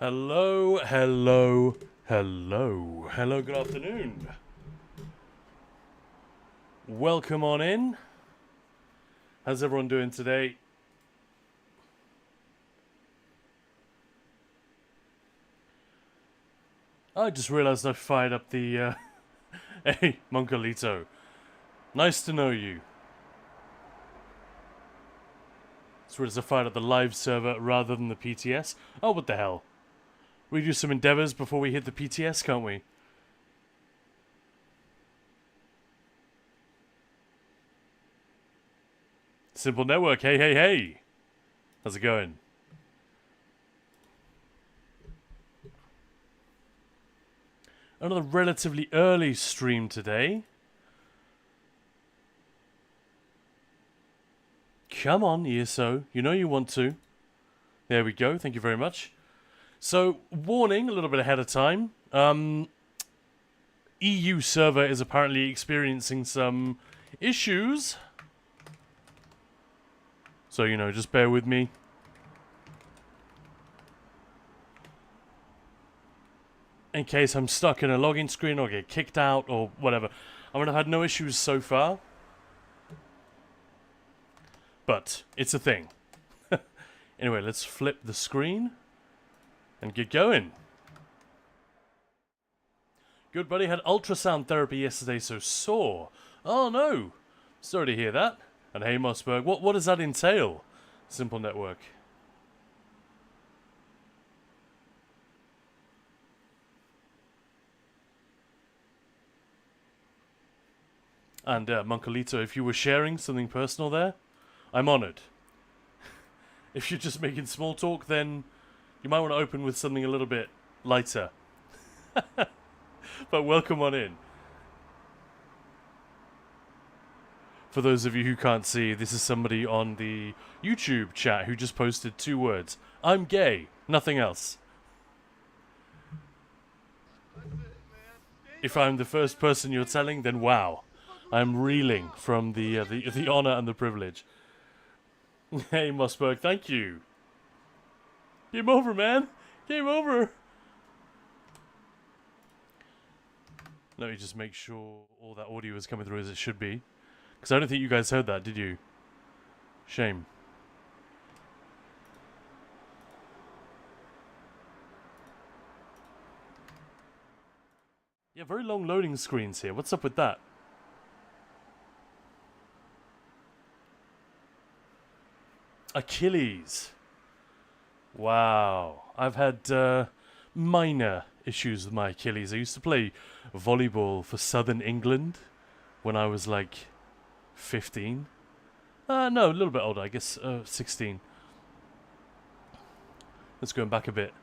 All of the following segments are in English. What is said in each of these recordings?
Hello, hello, hello. Hello, good afternoon. Welcome on in. How's everyone doing today? I just realized I fired up the, Hey, Moncolito. Nice to know you. Just realized I fired up the live server rather than the PTS. Oh, what the hell. We do some endeavors before we hit the PTS, can't we? Simple Network, hey, hey, hey. How's it going? Another relatively early stream today. Come on, ESO. You know you want to. There we go. Thank you very much. So, warning a little bit ahead of time. EU server is apparently experiencing some issues. So, you know, just bear with me. In case I'm stuck in a login screen or get kicked out or whatever. I mean, I've had no issues so far. But, it's a thing. Anyway, let's flip the screen and get going. Good buddy had ultrasound therapy yesterday, so sore. Oh no! Sorry to hear that. And hey Mossberg, what does that entail? Simple Network. And Moncolito, if you were sharing something personal there, I'm honored. If you're just making small talk, then you might want to open with something a little bit lighter. But welcome on in. For those of you who can't see, this is somebody on the YouTube chat who just posted 2 words. I'm gay. Nothing else. If I'm the first person you're telling, then wow. I'm reeling from the honor and the privilege. Hey, Mossberg, thank you. Game over, man. Game over. Let me just make sure all that audio is coming through as it should be. Because I don't think you guys heard that, did you? Shame. Yeah, very long loading screens here. What's up with that? Achilles. Wow. I've had minor issues with my Achilles. I used to play volleyball for Southern England when I was like 15. No, a little bit older, I guess 16. Let's go back a bit.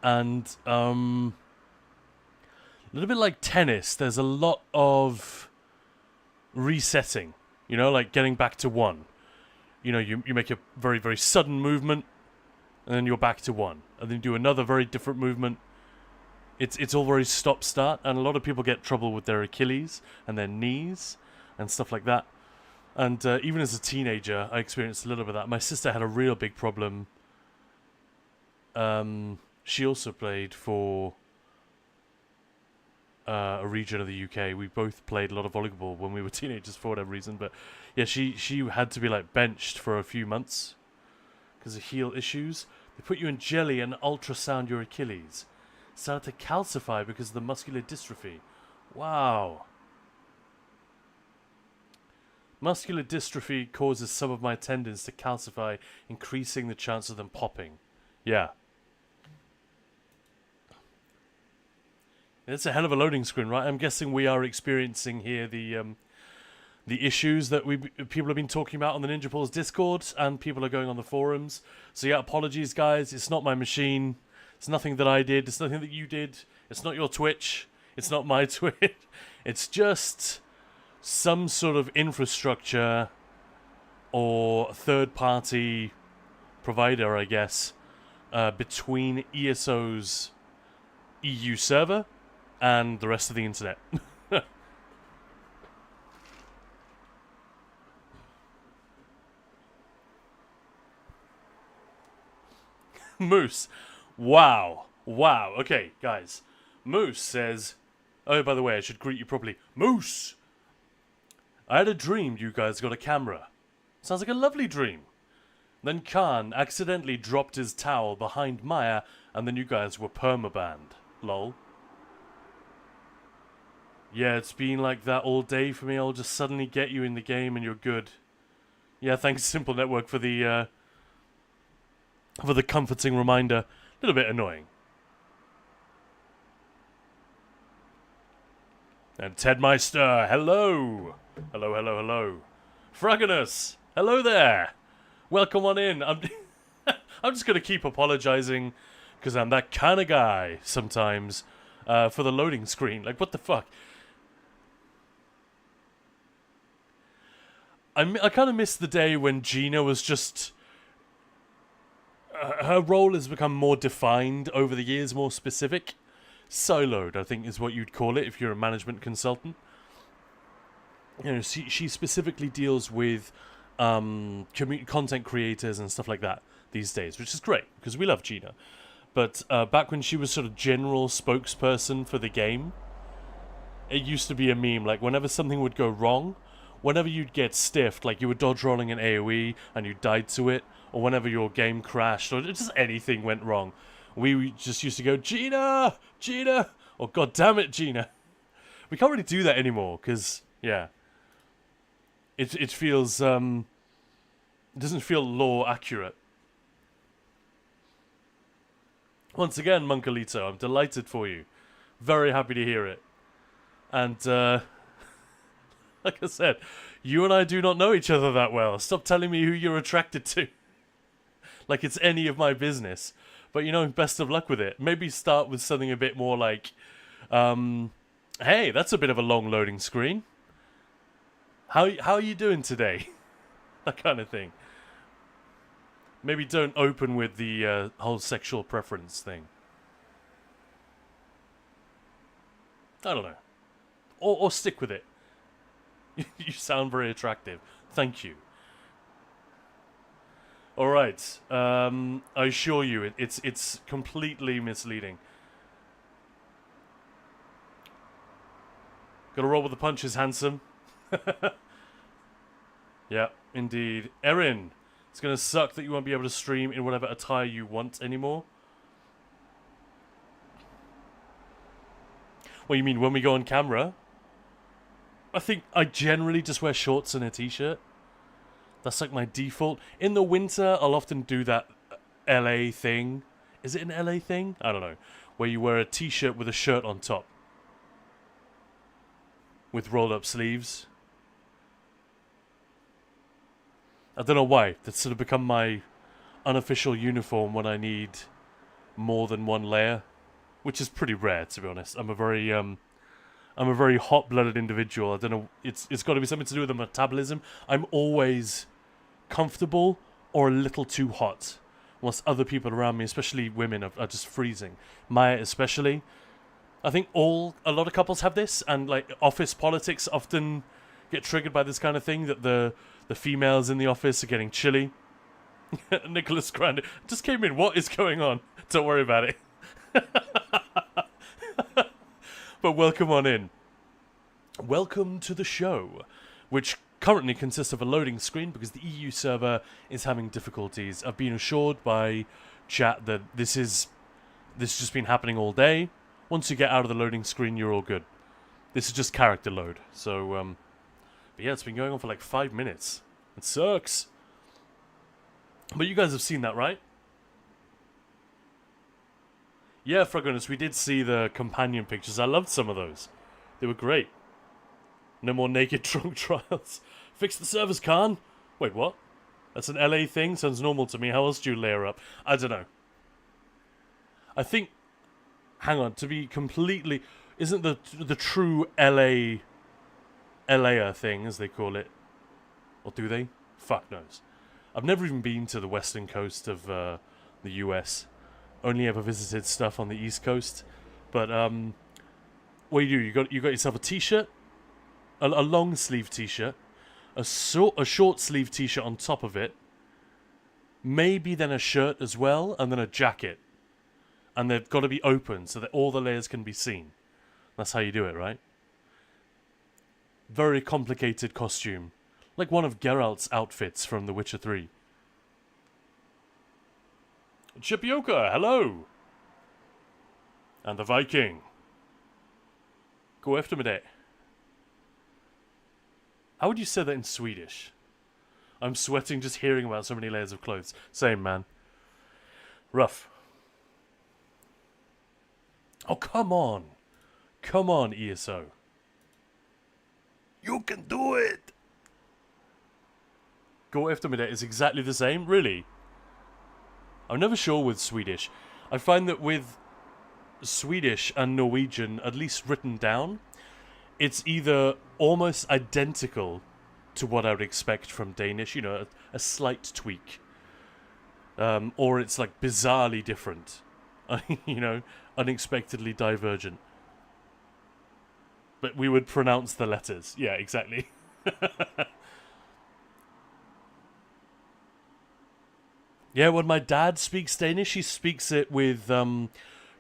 And a little bit like tennis, there's a lot of resetting, you know, like getting back to 1. You know, you make a very, very sudden movement, and then you're back to 1. And then you do another very different movement. It's all very stop-start, and a lot of people get trouble with their Achilles and their knees and stuff like that. And even as a teenager, I experienced a little bit of that. My sister had a real big problem. She also played for a region of the UK. We both played a lot of volleyball when we were teenagers for whatever reason. But yeah, she had to be like benched for a few months because of heel issues. They put you in jelly and ultrasound your Achilles. Started to calcify because of the muscular dystrophy. Wow. Muscular dystrophy causes some of my tendons to calcify, increasing the chance of them popping. Yeah. It's a hell of a loading screen, right? I'm guessing we are experiencing here the issues that people have been talking about on the Ninja Pulse Discord, and people are going on the forums. So yeah, apologies, guys. It's not my machine. It's nothing that I did. It's nothing that you did. It's not your Twitch. It's not my Twitch. It's just some sort of infrastructure or third-party provider, I guess, between ESO's EU server and the rest of the internet. Moose. Wow. Wow. Okay, guys. Moose says, oh, by the way, I should greet you properly. Moose! I had a dream you guys got a camera. Sounds like a lovely dream. Then Khan accidentally dropped his towel behind Maya, and then you guys were permabanned. Lol. Yeah, it's been like that all day for me. I'll just suddenly get you in the game and you're good. Yeah, thanks Simple Network for the comforting reminder. A little bit annoying. And Ted Meister, hello! Hello, hello, hello. Fragonus, hello there! Welcome on in. I'm just going to keep apologizing, because I'm that kind of guy, sometimes, for the loading screen. Like, what the fuck? I kind of miss the day when Gina was just... her role has become more defined over the years, more specific. Siloed, I think, is what you'd call it if you're a management consultant. You know, she specifically deals with content creators and stuff like that these days, which is great, because we love Gina. But back when she was sort of general spokesperson for the game, it used to be a meme. Like, whenever something would go wrong, whenever you'd get stiffed, like you were dodge rolling an AoE and you died to it, or whenever your game crashed, or just anything went wrong, we just used to go, Gina! Gina! Or God damn it, Gina! We can't really do that anymore, because, yeah. It feels, it doesn't feel law accurate. Once again, Monkalito, I'm delighted for you. Very happy to hear it. And, like I said, you and I do not know each other that well. Stop telling me who you're attracted to. Like it's any of my business. But, you know, best of luck with it. Maybe start with something a bit more like, hey, that's a bit of a long loading screen. How are you doing today? That kind of thing. Maybe don't open with the whole sexual preference thing. I don't know. Or stick with it. You sound very attractive. Thank you. Alright. I assure you, it's completely misleading. Gotta roll with the punches, handsome. Yeah, indeed. Erin, it's gonna suck that you won't be able to stream in whatever attire you want anymore. What you mean, when we go on camera? I think I generally just wear shorts and a t-shirt. That's like my default. In the winter, I'll often do that LA thing. Is it an LA thing? I don't know. Where you wear a t-shirt with a shirt on top. With rolled up sleeves. I don't know why. That's sort of become my unofficial uniform when I need more than one layer. Which is pretty rare, to be honest. I'm a very hot-blooded individual. I don't know. It's got to be something to do with the metabolism. I'm always comfortable or a little too hot, whilst other people around me, especially women, are just freezing. Maya especially. I think a lot of couples have this, and like office politics often get triggered by this kind of thing. That the females in the office are getting chilly. Nicholas Grande just came in. What is going on? Don't worry about it. But welcome on in. Welcome to the show, which currently consists of a loading screen because the EU server is having difficulties. I've been assured by chat that this has just been happening all day. Once you get out of the loading screen, you're all good. This is just character load. So, but yeah, it's been going on for like 5 minutes. It sucks. But you guys have seen that, right? Yeah, Froggoodness, we did see the companion pictures. I loved some of those. They were great. No more naked drunk trials. Fix the servers, Khan. Wait, what? That's an LA thing? Sounds normal to me. How else do you layer up? I don't know. I think... Hang on, to be completely... Isn't the true LA thing, as they call it? Or do they? Fuck knows. I've never even been to the western coast of the US. Only ever visited stuff on the East Coast. But, what do? You got yourself a t-shirt, a long sleeve t-shirt, a short sleeve t-shirt on top of it, maybe then a shirt as well, and then a jacket. and they've got to be open so that all the layers can be seen. That's how you do it, right? Very complicated costume. Like one of Geralt's outfits from The Witcher 3. Chipioka, hello! And the Viking. Go after me there. How would you say that in Swedish? I'm sweating just hearing about so many layers of clothes. Same, man. Rough. Oh, come on. Come on, ESO. You can do it! Go after me there is exactly the same? Really? I'm never sure with Swedish. I find that with Swedish and Norwegian, at least written down, it's either almost identical to what I would expect from Danish, you know, a slight tweak. Or it's like bizarrely different. You know, unexpectedly divergent. But we would pronounce the letters. Yeah, exactly. Yeah, when my dad speaks Danish, he speaks it with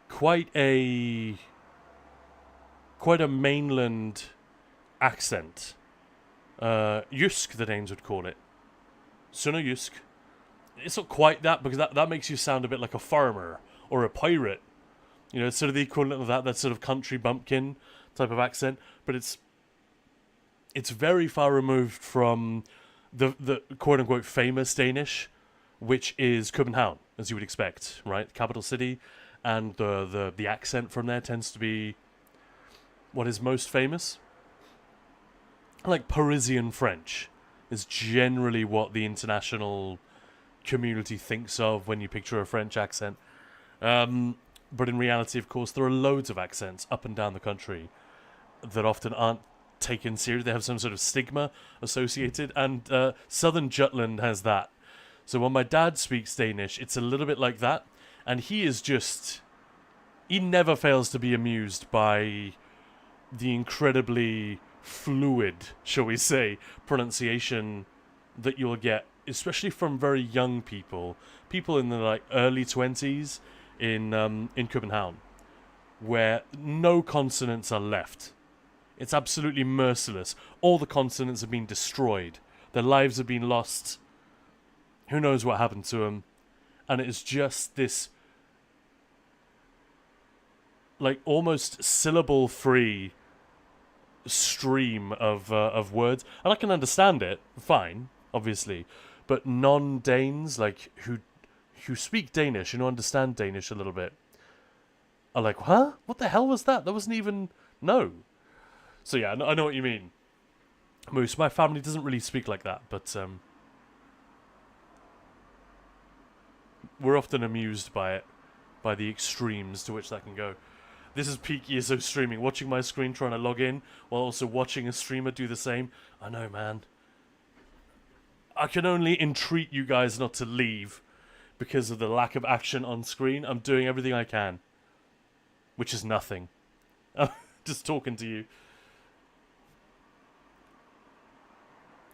quite a mainland accent. Jysk, the Danes would call it. Sønderjysk. It's not quite that, because that makes you sound a bit like a farmer or a pirate. You know, it's sort of the equivalent of that sort of country bumpkin type of accent. But it's very far removed from the quote-unquote famous Danish, which is Copenhagen, as you would expect, right? Capital city, and the accent from there tends to be what is most famous. Like Parisian French is generally what the international community thinks of when you picture a French accent. But in reality, of course, there are loads of accents up and down the country that often aren't taken seriously. They have some sort of stigma associated, and Southern Jutland has that. So when my dad speaks Danish, it's a little bit like that, and he never fails to be amused by the incredibly fluid, shall we say, pronunciation that you'll get, especially from very young people in the like early 20s in Copenhagen, where no consonants are left. It's absolutely merciless. All the consonants have been destroyed. Their lives have been lost. Who knows what happened to them? And it's just this, like, almost syllable-free stream of words. And I can understand it, fine, obviously. But non-Danes, like, who speak Danish and who understand Danish a little bit, are like, huh? What the hell was that? That wasn't even... No. So yeah, I know what you mean. Moose, my family doesn't really speak like that, but... we're often amused by it, by the extremes to which that can go. This is peak ESO streaming, watching my screen trying to log in, while also watching a streamer do the same. I know, man. I can only entreat you guys not to leave because of the lack of action on screen. I'm doing everything I can. Which is nothing. Just talking to you.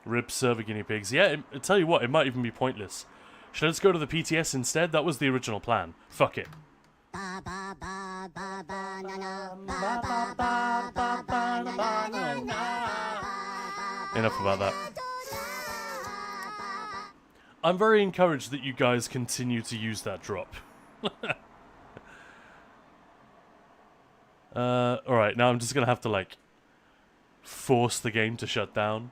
Rip server guinea pigs. Yeah, I tell you what, it might even be pointless. Should I just go to the PTS instead? That was the original plan. Fuck it. Enough about that. I'm very encouraged that you guys continue to use that drop. Alright, now I'm just gonna have to, like, force the game to shut down.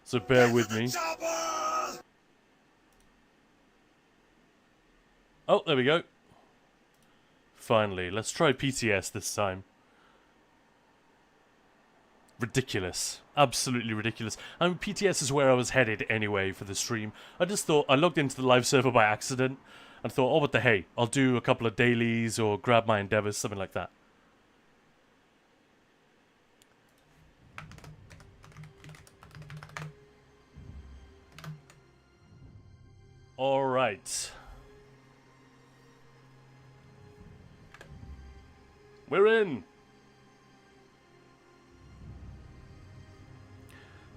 So bear with me. Oh, there we go. Finally, let's try PTS this time. Ridiculous. Absolutely ridiculous. I mean, PTS is where I was headed anyway for the stream. I just thought, I logged into the live server by accident and thought, oh, what the hey, I'll do a couple of dailies or grab my endeavors, something like that. Alright. We're in!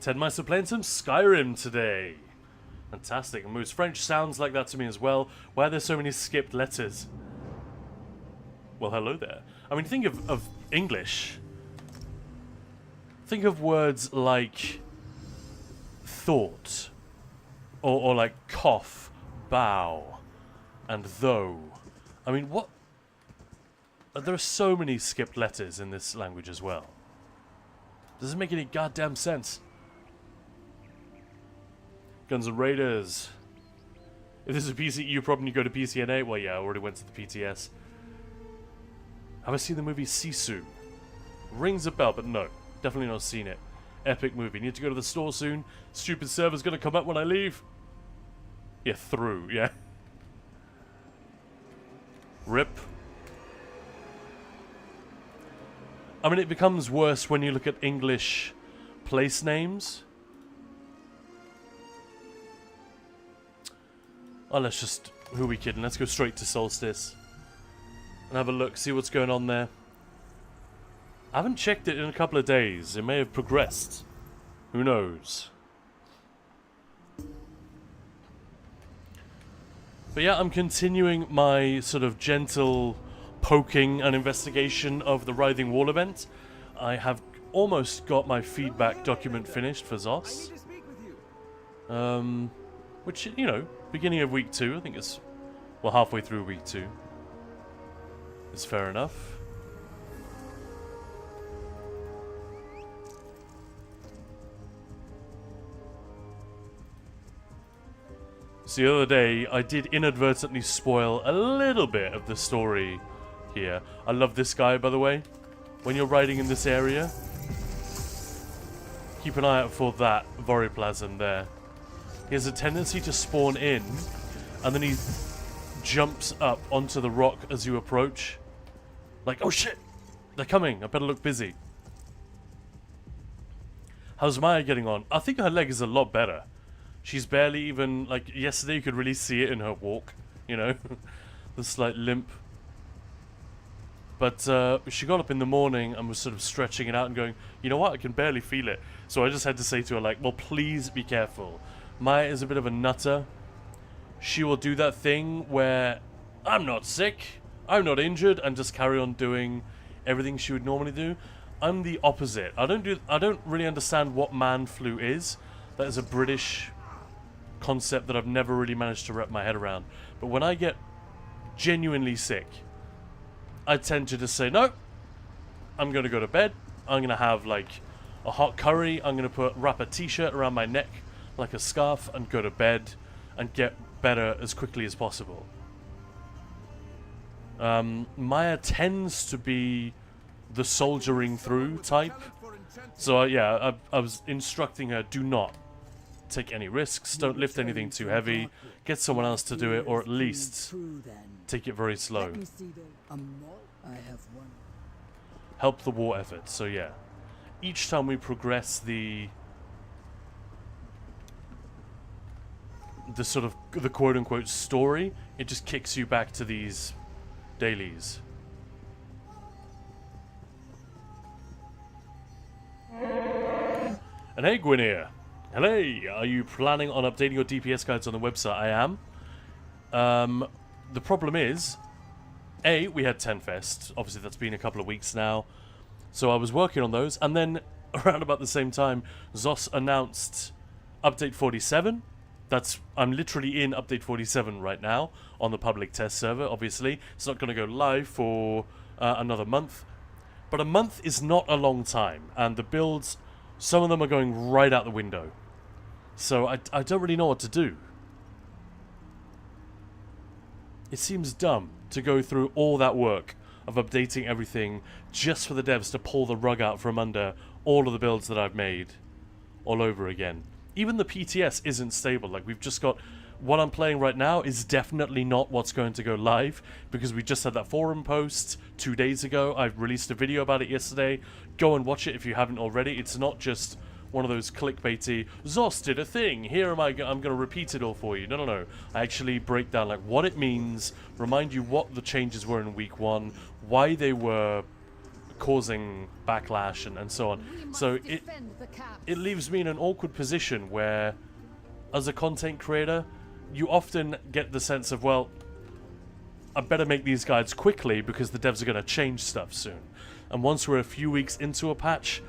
Ted Meister playing some Skyrim today. Fantastic. And most French sounds like that to me as well. Why are there so many skipped letters? Well, hello there. I mean, think of English. Think of words like thought, or like cough, bow, and though. I mean, what? There are so many skipped letters in this language as well. Doesn't make any goddamn sense. Guns and Raiders. If this is a PC, you probably go to PCNA. Well, yeah, I already went to the PTS. Have I seen the movie Sisu? Rings a bell, but no. Definitely not seen it. Epic movie. Need to go to the store soon. Stupid server's gonna come up when I leave. Yeah, through, yeah. Rip. I mean, it becomes worse when you look at English place names. Oh, let's just... Who are we kidding? Let's go straight to Solstice. And have a look, see what's going on there. I haven't checked it in a couple of days. It may have progressed. Who knows? But yeah, I'm continuing my sort of gentle poking and investigation of the Writhing Wall event. I have almost got my feedback document finished for Zos. Which, you know, beginning of week 2, I think it's, well, halfway through week 2. It's fair enough. So the other day, I did inadvertently spoil a little bit of the story here. I love this guy, by the way. When you're riding in this area, keep an eye out for that Voriplasm there. He has a tendency to spawn in, and then he jumps up onto the rock as you approach. Like, oh shit! They're coming, I better look busy. How's Maya getting on? I think her leg is a lot better. She's barely even, like, yesterday you could really see it in her walk, you know? The slight limp. But she got up in the morning and was sort of stretching it out and going, you know what, I can barely feel it. So I just had to say to her, like, well, please be careful. Maya is a bit of a nutter. She will do that thing where, I'm not sick, I'm not injured, and just carry on doing everything she would normally do. I'm the opposite. I don't really understand what man flu is. That is a British concept that I've never really managed to wrap my head around. But when I get genuinely sick, I tend to just say, no, I'm going to go to bed. I'm going to have like a hot curry. I'm going to wrap a t-shirt around my neck like a scarf and go to bed and get better as quickly as possible. Maya tends to be the soldiering through type. So yeah, I was instructing her, do not take any risks, don't lift anything too heavy, get someone else to do it, or at least take it very slow. Help the war effort. So yeah, each time we progress the sort of the quote-unquote story, it just kicks you back to these dailies. And hey, Gwynia. Hello, are you planning on updating your DPS guides on the website? I am. The problem is, A, we had 10 Fest. Obviously, that's been a couple of weeks now. So I was working on those. And then, around about the same time, Zos announced Update 47. I'm literally in Update 47 right now on the public test server, obviously. It's not going to go live for another month. But a month is not a long time. And the builds, some of them are going right out the window. So I don't really know what to do. It seems dumb to go through all that work of updating everything just for the devs to pull the rug out from under all of the builds that I've made all over again. Even the PTS isn't stable. Like, we've just got... What I'm playing right now is definitely not what's going to go live, because we just had that forum post 2 days ago. I've released a video about it yesterday. Go and watch it if you haven't already. It's not just one of those clickbaity, Zos did a thing, here am I, I'm going to repeat it all for you. No. I actually break down like what it means, remind you what the changes were in week 1, why they were causing backlash and so on. So it leaves me in an awkward position where as a content creator, you often get the sense of, well, I better make these guides quickly because the devs are going to change stuff soon. And once we're a few weeks into a patch,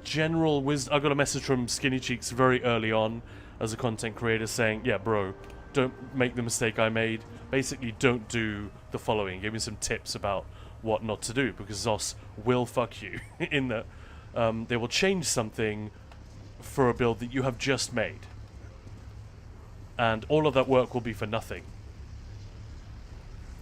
general wisdom... I got a message from Skinny Cheeks very early on as a content creator saying, yeah, bro, don't make the mistake I made. Basically, don't do the following. Give me some tips about what not to do, because Zos will fuck you in that they will change something for a build that you have just made. And all of that work will be for nothing.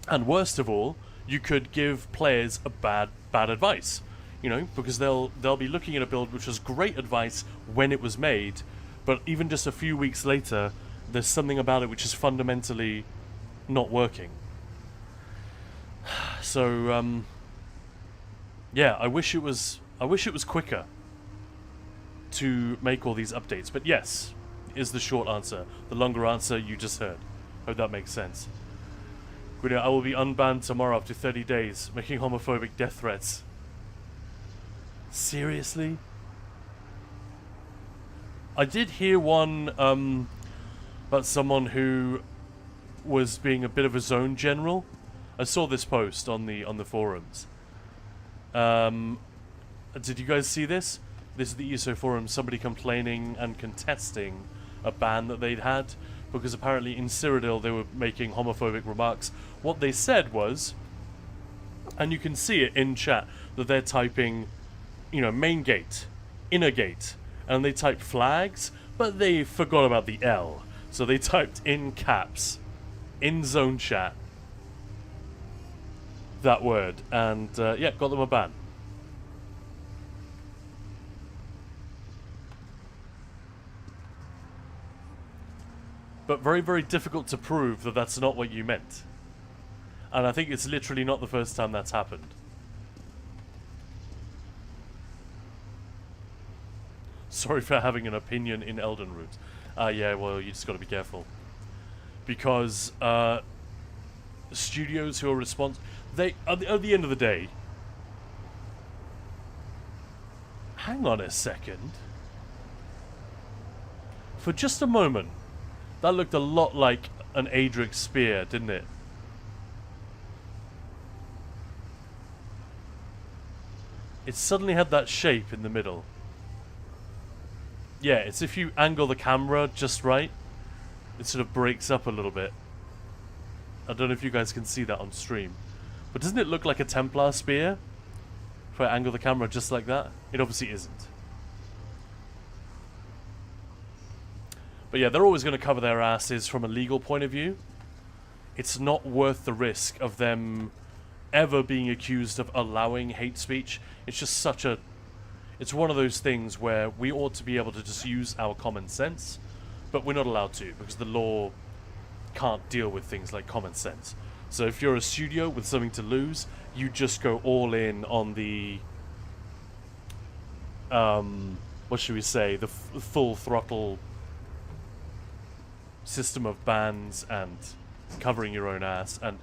And worst of all, you could give players a bad advice, you know, because they'll be looking at a build which was great advice when it was made, but even just a few weeks later, there's something about it which is fundamentally not working. So, yeah, I wish it was quicker to make all these updates. But yes, is the short answer. The longer answer you just heard. Hope that makes sense. I will be unbanned tomorrow after 30 days, making homophobic death threats. Seriously? I did hear one about someone who was being a bit of a zone general. I saw this post on the forums. Did you guys see this? This is the ESO forum. Somebody complaining and contesting a ban that they'd had because apparently in Cyrodiil they were making homophobic remarks. What they said was, and you can see it in chat, that they're typing, you know, main gate, inner gate, and they typed flags, but they forgot about the L. So they typed in caps, in zone chat, that word, and yeah, got them a ban. But very, very difficult to prove that that's not what you meant. And I think it's literally not the first time that's happened. Sorry for having an opinion in Elden Root. Yeah, well, you just got to be careful. Because studios who are responsible... They, at the end of the day... Hang on a second. For just a moment, that looked a lot like an Adric spear, didn't it? It suddenly had that shape in the middle. Yeah, it's if you angle the camera just right, it sort of breaks up a little bit. I don't know if you guys can see that on stream. But doesn't it look like a Templar spear? If I angle the camera just like that? It obviously isn't. But yeah, they're always going to cover their asses from a legal point of view. It's not worth the risk of them ever being accused of allowing hate speech. It's just such a... It's one of those things where we ought to be able to just use our common sense, but we're not allowed to because the law can't deal with things like common sense. So if you're a studio with something to lose, you just go all in on the... what should we say? The full throttle system of bans and covering your own ass. And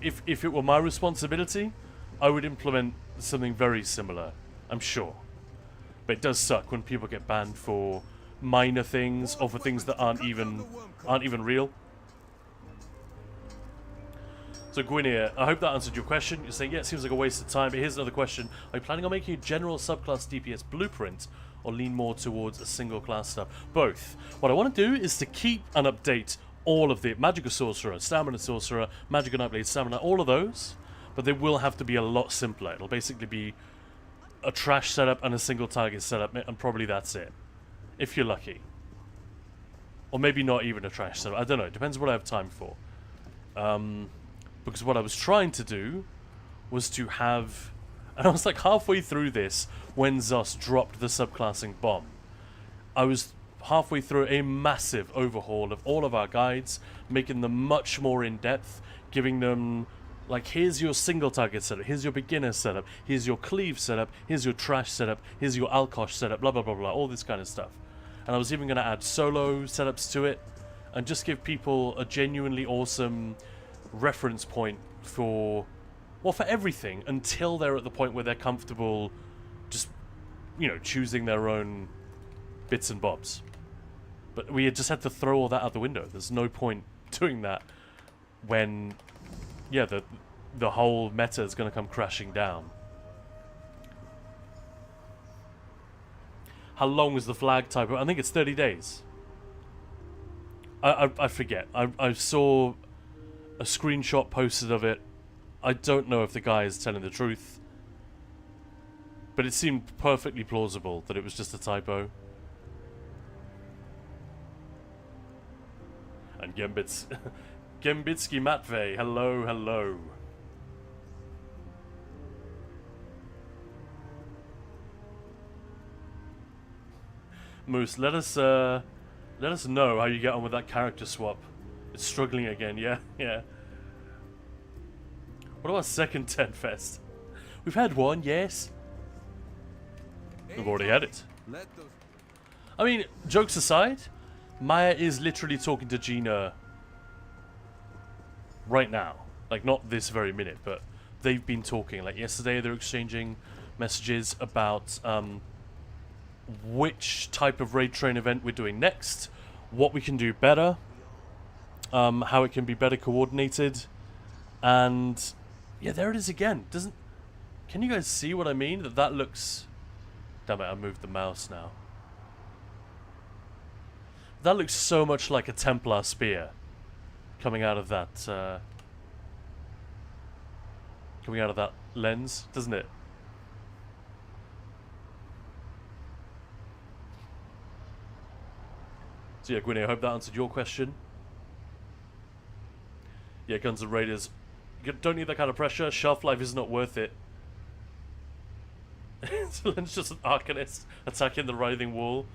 if it were my responsibility, I would implement something very similar, I'm sure. But it does suck when people get banned for minor things or for things that aren't even real. So Gwynir, I hope that answered your question. You're saying, yeah, it seems like a waste of time. But here's another question. Are you planning on making a general subclass DPS blueprint or lean more towards a single class stuff? Both. What I want to do is to keep and update all of the Magical Sorcerer, Stamina Sorcerer, Magical Nightblade Stamina, all of those. But they will have to be a lot simpler. It'll basically be a trash setup and a single target setup, and probably that's it. If you're lucky. Or maybe not even a trash setup. I don't know. It depends what I have time for. Because what I was trying to do was to have... And I was like halfway through this when Zos dropped the subclassing bomb. I was halfway through a massive overhaul of all of our guides, making them much more in-depth, giving them... Like, here's your single target setup, here's your beginner setup, here's your cleave setup, here's your trash setup, here's your Alkosh setup, blah blah blah blah, all this kind of stuff. And I was even going to add solo setups to it, and just give people a genuinely awesome reference point for, well, for everything, until they're at the point where they're comfortable just, you know, choosing their own bits and bobs. But we just had to throw all that out the window. There's no point doing that when, yeah, the whole meta is going to come crashing down. How long is the flag typo? I think it's 30 days. I forget. I saw a screenshot posted of it. I don't know if the guy is telling the truth. But it seemed perfectly plausible that it was just a typo. And Gembitsky Matvey, hello, hello. Moose, let us know how you get on with that character swap. It's struggling again, yeah, yeah. What about second 10 Fest? We've had one, yes. We've already had it. I mean, jokes aside, Maya is literally talking to Gina right now. Like, not this very minute, but they've been talking. Like, yesterday they're exchanging messages about which type of raid train event we're doing next, what we can do better, how it can be better coordinated, and yeah, there it is again. Can you guys see what I mean? That looks... Damn it, I moved the mouse now. That looks so much like a Templar spear coming out of that lens, doesn't it? So yeah, Gwynny, I hope that answered your question. Yeah, Guns and Raiders. You don't need that kind of pressure. Shelf life is not worth it. So Lynn's just an Arcanist attacking the writhing wall.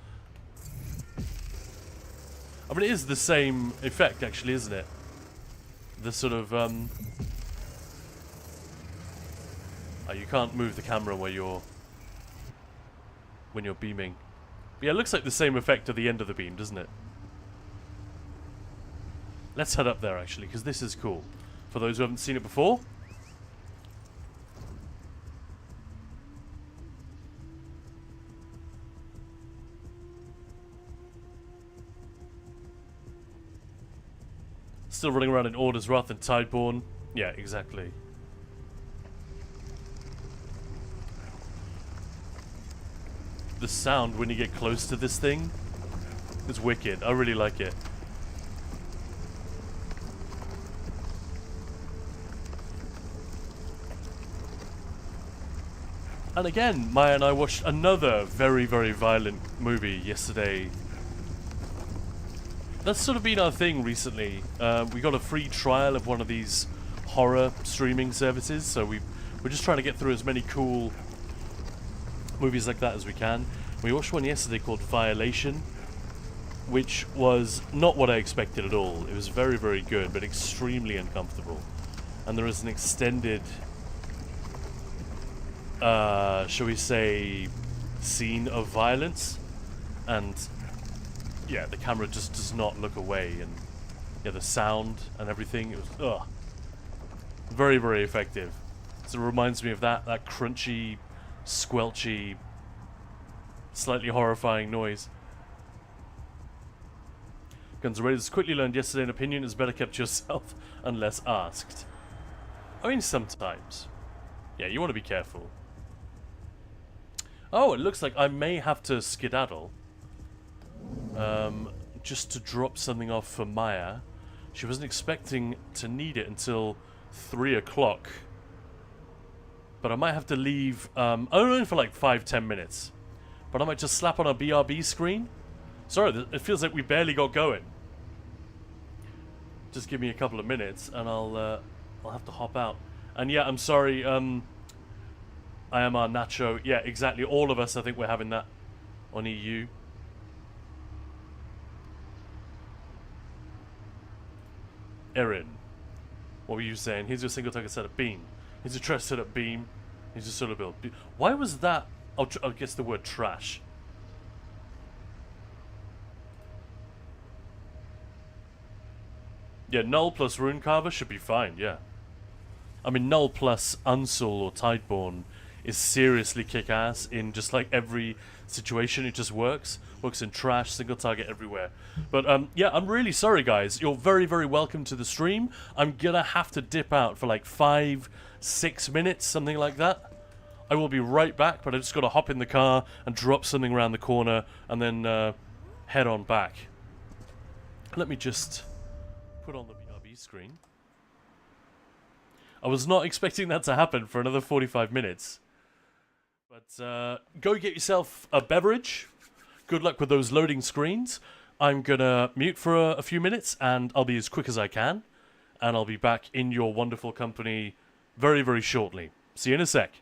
I mean, it is the same effect, actually, isn't it? The sort of, Oh, you can't move the camera when you're beaming. Yeah, it looks like the same effect at the end of the beam, doesn't it? Let's head up there, actually, because this is cool. For those who haven't seen it before. Still running around in Order's Wrath and Tideborn. Yeah, exactly. The sound when you get close to this thing is wicked. I really like it. And again, Maya and I watched another very, very violent movie yesterday. That's sort of been our thing recently. We got a free trial of one of these horror streaming services, so we're just trying to get through as many cool movies like that as we can. We watched one yesterday called Violation, which was not what I expected at all. It was very, very good, but extremely uncomfortable. And there is an extended, shall we say, scene of violence, and yeah, the camera just does not look away, and yeah, the sound and everything, it was very, very effective. So it reminds me of that crunchy, squelchy, slightly horrifying noise. Guns N' Raiders quickly learned yesterday an opinion is better kept to yourself unless asked. I mean, sometimes. Yeah, you want to be careful. Oh, it looks like I may have to skedaddle. Just to drop something off for Maya. She wasn't expecting to need it until 3 o'clock. But I might have to leave, only for like 5-10 minutes. But I might just slap on a BRB screen. Sorry, it feels like we barely got going. Just give me a couple of minutes and I'll have to hop out. And yeah, I'm sorry, I am our Nacho. Yeah, exactly, all of us, I think we're having that on EU. Erin, what were you saying? Here's your single target setup beam. Here's your trash setup beam. Here's your solo build. Why was that? I guess the word trash. Yeah, Null plus Runecarver should be fine, yeah. I mean, Null plus Unsoul or Tideborn is seriously kick-ass in just like every situation. It just works. Works in trash, single target everywhere. But yeah, I'm really sorry, guys. You're very, very welcome to the stream. I'm gonna have to dip out for like 5-6 minutes, something like that. I will be right back, but I just gotta hop in the car and drop something around the corner and then head on back. Let me just put on the BRB screen. I was not expecting that to happen for another 45 minutes. But go get yourself a beverage. Good luck with those loading screens. I'm gonna mute for a few minutes, and I'll be as quick as I can. And I'll be back in your wonderful company very, very shortly. See you in a sec.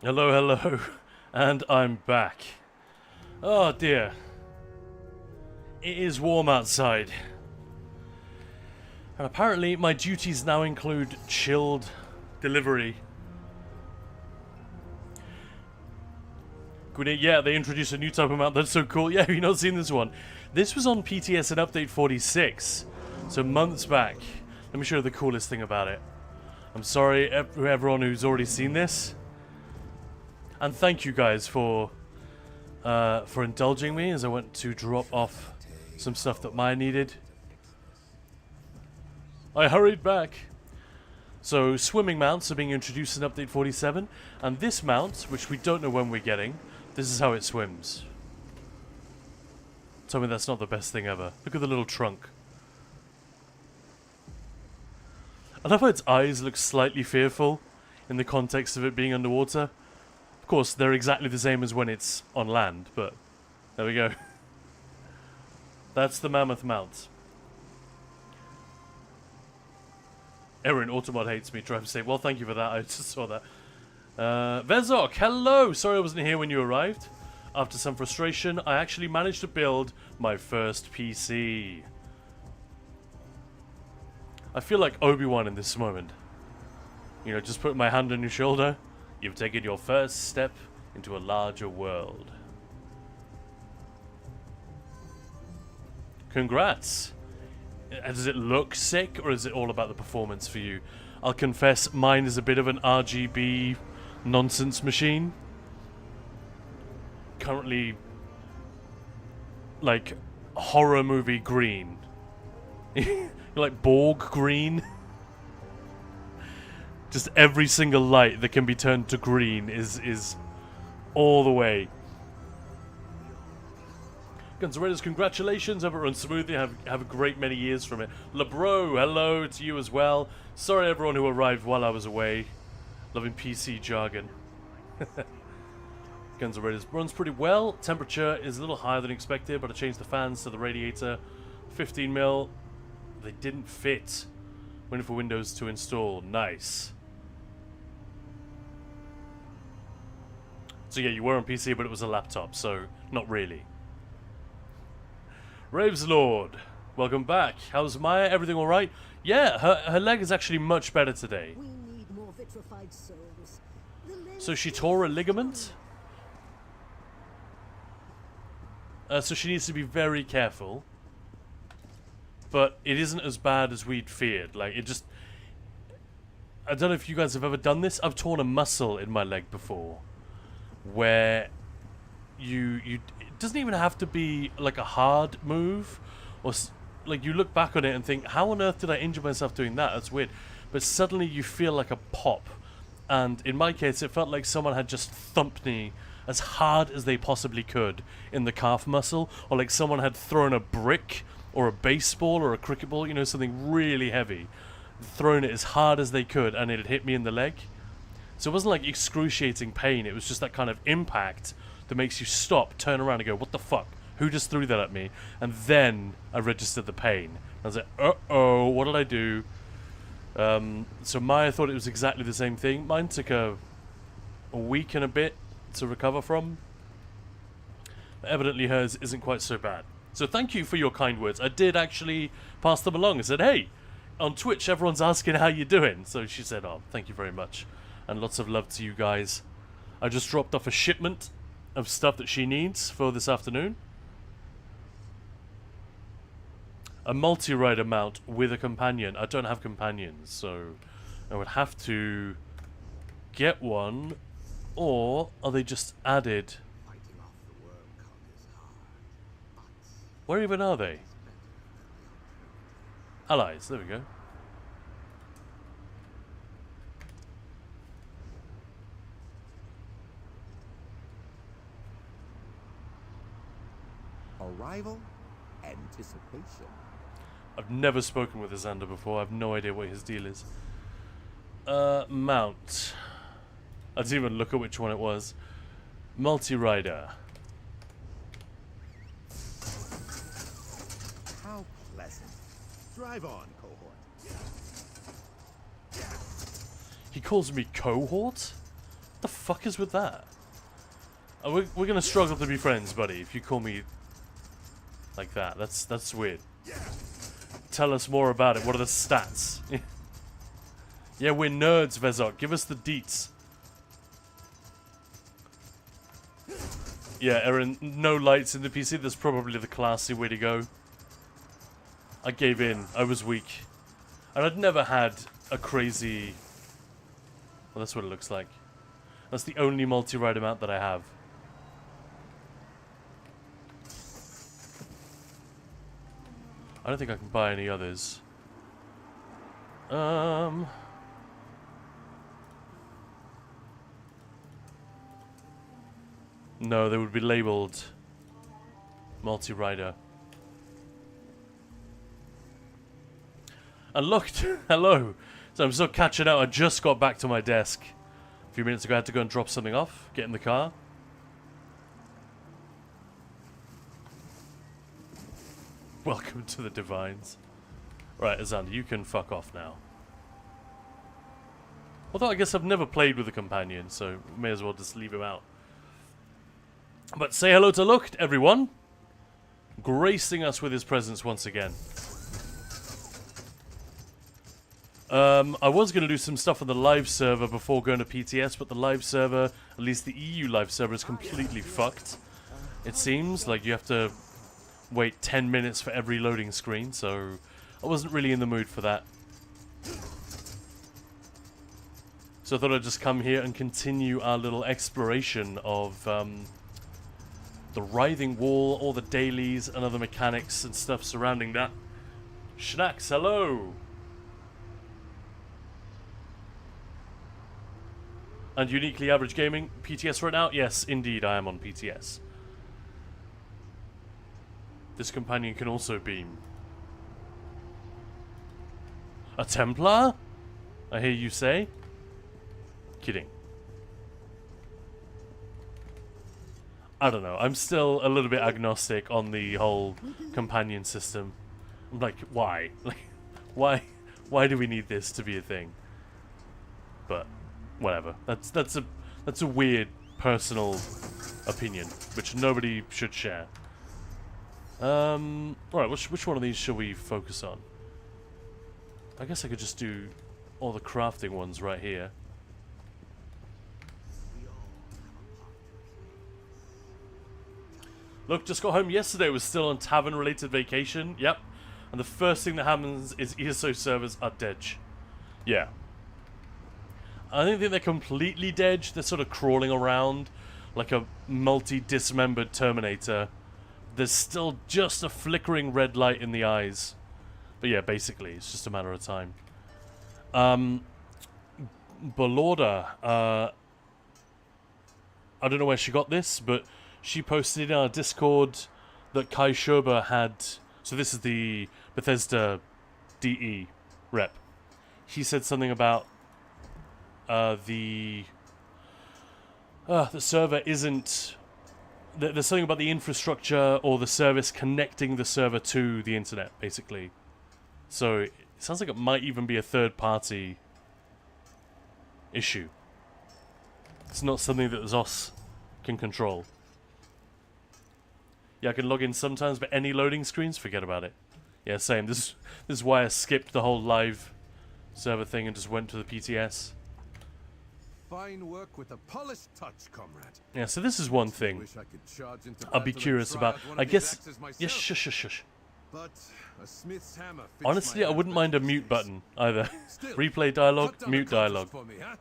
Hello, hello. And I'm back. Oh dear. It is warm outside. And apparently my duties now include chilled delivery. Yeah, they introduced a new type of mount. That's so cool. Yeah, you've not seen this one. This was on PTS in update 46. So months back. Let me show you the coolest thing about it. I'm sorry everyone who's already seen this. And thank you guys for indulging me as I went to drop off some stuff that Maya needed. I hurried back. So swimming mounts are being introduced in update 47, and this mount, which we don't know when we're getting, this is how it swims. Tell me that's not the best thing ever. Look at the little trunk. I love how its eyes look slightly fearful in the context of it being underwater. Of course, they're exactly the same as when it's on land, but there we go. That's the mammoth mount. Erin, Automod hates me. Try to say, well, thank you for that. I just saw that. Vezok, hello! Sorry I wasn't here when you arrived. After some frustration, I actually managed to build my first PC. I feel like Obi-Wan in this moment. You know, just putting my hand on your shoulder. You've taken your first step into a larger world. Congrats! Does it look sick, or is it all about the performance for you? I'll confess, mine is a bit of an RGB nonsense machine. Currently, like, horror movie green. Like Borg green. Just every single light that can be turned to green is all the way. Guns N' Raiders, congratulations. Hope it runs smoothly. Have a great many years from it. LeBro, hello to you as well. Sorry everyone who arrived while I was away. Loving PC jargon. Guns N' Raiders runs pretty well. Temperature is a little higher than expected, but I changed the fans to the radiator. 15 mil. They didn't fit. Waiting for Windows to install. Nice. So yeah, you were on PC, but it was a laptop, so not really. Raves Lord, welcome back. How's Maya? Everything all right? Yeah, her leg is actually much better today. We need more vitrified souls. So she tore a ligament. So she needs to be very careful. But it isn't as bad as we'd feared. Like, it just... I don't know if you guys have ever done this. I've torn a muscle in my leg before. Where it doesn't even have to be like a hard move, or like you look back on it and think, how on earth did I injure myself doing that? That's weird. But suddenly you feel like a pop, and in my case it felt like someone had just thumped me as hard as they possibly could in the calf muscle, or like someone had thrown a brick or a baseball or a cricket ball, you know, something really heavy, thrown it as hard as they could, and it had hit me in the leg. So it wasn't like excruciating pain, it was just that kind of impact that makes you stop, turn around and go, what the fuck? Who just threw that at me? And then I registered the pain. I was like, uh-oh, what did I do? So Maya thought it was exactly the same thing. Mine took a week and a bit to recover from. But evidently hers isn't quite so bad. So thank you for your kind words. I did actually pass them along. I said, hey, on Twitch everyone's asking how you're doing. So she said, oh, thank you very much. And lots of love to you guys. I just dropped off a shipment of stuff that she needs for this afternoon. A multi-rider mount with a companion. I don't have companions, so I would have to get one, or are they just added? Where even are they? Allies, there we go. Arrival, anticipation. I've never spoken with Xander before. I have no idea what his deal is. Mount. I didn't even look at which one it was. Multi-rider. How pleasant. Drive on, cohort. He calls me cohort? the fuck is with that? Oh, we're gonna struggle to be friends, buddy, if you call me like that. That's weird. Tell us more about it. What are the stats? Yeah, we're nerds, Vezok. Give us the deets. Yeah, Aaron, no lights in the PC. That's probably the classy way to go. I gave in. I was weak. And I'd never had a crazy... Well, that's what it looks like. That's the only multi-ride amount that I have. I don't think I can buy any others. No, they would be labeled multi-rider. And look, hello. So I'm still catching out. I just got back to my desk a few minutes ago. I had to go and drop something off, get in the car. Welcome to the Divines. Right, Azander, you can fuck off now. Although I guess I've never played with a companion, so may as well just leave him out. But say hello to Lucht, everyone. Gracing us with his presence once again. I was going to do some stuff on the live server before going to PTS, but the live server, at least the EU live server, is completely fucked. It seems like you have to wait 10 minutes for every loading screen, so I wasn't really in the mood for that. So I thought I'd just come here and continue our little exploration of the writhing wall, all the dailies and other mechanics and stuff surrounding that. Schnacks, hello! And Uniquely Average Gaming, PTS right now? Yes, indeed, I am on PTS. This companion can also beam. A Templar? I hear you say? Kidding. I don't know. I'm still a little bit agnostic on the whole companion system. I'm like, why? Like, why do we need this to be a thing? But whatever. That's a weird personal opinion, which nobody should share. Alright, which one of these should we focus on? I guess I could just do all the crafting ones right here. Look, just got home yesterday, was still on tavern-related vacation. Yep. And the first thing that happens is ESO servers are dead. Yeah. I don't think they're completely dead. They're sort of crawling around like a multi-dismembered Terminator. There's still just a flickering red light in the eyes. But yeah, basically, it's just a matter of time. Belorda, I don't know where she got this, but she posted in our Discord that Kai Schober had... So this is the Bethesda DE rep. He said something about the server isn't... There's something about the infrastructure or the service connecting the server to the internet, basically. So it sounds like it might even be a third-party issue. It's not something that ZOS can control. Yeah, I can log in sometimes, but any loading screens, forget about it. Yeah, same. This is why I skipped the whole live server thing and just went to the PTS. Fine work with a polished touch, comrade. Yeah, so this is one thing Wish I could charge into I'll be battle and curious try about. out one I of these guess... axes Yes, myself. shush. But a smith's hammer fits Honestly, my I wouldn't mind a hand mute better button, either. Still, Replay dialogue, cut down mute the contest dialogue. for me, huh?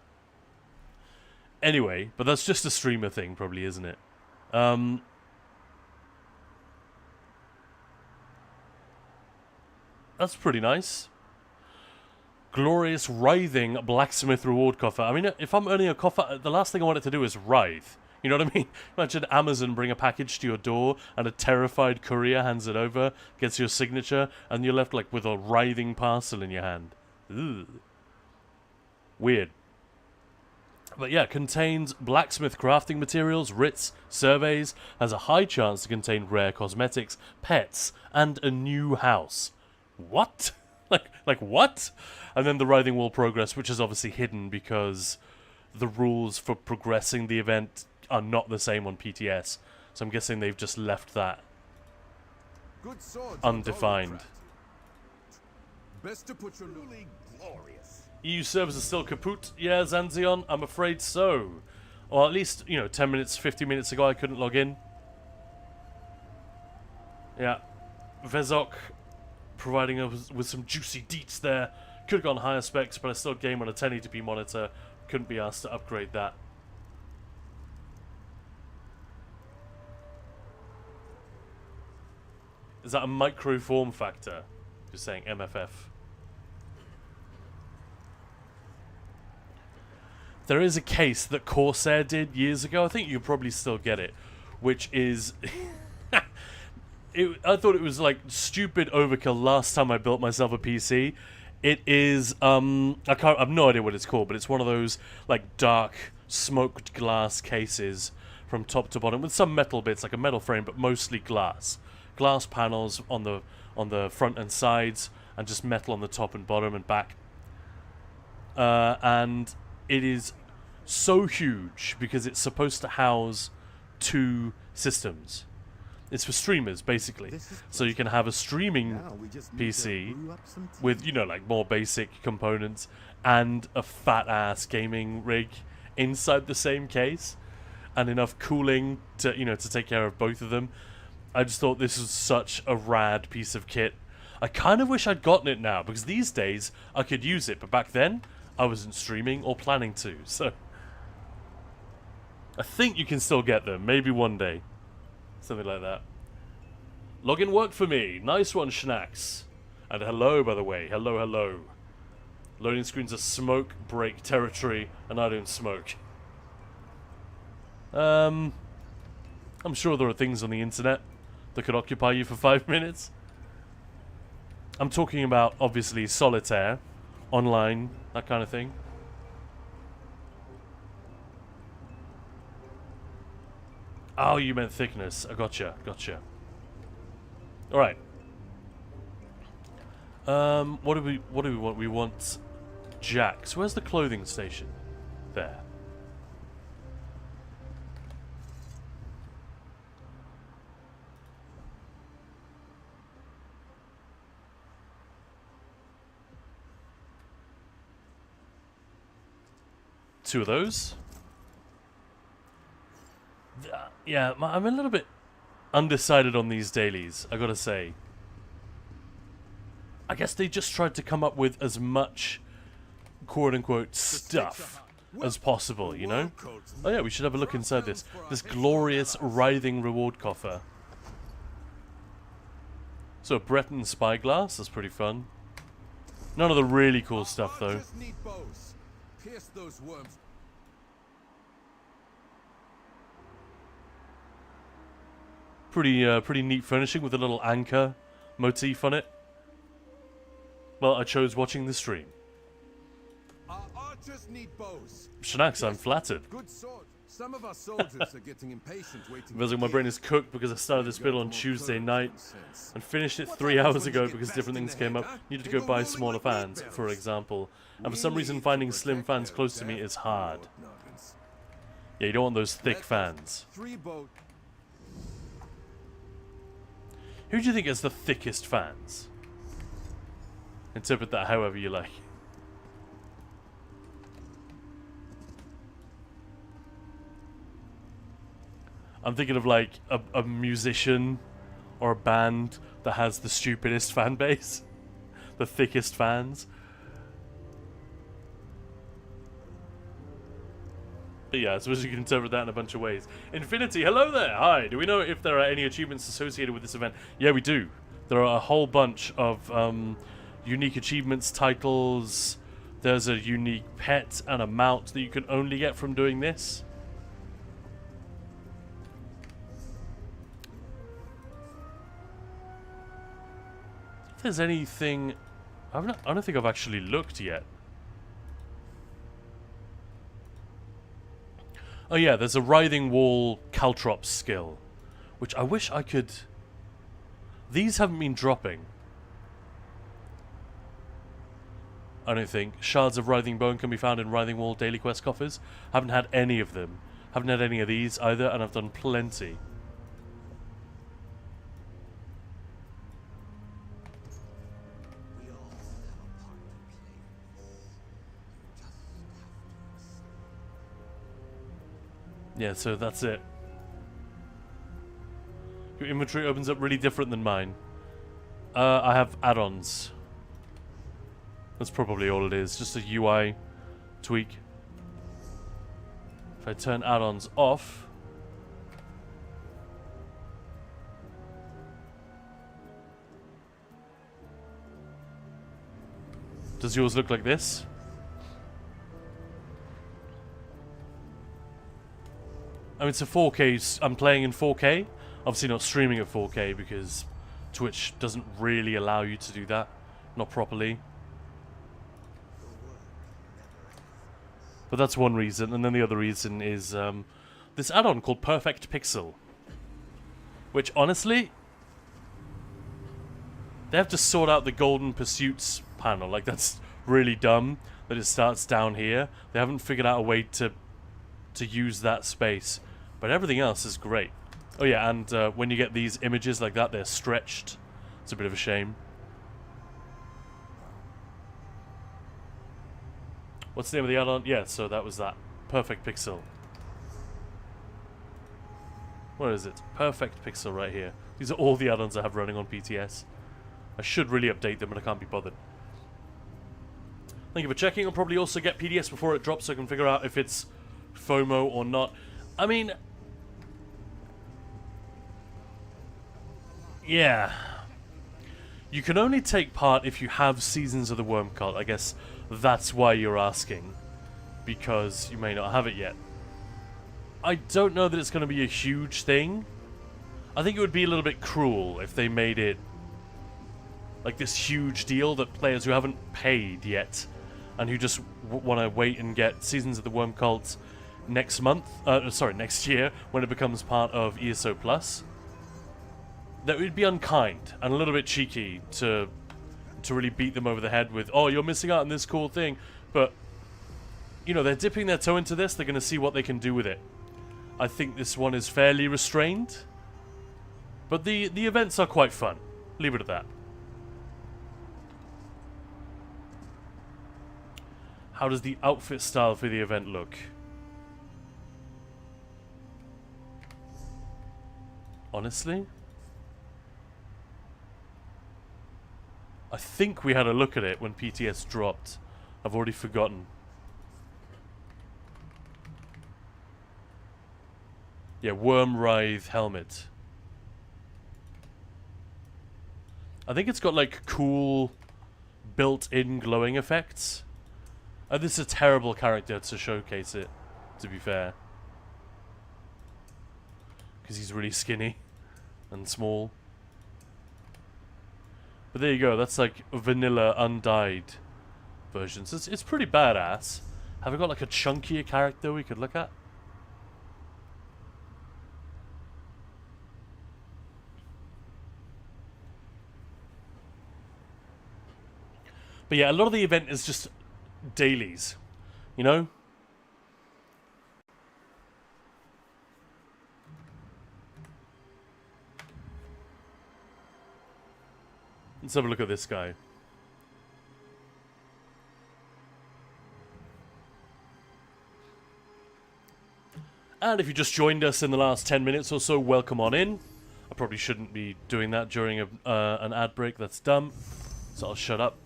Anyway, but that's just a streamer thing, probably, isn't it? That's pretty nice. Glorious writhing blacksmith reward coffer. I mean, if I'm earning a coffer, the last thing I want it to do is writhe. You know what I mean? Imagine Amazon bring a package to your door and a terrified courier hands it over, gets your signature, and you're left like with a writhing parcel in your hand. Ugh. Weird. But yeah, contains blacksmith crafting materials, writs, surveys, has a high chance to contain rare cosmetics, pets, and a new house. What? like what? And then the writhing wall progress, which is obviously hidden because the rules for progressing the event are not the same on PTS. So I'm guessing they've just left that Good swords, undefined. Best to put your newly glorious. EU servers are still kaput? Yeah, Zanzion, I'm afraid so. Or at least, 10 minutes, 50 minutes ago I couldn't log in. Yeah. Vezok providing us with some juicy deets there. Could have gone higher specs, but I still game on a 1080p monitor. Couldn't be asked to upgrade that. Is that a micro form factor? Just saying MFF. There is a case that Corsair did years ago. I think you probably still get it, which is I thought it was like stupid overkill last time I built myself a PC. It is I've no idea what it's called, but it's one of those like dark smoked glass cases from top to bottom with some metal bits, like a metal frame, but mostly glass. Glass panels on the front and sides, and just metal on the top and bottom and back. And it is so huge because it's supposed to house 2 systems. It's for streamers, basically. So you can have a streaming PC with, like more basic components and a fat-ass gaming rig inside the same case, and enough cooling to, to take care of both of them. I just thought this was such a rad piece of kit. I kind of wish I'd gotten it now, because these days I could use it, but back then I wasn't streaming or planning to, so I think you can still get them, maybe one day. Something like that. Login worked for me. Nice one, Schnacks. And hello, by the way. Hello, hello. Loading screens are smoke break territory, and I don't smoke. I'm sure there are things on the internet that could occupy you for 5 minutes. I'm talking about, obviously, solitaire, online, that kind of thing. Oh, you meant thickness. I gotcha, gotcha. Alright. What do we want? We want Jax. Where's the clothing station? There. Two of those. Yeah, I'm a little bit undecided on these dailies, I gotta say. I guess they just tried to come up with as much quote-unquote stuff as possible, you know? Oh yeah, we should have a look inside this. This glorious, writhing reward coffer. So, Breton spyglass, that's pretty fun. None of the really cool stuff, though. Pierce those worms. Pretty neat furnishing with a little anchor motif on it. Well, I chose watching the stream. Our archers need bows. Schnacks, I'm flattered. Good sword. Some of our soldiers are getting impatient waiting. Feels like my brain is cooked because I started this build on Tuesday night and finished it 3 hours ago because different things came up. Needed to go buy smaller fans, for example. And for some reason finding slim fans close to me is hard. Yeah, you don't want those thick fans. Who do you think is the thickest fans? Interpret that however you like. I'm thinking of like a musician or a band that has the stupidest fan base. The thickest fans. But yeah, I suppose you can interpret that in a bunch of ways. Infinity, hello there! Hi, do we know if there are any achievements associated with this event? Yeah, we do. There are a whole bunch of unique achievements, titles. There's a unique pet and a mount that you can only get from doing this. If there's anything... I don't think I've actually looked yet. Oh yeah, there's a Writhing Wall Caltrops skill, which I wish I could... These haven't been dropping. I don't think. Shards of Writhing Bone can be found in Writhing Wall daily quest coffers. Haven't had any of them. Haven't had any of these either, and I've done plenty. We all have a part to play in this. You just have to accept. Yeah, so that's it. Your inventory opens up really different than mine. I have add-ons. That's probably all it is. Just a UI tweak. If I turn add-ons off... Does yours look like this? I mean, it's a 4K. I'm playing in 4K. Obviously not streaming at 4K because Twitch doesn't really allow you to do that. Not properly. But that's one reason. And then the other reason is this add-on called Perfect Pixel. Which, honestly, they have to sort out the Golden Pursuits panel. Like, that's really dumb that it starts down here. They haven't figured out a way to use that space. But everything else is great. Oh yeah, and when you get these images like that, they're stretched. It's a bit of a shame. What's the name of the add-on? Yeah, so that was that. Perfect Pixel. Where is it? Perfect Pixel right here. These are all the add-ons I have running on PTS. I should really update them, but I can't be bothered. Thank you for checking. I'll probably also get PTS before it drops so I can figure out if it's FOMO or not. I mean... yeah. You can only take part if you have Seasons of the Worm Cult. I guess that's why you're asking. Because you may not have it yet. I don't know that it's going to be a huge thing. I think it would be a little bit cruel if they made it like this huge deal that players who haven't paid yet and who just want to wait and get Seasons of the Worm Cult next year when it becomes part of ESO Plus. That would be unkind and a little bit cheeky to really beat them over the head with, oh, you're missing out on this cool thing. But, you know, they're dipping their toe into this. They're going to see what they can do with it. I think this one is fairly restrained. But the events are quite fun. Leave it at that. How does the outfit style for the event look? Honestly? I think we had a look at it when PTS dropped. I've already forgotten. Yeah, Worm Writhe helmet. I think it's got like cool built-in glowing effects. This is a terrible character to showcase it, to be fair. Because he's really skinny and small. But there you go, that's like a vanilla undyed version. So it's pretty badass. Have we got like a chunkier character we could look at? But yeah, a lot of the event is just dailies, you know? Let's have a look at this guy. And if you just joined us in the last 10 minutes or so, welcome on in. I probably shouldn't be doing that during an ad break. That's dumb. So I'll shut up.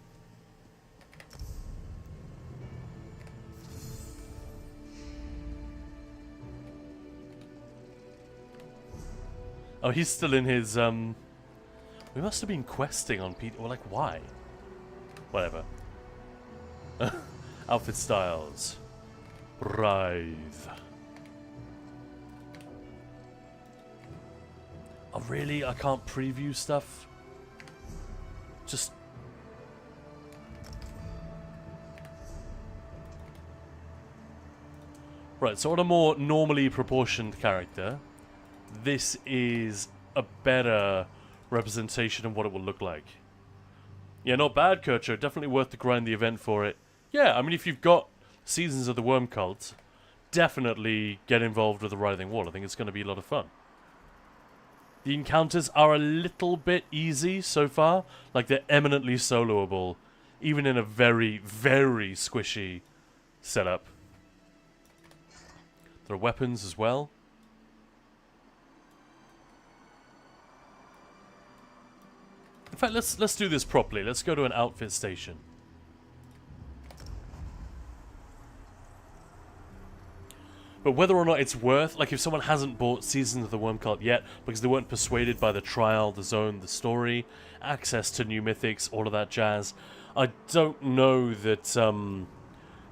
Oh, he's still in his, we must have been questing on Pete, or like, why? Whatever. Outfit styles. Writhe. Oh, really? I can't preview stuff? Just... Right, so on a more normally proportioned character, this is a better representation of what it will look like. Yeah, not bad, Kircho. Definitely worth the grind the event for it. Yeah, I mean, if you've got Seasons of the Worm Cult, definitely get involved with the Writhing Wall. I think it's going to be a lot of fun. The encounters are a little bit easy so far. Like, they're eminently soloable, even in a very, very squishy setup. There are weapons as well. In fact, let's do this properly. Let's go to an outfit station. But whether or not it's worth, like if someone hasn't bought Seasons of the Worm Cult yet because they weren't persuaded by the trial, the zone, the story, access to new mythics, all of that jazz, I don't know that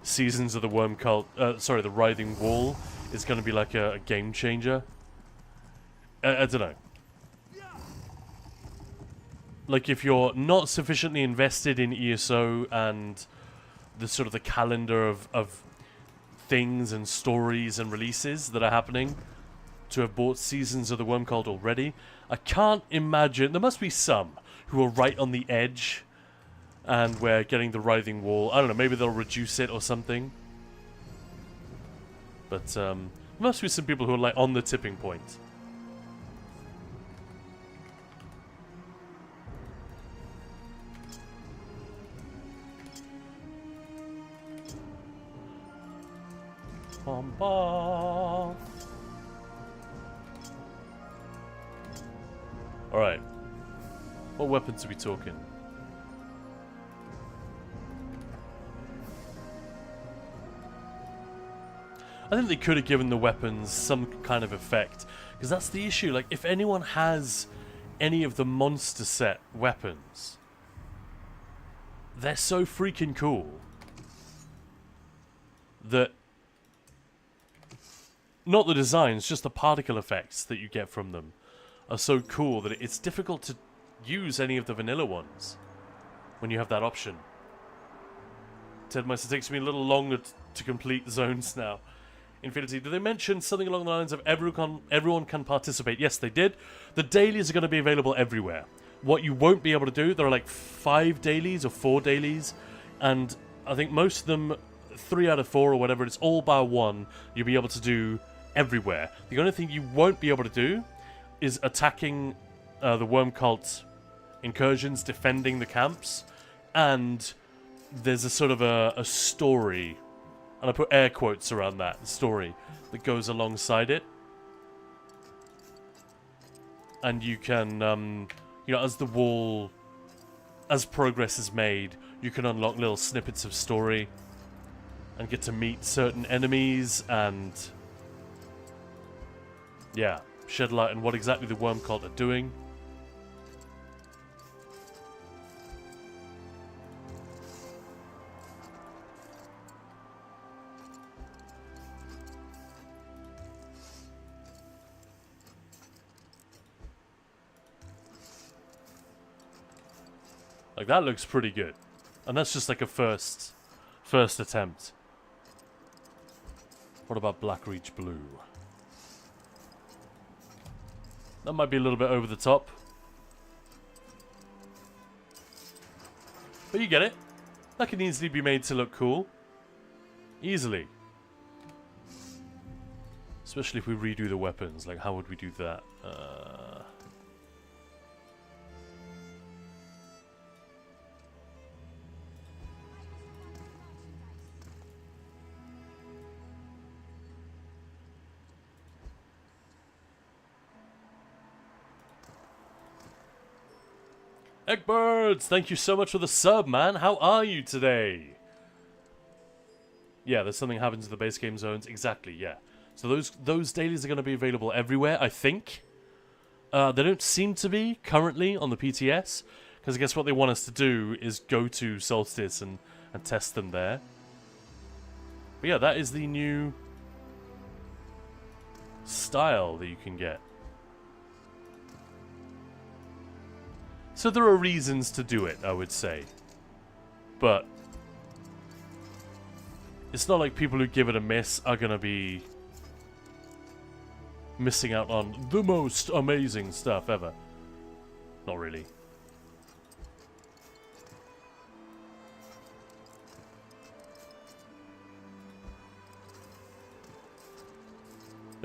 Seasons of the Worm Cult, sorry, the Writhing Wall is going to be like a game changer. I don't know. Like if you're not sufficiently invested in ESO and the sort of the calendar of things and stories and releases that are happening to have bought Seasons of the Worm Cult already, I can't imagine. There must be some who are right on the edge and we're getting the Writhing Wall. I don't know, maybe they'll reduce it or something. But there must be some people who are like on the tipping point. Alright. What weapons are we talking? I think they could have given the weapons some kind of effect. Because that's the issue. Like, if anyone has any of the monster set weapons, they're so freaking cool that not the designs, just the particle effects that you get from them are so cool that it's difficult to use any of the vanilla ones when you have that option. Ted Meister takes me a little longer to complete zones now. Infinity, did they mention something along the lines of everyone can participate? Yes, they did. The dailies are going to be available everywhere. What you won't be able to do, there are like 5 dailies or 4 dailies, and I think most of them, 3 out of 4 or whatever, it's all bar 1, you'll be able to do everywhere. The only thing you won't be able to do is attacking the Worm Cult incursions, defending the camps, and there's a sort of a story, and I put air quotes around that, story, that goes alongside it. And you can, you know, as the wall, as progress is made, you can unlock little snippets of story and get to meet certain enemies and, yeah, shed light on what exactly the Worm Cult are doing. Like, that looks pretty good. And that's just like a first attempt. What about Blackreach Blue? That might be a little bit over the top. But you get it. That can easily be made to look cool. Easily. Especially if we redo the weapons. Like, how would we do that? Eggbirds, thank you so much for the sub, man. How are you today? Yeah, there's something happens to the base game zones. Exactly, yeah. So those dailies are going to be available everywhere, I think. They don't seem to be currently on the PTS, because I guess what they want us to do is go to Solstice and test them there. But yeah, that is the new style that you can get. So there are reasons to do it, I would say. But it's not like people who give it a miss are going to be missing out on the most amazing stuff ever. Not really.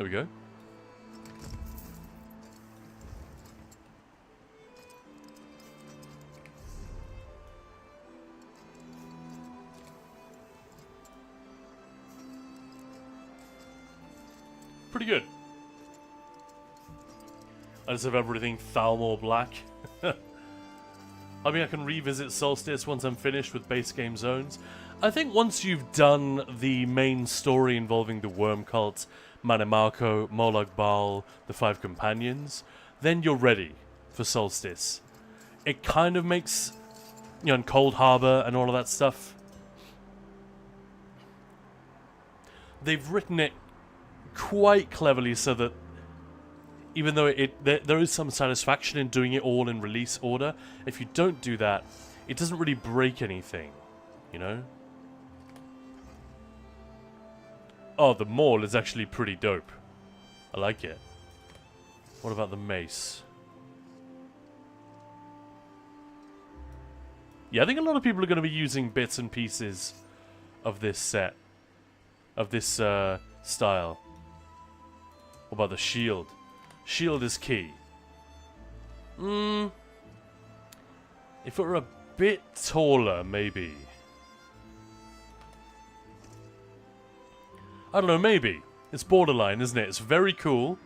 There we go. Pretty good. I just have everything Thalmor black. I mean, I can revisit Solstice once I'm finished with base game zones. I think once you've done the main story involving the Worm Cult, Manamako, Molag Bal, the Five Companions, then you're ready for Solstice. It kind of makes, you know, and Cold Harbor and all of that stuff. They've written it quite cleverly so that even though there is some satisfaction in doing it all in release order, if you don't do that, it doesn't really break anything, you know? Oh, the maul is actually pretty dope. I like it. What about the mace? Yeah, I think a lot of people are going to be using bits and pieces of this set. Of this style. What about the shield? Shield is key. If it were a bit taller, maybe. I don't know, maybe. It's borderline, isn't it? It's very cool.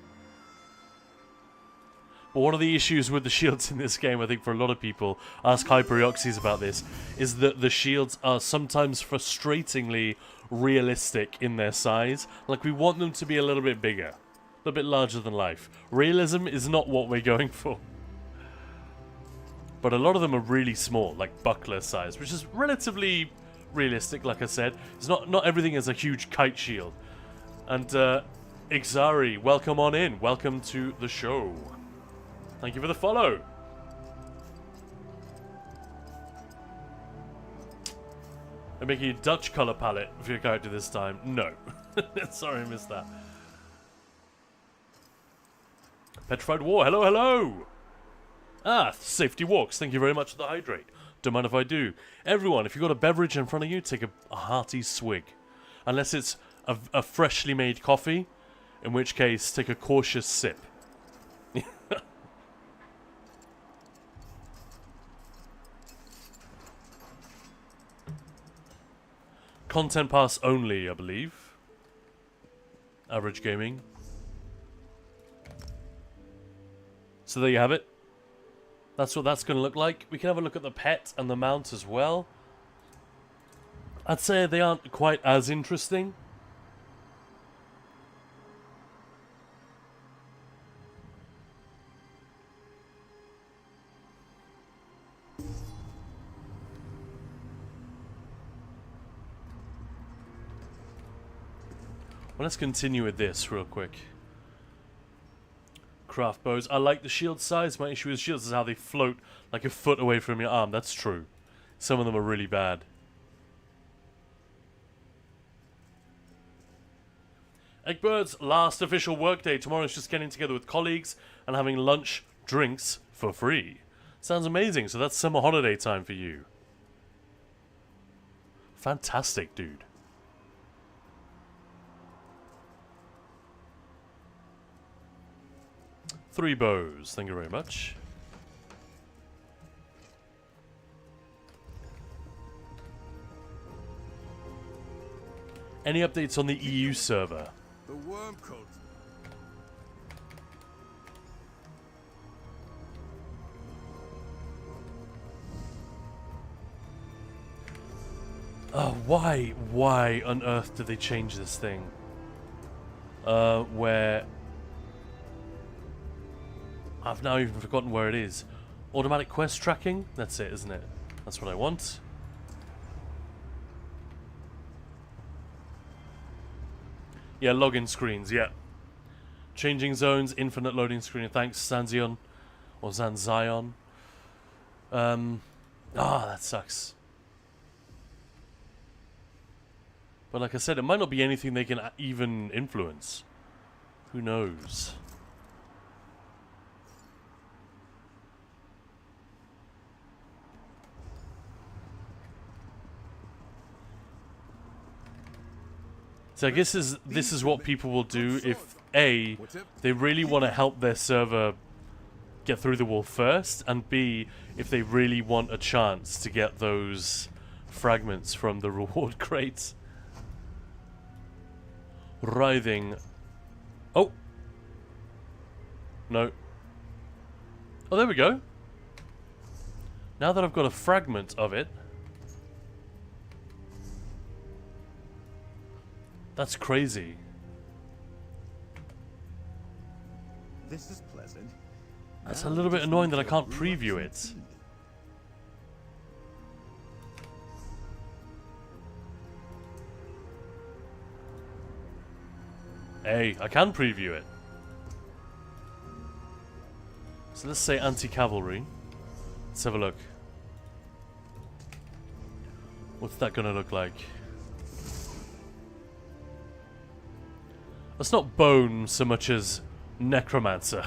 But one of the issues with the shields in this game, I think for a lot of people, ask Hyperioxys about this, is that the shields are sometimes frustratingly realistic in their size. Like, we want them to be a little bit bigger. A little bit larger than life. Realism is not what we're going for. But a lot of them are really small, like buckler size, which is relatively realistic, like I said. It's not everything is a huge kite shield. And, Ixari, welcome on in. Welcome to the show. Thank you for the follow. I'm making a Dutch color palette for your character this time. No. Sorry, I missed that. Petrified War, hello, hello! Ah, Safety Walks, thank you very much for the hydrate. Don't mind if I do. Everyone, if you've got a beverage in front of you, take a hearty swig. Unless it's a freshly made coffee, in which case, take a cautious sip. Content pass only, I believe. Average gaming. So there you have it. That's what that's going to look like. We can have a look at the pet and the mount as well. I'd say they aren't quite as interesting. Well, let's continue with this real quick. Craft bows. I like the shield size. My issue with shields is how they float like a foot away from your arm. That's true. Some of them are really bad. Eggbird's last official workday. Tomorrow's just getting together with colleagues and having lunch, drinks for free. Sounds amazing. So that's summer holiday time for you. Fantastic, dude. Three bows, thank you very much. Any updates on the EU server? The worm cult. Oh, why on earth did they change this thing? Where... I've now even forgotten where it is. Automatic quest tracking? That's it, isn't it? That's what I want. Yeah, login screens, yeah. Changing zones, infinite loading screen. Thanks, Zanzion. Or Zanzion. That sucks. But like I said, it might not be anything they can even influence. Who knows? So I guess this is what people will do if A, they really want to help their server get through the wall first, and B, if they really want a chance to get those fragments from the reward crates. Writhing. Oh! No. Oh, there we go. Now that I've got a fragment of it. That's crazy. This is pleasant. That's a little bit annoying that I can't preview it. Hey, I can preview it. So let's say anti-cavalry. Let's have a look. What's that gonna look like? That's not bone so much as necromancer.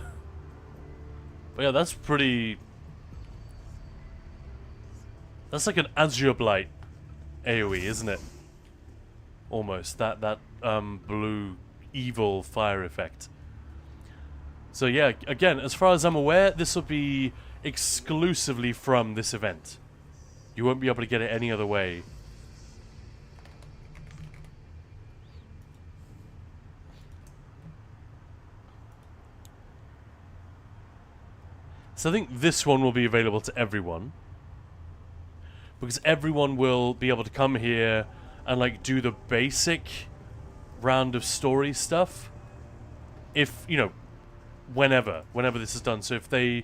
But yeah, that's pretty... That's like an Azure Blight AoE, isn't it? Almost. That blue evil fire effect. So yeah, again, as far as I'm aware, this will be exclusively from this event. You won't be able to get it any other way. So I think this one will be available to everyone. Because everyone will be able to come here and like do the basic round of story stuff. If, you know, whenever this is done. So if they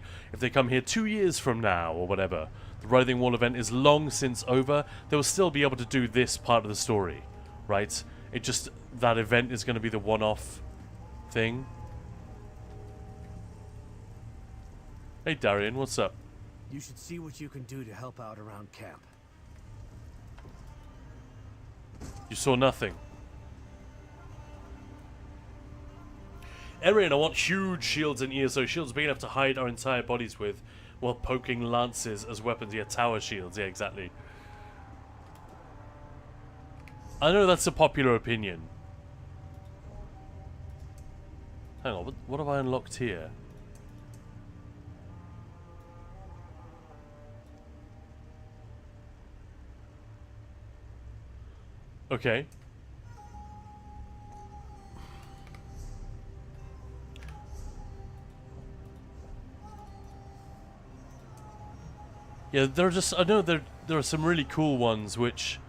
come here 2 years from now or whatever, the Writhing Wall event is long since over, they will still be able to do this part of the story, right? It just, that event is going to be the one-off thing. Hey Darian, what's up? You should see what you can do to help out around camp. You saw nothing. Arian, I want huge shields and ESO shields big enough to hide our entire bodies with while poking lances as weapons. Yeah, tower shields. Yeah, exactly. I know that's a popular opinion. Hang on, what have I unlocked here? Okay. Yeah, there are just, I know there are some really cool ones which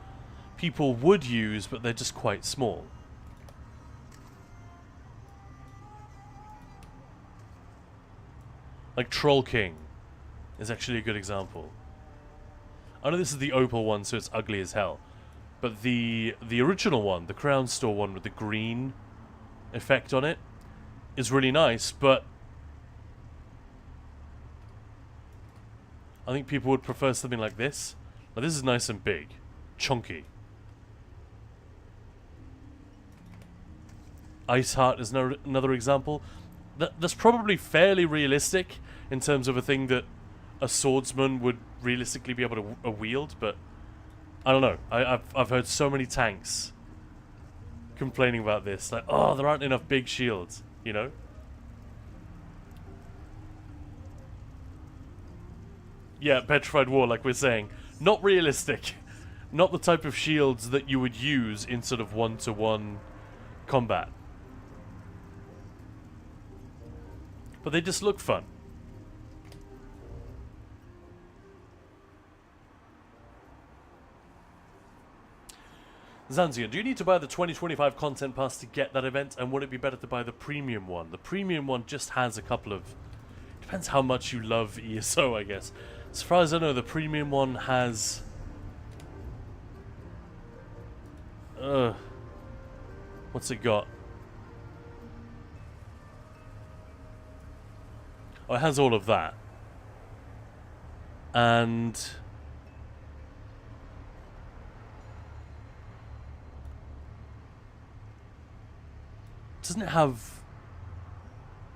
people would use, but they're just quite small. Like Troll King is actually a good example. I know this is the opal one, so it's ugly as hell. But the original one, the Crown Store one with the green effect on it, is really nice, but I think people would prefer something like this. Now this is nice and big. Chunky. Ice Heart is another example. That's probably fairly realistic in terms of a thing that a swordsman would realistically be able to wield, but I don't know. I've heard so many tanks complaining about this. Like, oh, there aren't enough big shields, you know? Yeah, Petrified War, like we're saying. Not realistic. Not the type of shields that you would use in sort of one-to-one combat. But they just look fun. Zanzian, do you need to buy the 2025 content pass to get that event, and would it be better to buy the premium one? The premium one just has a couple of... Depends how much you love ESO, I guess. As far as I know, the premium one has... what's it got? Oh, it has all of that. And... doesn't it have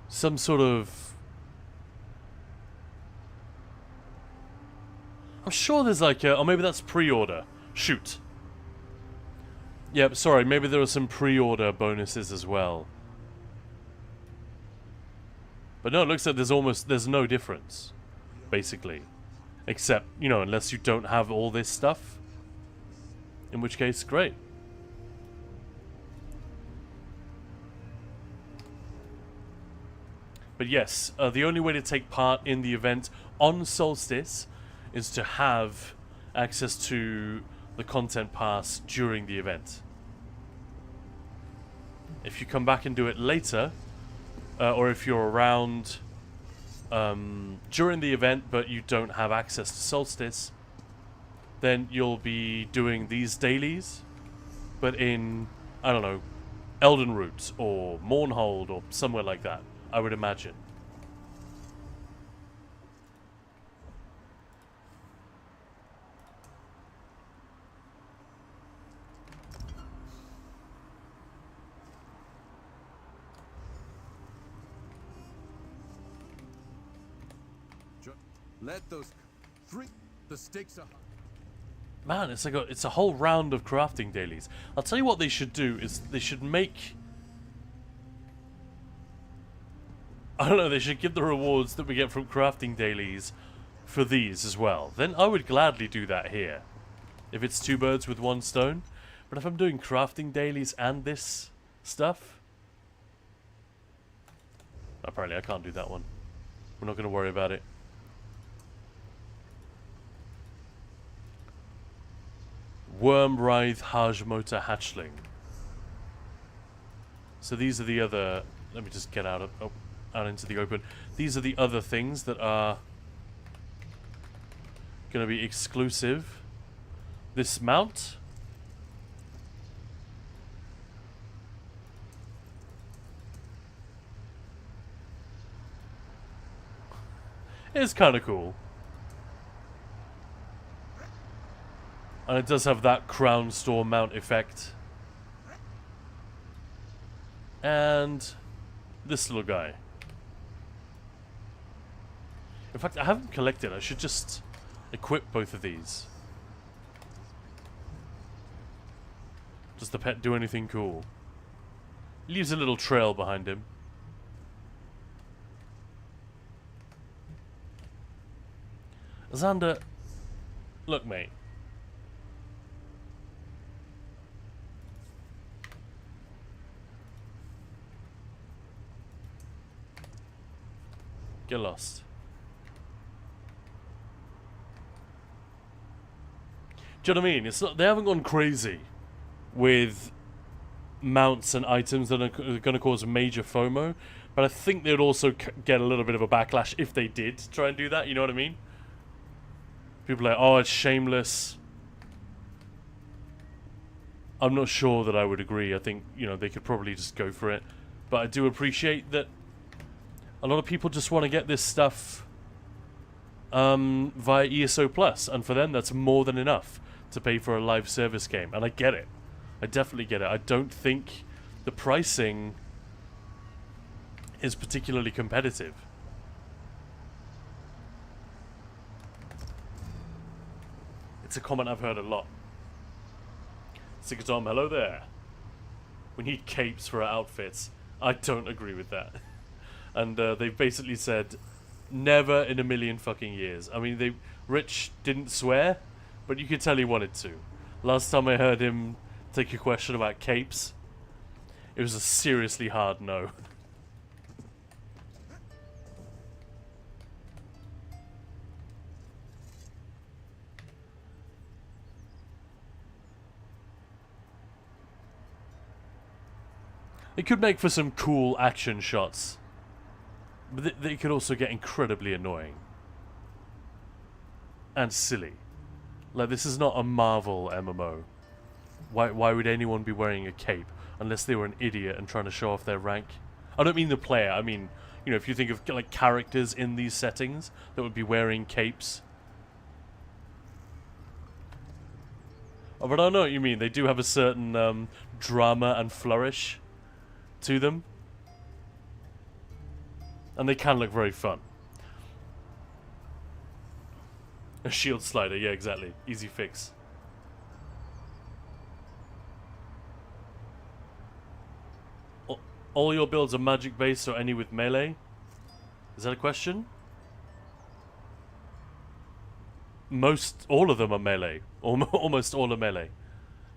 some sort of... I'm sure there's like a... or maybe that's pre-order. Shoot. Yep, sorry, maybe there were some pre-order bonuses as well. But no, it looks like there's no difference, basically. Except, you know, unless you don't have all this stuff. In which case, great. But yes, the only way to take part in the event on Solstice is to have access to the content pass during the event. If you come back and do it later, or if you're around during the event but you don't have access to Solstice, then you'll be doing these dailies, but in, I don't know, Elden Root or Mournhold or somewhere like that, I would imagine. Let those three. The stakes are high. Man, it's a whole round of crafting dailies. I'll tell you what they should do is they should make, I don't know, they should give the rewards that we get from crafting dailies for these as well. Then I would gladly do that here, if it's 2 birds with 1 stone. But if I'm doing crafting dailies and this stuff, apparently I can't do that one. We're not going to worry about it. Worm Writhe Hajmota Hatchling. So these are the other. Let me just get out into the open. These are the other things that are going to be exclusive. This mount. It's kind of cool. And it does have that crown store mount effect. And this little guy. In fact, I haven't collected. I should just equip both of these. Does the pet do anything cool? Leaves a little trail behind him. Xander, look, mate. Get lost. Do you know what I mean? It's not, they haven't gone crazy with mounts and items that are going to cause major FOMO, but I think they'd also get a little bit of a backlash if they did try and do that. You know what I mean? People are like, oh, it's shameless. I'm not sure that I would agree. I think, you know, they could probably just go for it. But I do appreciate that a lot of people just want to get this stuff via ESO Plus, and for them that's more than enough to pay for a live service game, and I get it. I definitely get it. I don't think the pricing is particularly competitive. It's a comment I've heard a lot. Sikatom, hello there. We need capes for our outfits. I don't agree with that. And they've basically said, never in a million fucking years. I mean, Rich didn't swear, but you could tell he wanted to. Last time I heard him take a question about capes, it was a seriously hard no. It could make for some cool action shots. But they could also get incredibly annoying. And silly. Like, this is not a Marvel MMO. Why would anyone be wearing a cape unless they were an idiot and trying to show off their rank? I don't mean the player, I mean, you know, if you think of, like, characters in these settings that would be wearing capes. Oh, but I know what you mean. They do have a certain drama and flourish to them. And they can look very fun. A shield slider, yeah, exactly. Easy fix. All your builds are magic based or any with melee? Is that a question? All of them are melee. Almost all are melee.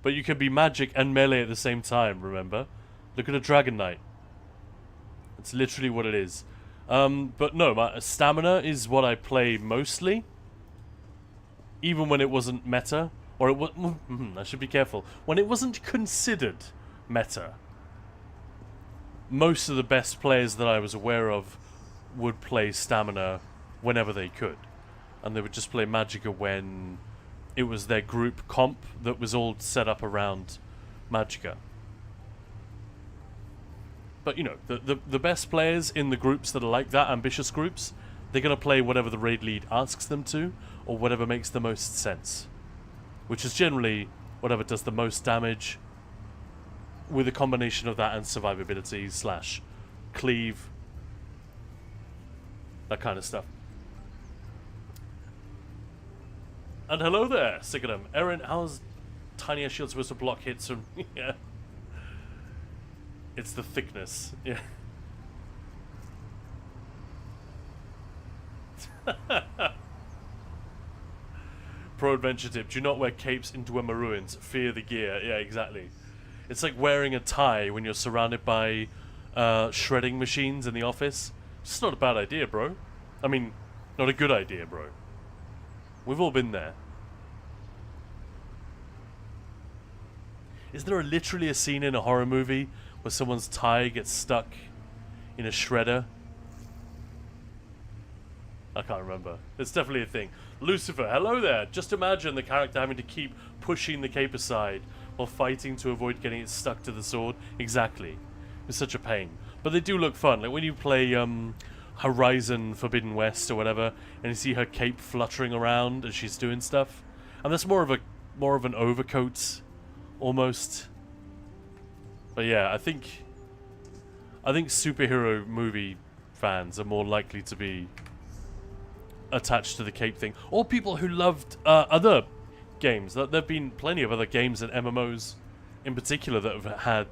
But you can be magic and melee at the same time, remember? Look at a Dragon Knight. It's literally what it is. But no, my stamina is what I play mostly. Even when it wasn't meta. Or it was... I should be careful. When it wasn't considered meta. Most of the best players that I was aware of would play stamina whenever they could. And they would just play Magicka when it was their group comp that was all set up around Magicka. But, you know, the best players in the groups that are like that, ambitious groups, they're going to play whatever the raid lead asks them to, or whatever makes the most sense. Which is generally whatever does the most damage, with a combination of that and survivability / cleave. That kind of stuff. And hello there, Sigadum. Erin, how's tinier shield supposed to block hits from... yeah. It's the thickness. Yeah. Pro adventure tip. Do not wear capes into Emma Ruins. Fear the gear. Yeah, exactly. It's like wearing a tie when you're surrounded by shredding machines in the office. It's not a bad idea, bro. I mean, not a good idea, bro. We've all been there. Is there literally a scene in a horror movie where someone's tie gets stuck in a shredder? I can't remember. It's definitely a thing. Lucifer, hello there. Just imagine the character having to keep pushing the cape aside while fighting to avoid getting it stuck to the sword. Exactly. It's such a pain. But they do look fun. Like when you play Horizon Forbidden West or whatever, and you see her cape fluttering around as she's doing stuff. And that's more of an overcoat almost. But yeah, I think superhero movie fans are more likely to be attached to the cape thing, or people who loved other games. There've been plenty of other games and MMOs in particular that have had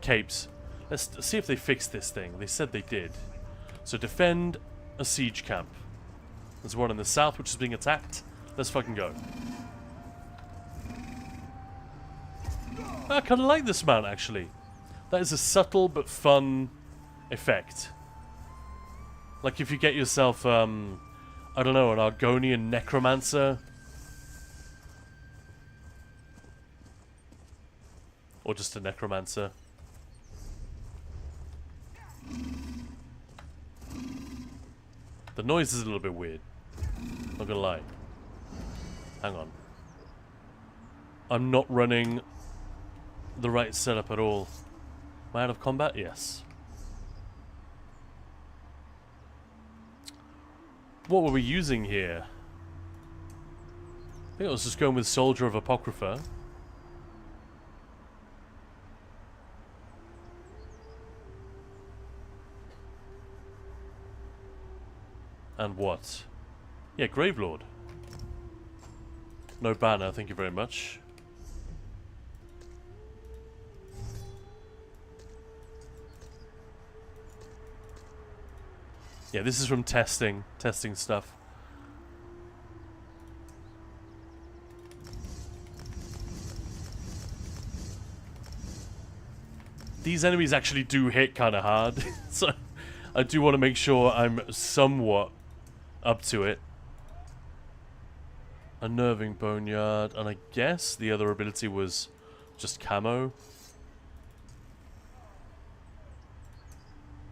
capes. Let's see if they fixed this thing. They said they did. So defend a siege camp. There's one in the south which is being attacked. Let's fucking go. I kind of like this mount, actually. That is a subtle but fun effect. Like if you get yourself, I don't know, an Argonian Necromancer. Or just a Necromancer. The noise is a little bit weird. Not gonna lie. Hang on. I'm not running the right setup at all. Am I out of combat? Yes. What were we using here? I think I was just going with Soldier of Apocrypha. And what? Yeah, Gravelord. No banner, thank you very much. Yeah, this is from testing stuff. These enemies actually do hit kind of hard, so I do want to make sure I'm somewhat up to it. Unnerving Boneyard, and I guess the other ability was just camo.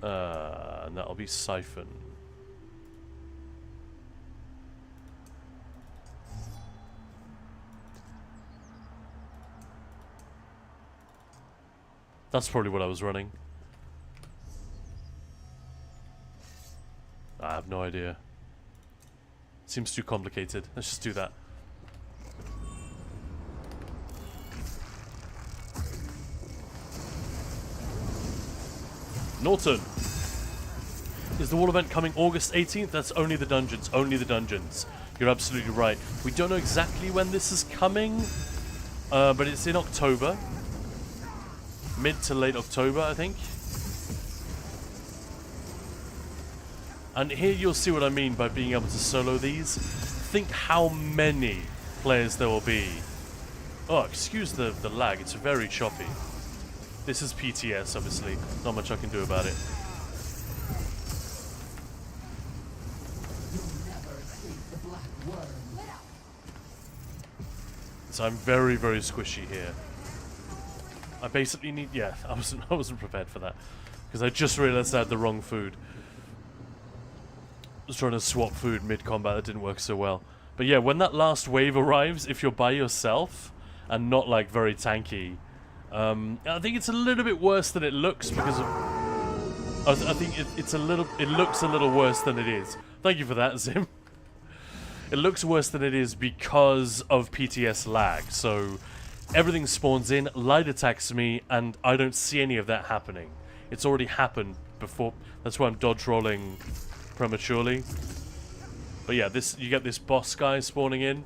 And that'll be Siphon. That's probably what I was running. I have no idea. Seems too complicated. Let's just do that. Norton! Is the wall event coming August 18th? That's only the dungeons. Only the dungeons. You're absolutely right. We don't know exactly when this is coming, but it's in October. Mid to late October, I think. And here you'll see what I mean by being able to solo these. Think how many players there will be. Oh, excuse the lag, it's very choppy. This is PTS, obviously. Not much I can do about it. So I'm very, very squishy here. I basically need... Yeah, I wasn't prepared for that. Because I just realized I had the wrong food. I was trying to swap food mid-combat, that didn't work so well. But yeah, when that last wave arrives, if you're by yourself and not like very tanky, I think it's a little bit worse than it looks because of... I think it looks a little worse than it is. Thank you for that, Zim. It looks worse than it is because of PTS lag. So everything spawns in, light attacks me, and I don't see any of that happening. It's already happened before. That's why I'm dodge rolling prematurely. But yeah, you get this boss guy spawning in.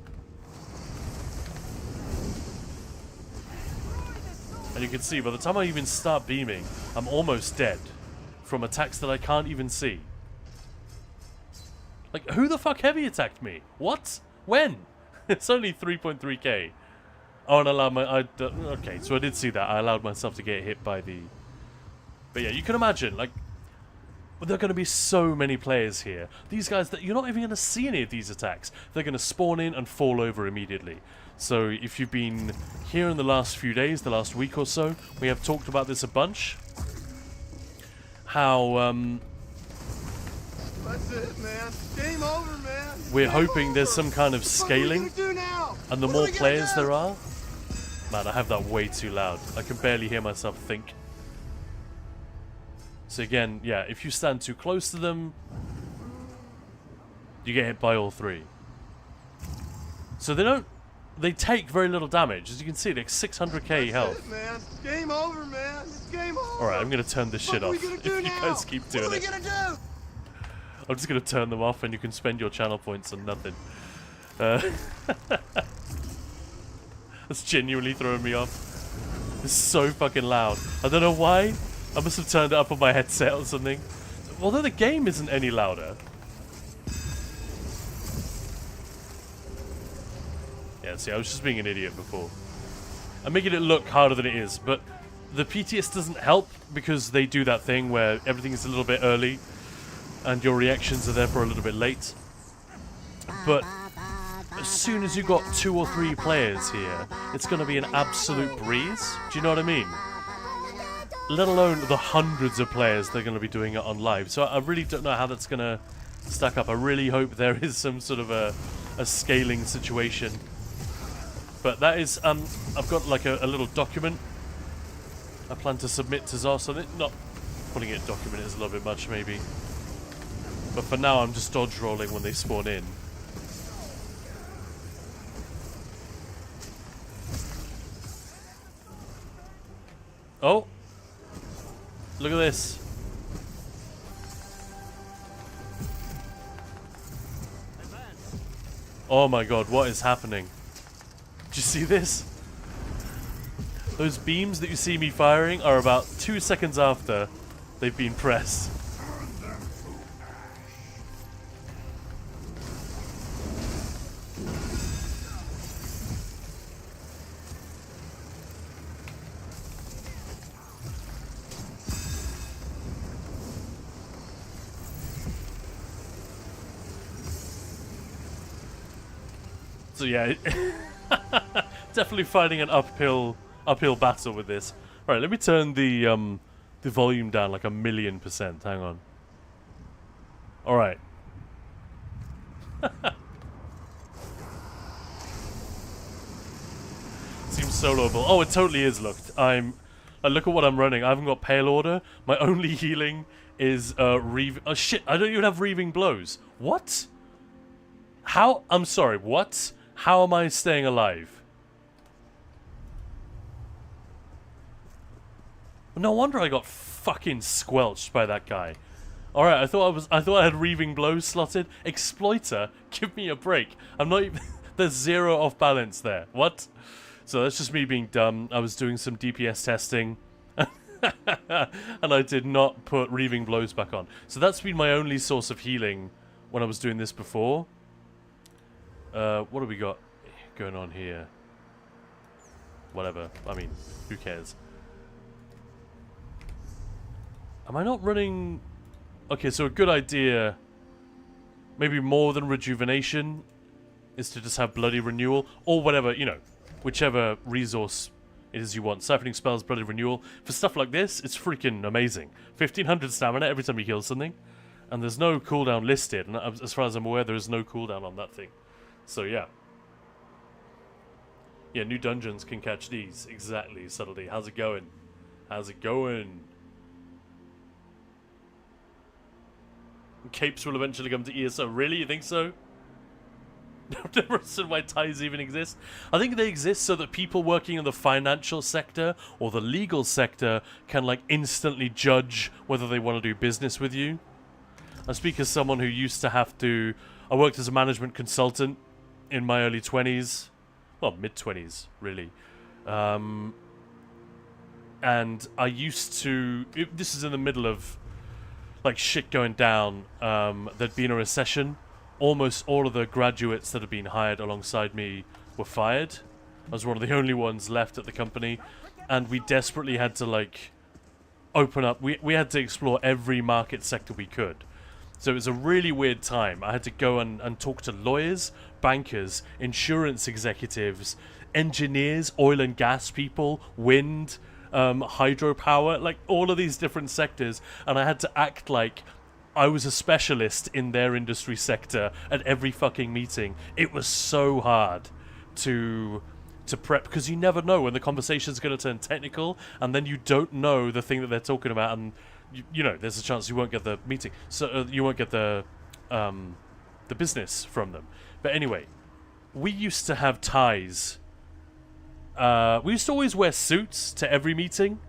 And you can see, by the time I even start beaming, I'm almost dead from attacks that I can't even see. Like, who the fuck heavy attacked me? What? When? It's only 3.3k. Oh, and I allowed my... okay, so I did see that. I allowed myself to get hit by the... But yeah, you can imagine, like... There are going to be so many players here. These guys, that you're not even going to see any of these attacks. They're going to spawn in and fall over immediately. So if you've been here in the last few days, the last week or so, we have talked about this a bunch. How, That's it, man. Game over, man. we're Game hoping over. there's some kind of What are we scaling. gonna do now? And the What more are we gonna players do? there are... Man, I have that way too loud. I can barely hear myself think. So again, yeah, if you stand too close to them, you get hit by all three. So they take very little damage. As you can see, like 600k health. That's it, man. Game over, man. It's game over. Alright, I'm gonna turn this shit What are we off gonna if do you now? guys keep doing What are it. we gonna do? I'm just gonna turn them off and you can spend your channel points on nothing. That's genuinely throwing me off. It's so fucking loud. I don't know why. I must have turned it up on my headset or something. Although the game isn't any louder. Yeah, see, I was just being an idiot before. I'm making it look harder than it is, but the PTS doesn't help because they do that thing where everything is a little bit early and your reactions are therefore a little bit late. But as soon as you've got 2 or 3 players here, it's going to be an absolute breeze. Do you know what I mean? Let alone the hundreds of players they're going to be doing it on live. So I really don't know how that's going to stack up. I really hope there is some sort of a scaling situation. But that is, I've got like a little document I plan to submit to Zos on it. Not calling it a document is a little bit much maybe. But for now I'm just dodge rolling when they spawn in. Oh! Look at this. Oh my god, what is happening? Did you see this? Those beams that you see me firing are about 2 seconds after they've been pressed. So yeah, definitely fighting an uphill battle with this. All right, let me turn the volume down like 1,000,000%. Hang on. All right. Seems soloable. Oh, it totally is. Look, look at what I'm running. I haven't got Pale Order. My only healing is oh shit! I don't even have Reaving Blows. What? How? I'm sorry. What? How am I staying alive? No wonder I got fucking squelched by that guy. All right, I thought I had Reaving Blows slotted. Exploiter, give me a break. I'm not even. There's 0 off balance there. What? So that's just me being dumb. I was doing some DPS testing. And I did not put Reaving Blows back on. So that's been my only source of healing when I was doing this before. What do we got going on here? Whatever. I mean, who cares? Am I not running... Okay, so a good idea, maybe more than rejuvenation, is to just have bloody renewal, or whatever, you know, whichever resource it is you want. Siphoning spells, bloody renewal. For stuff like this, it's freaking amazing. 1500 stamina every time you kill something, and there's no cooldown listed, and as far as I'm aware, there is no cooldown on that thing. So yeah. Yeah, new dungeons can catch these. Exactly, Subtlety. How's it going? How's it going? Capes will eventually come to ESO. Really? You think so? I've never understood why ties even exist. I think they exist so that people working in the financial sector or the legal sector can like instantly judge whether they want to do business with you. I speak as someone who used to have to... I worked as a management consultant in my early 20s. Well, mid-20s, really. And I used to... This is in the middle of like shit going down. There'd been a recession. Almost all of the graduates that had been hired alongside me were fired. I was one of the only ones left at the company, and we desperately had to like open up. We had to explore every market sector we could. So it was a really weird time. I had to go and talk to lawyers, bankers, insurance executives, engineers, oil and gas people, wind, hydropower, like all of these different sectors, and I had to act like I was a specialist in their industry sector at every fucking meeting. It was so hard to prep, because you never know when the conversation's going to turn technical, and then you don't know the thing that they're talking about, and you know there's a chance you won't get the meeting, so you won't get the business from them. But anyway, we used to have ties. We used to always wear suits to every meeting,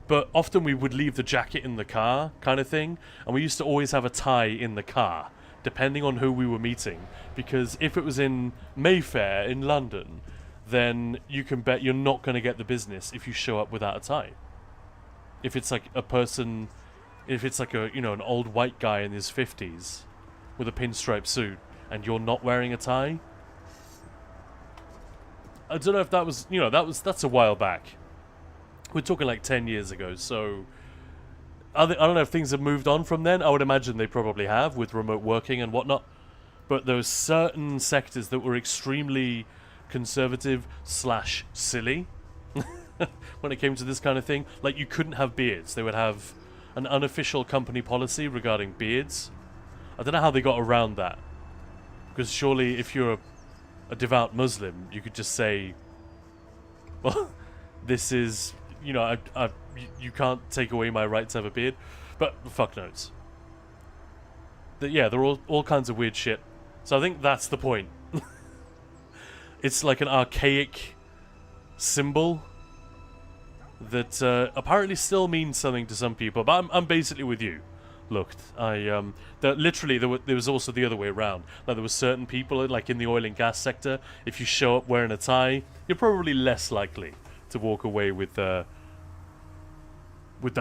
but often we would leave the jacket in the car, kind of thing, and we used to always have a tie in the car, depending on who we were meeting, because if it was in Mayfair in London, then you can bet you're not going to get the business if you show up without a tie. If it's like a person, if it's like a, you know, an old white guy in his 50s with a pinstripe suit and you're not wearing a tie, I don't know if that was, you know, that's a while back. We're talking like 10 years ago, so I don't know if things have moved on from then. I would imagine they probably have with remote working and whatnot. But there were certain sectors that were extremely conservative / silly when it came to this kind of thing. Like, you couldn't have beards. They would have an unofficial company policy regarding beards. I don't know how they got around that. Because surely if you're a devout Muslim, you could just say, well, this is... You know, you can't take away my right to have a beard. But fuck knows. Yeah, there are all kinds of weird shit. So I think that's the point. It's like an archaic symbol that apparently still means something to some people. But I'm basically with you. Look, literally there was also the other way around. Like, there were certain people, like in the oil and gas sector, if you show up wearing a tie, you're probably less likely to walk away with the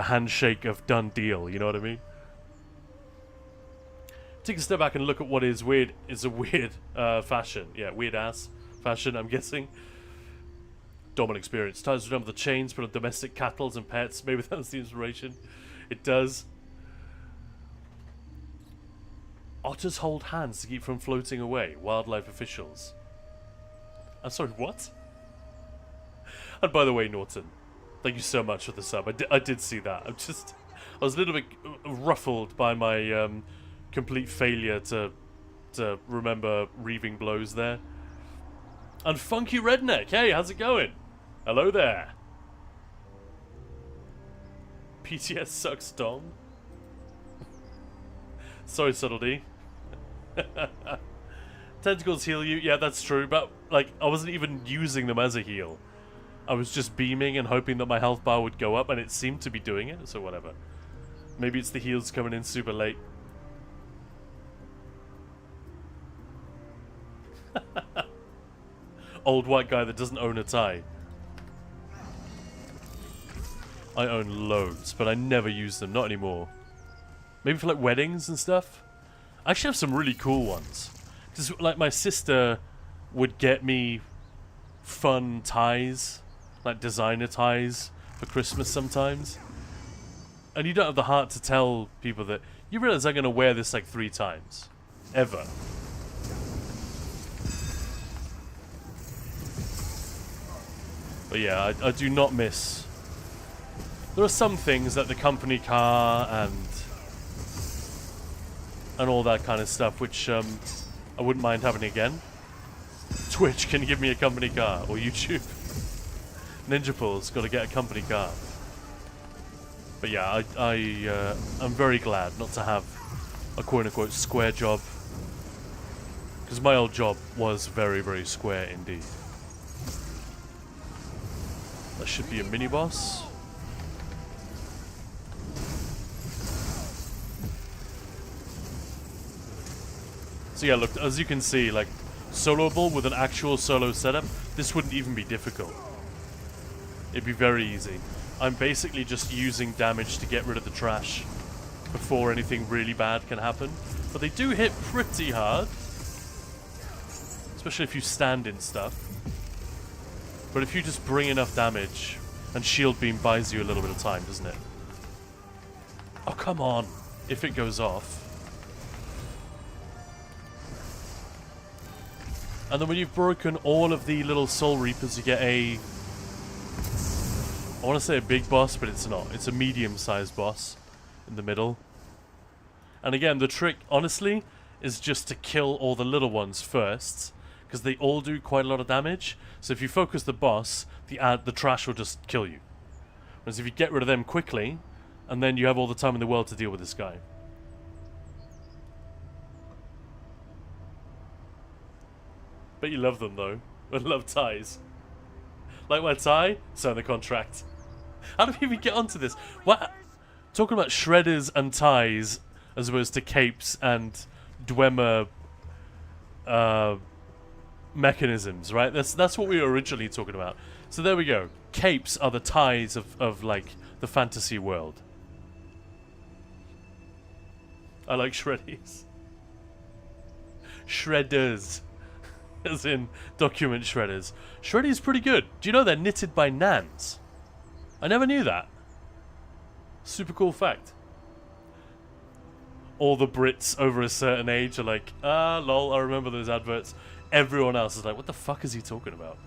handshake of done deal, you know what I mean? Take a step back and look at what is weird. It's a weird fashion. Yeah, weird ass fashion, I'm guessing. Dominant experience. Ties to remember the chains, but on domestic cattle and pets. Maybe that's the inspiration. It does. Otters hold hands to keep from floating away. Wildlife officials. I'm sorry, what? And by the way, Norton, thank you so much for the sub. I did see that. I was a little bit ruffled by my complete failure to remember Reaving Blows there. And Funky Redneck, hey, how's it going? Hello there. PTS sucks dong. Sorry, Subtlety. Tentacles heal you, yeah, that's true, but like I wasn't even using them as a heal. I was just beaming and hoping that my health bar would go up, and it seemed to be doing it, so whatever. Maybe it's the heals coming in super late. Old white guy that doesn't own a tie. I own loads, but I never use them. Not anymore. Maybe for like weddings and stuff. I actually have some really cool ones. Just like my sister would get me fun ties, like designer ties for Christmas sometimes. And you don't have the heart to tell people that you realize I'm going to wear this like 3 times. Ever. But yeah, I do not miss. There are some things like the company car and all that kind of stuff which I wouldn't mind having again. Twitch can give me a company car, or YouTube. Ninja Pul's got to get a company car. But yeah, I'm very glad not to have a quote-unquote square job, because my old job was very, very square indeed. That should be a mini-boss. So yeah, look, as you can see, like, soloable with an actual solo setup, this wouldn't even be difficult. It'd be very easy. I'm basically just using damage to get rid of the trash before anything really bad can happen. But they do hit pretty hard. Especially if you stand in stuff. But if you just bring enough damage, and Shield Beam buys you a little bit of time, doesn't it? Oh, come on. If it goes off. And then when you've broken all of the little Soul Reapers, you get a... I want to say a big boss, but it's not. It's a medium-sized boss in the middle. And again, the trick, honestly, is just to kill all the little ones first, because they all do quite a lot of damage. So if you focus the boss, the trash will just kill you. Whereas if you get rid of them quickly, and then you have all the time in the world to deal with this guy. Bet you love them, though. I love ties. Like my tie? Sign the contract. How do we even get onto this? What? Talking about shredders and ties as opposed to capes and Dwemer mechanisms, right? That's what we were originally talking about. So there we go. Capes are the ties of like the fantasy world. I like shreddies. Shredders. As in document shredders. Shreddy's pretty good. Do you know they're knitted by Nans? I never knew that. Super cool fact. All the Brits over a certain age are like, ah, lol, I remember those adverts. Everyone else is like, what the fuck is he talking about?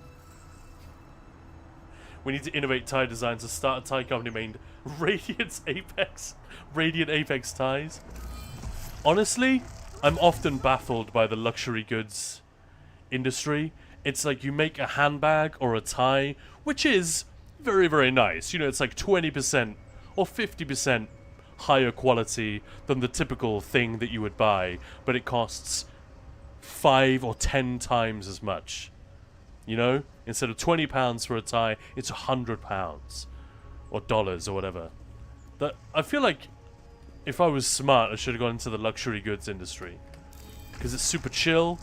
We need to innovate tie designs and start a tie company named Radiant Apex Ties. Honestly, I'm often baffled by the luxury goods industry. It's like you make a handbag or a tie, which is very, very nice. You know, it's like 20% or 50% higher quality than the typical thing that you would buy, but it costs 5 or 10 times as much. You know? Instead of £20 for a tie, it's £100 or dollars or whatever. That I feel like if I was smart, I should have gone into the luxury goods industry, because it's super chill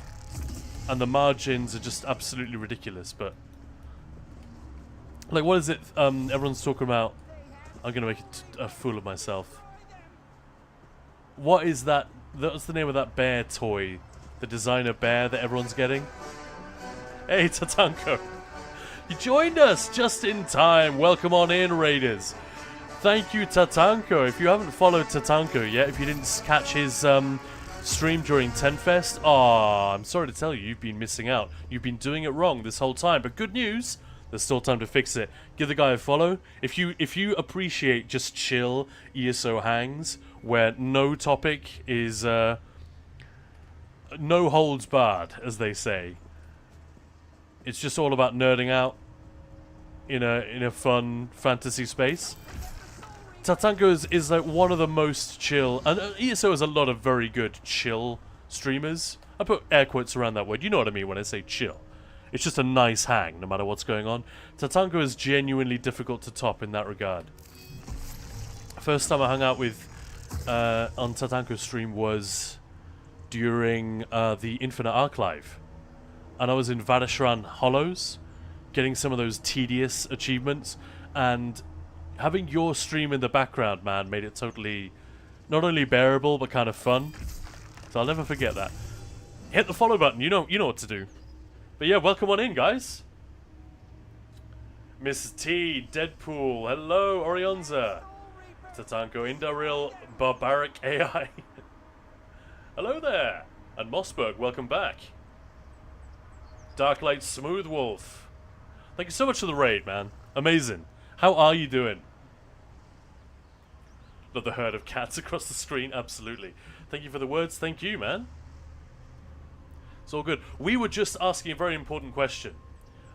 and the margins are just absolutely ridiculous. But like, what is it everyone's talking about? I'm gonna make a fool of myself. What is that? What's the name of that bear toy? The designer bear that everyone's getting? Hey, Tatanko. You joined us just in time. Welcome on in, Raiders. Thank you, Tatanko. If you haven't followed Tatanko yet, if you didn't catch his stream during Tenfest, I'm sorry to tell you, you've been missing out. You've been doing it wrong this whole time. But good news, there's still time to fix it. Give the guy a follow. If you appreciate just chill ESO hangs where no topic is no holds barred, as they say. It's just all about nerding out in a fun fantasy space. Tatanko is like one of the most chill, and ESO has a lot of very good chill streamers. I put air quotes around that word. You know what I mean when I say chill. It's just a nice hang, no matter what's going on. Tatanko is genuinely difficult to top in that regard. First time I hung out with on Tatanko's stream was during the Infinite Archive. And I was in Vadashran Hollows, getting some of those tedious achievements, and having your stream in the background, man, made it totally not only bearable but kind of fun. So I'll never forget that. Hit the follow button. You know what to do. But yeah, welcome on in, guys. Mrs. T, Deadpool, hello, Orionza, Tatanko, Indaril, Barbaric AI. Hello there, and Mossberg, welcome back. Darklight Smooth Wolf, thank you so much for the raid, man. Amazing. How are you doing? Love the herd of cats across the screen, absolutely. Thank you for the words, thank you, man. It's all good. We were just asking a very important question,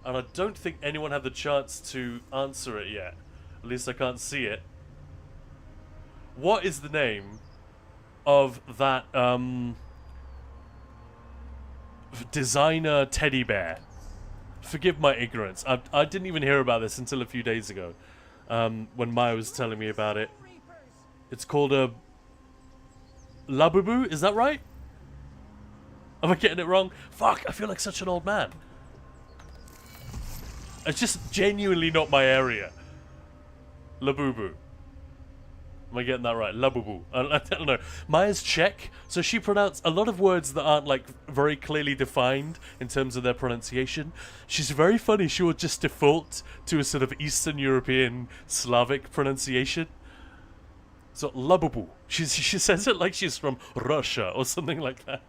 and I don't think anyone had the chance to answer it yet. At least I can't see it. What is the name of that designer teddy bear? Forgive my ignorance. I didn't even hear about this until a few days ago, when Maya was telling me about it. It's called a Labubu, is that right? Am I getting it wrong? Fuck, I feel like such an old man. It's just genuinely not my area. Labubu. Am I getting that right? Labubu. I don't know. Maya's Czech, so she pronounced a lot of words that aren't like very clearly defined in terms of their pronunciation. She's very funny. She will just default to a sort of Eastern European Slavic pronunciation. So Labubu. She says it like she's from Russia or something like that.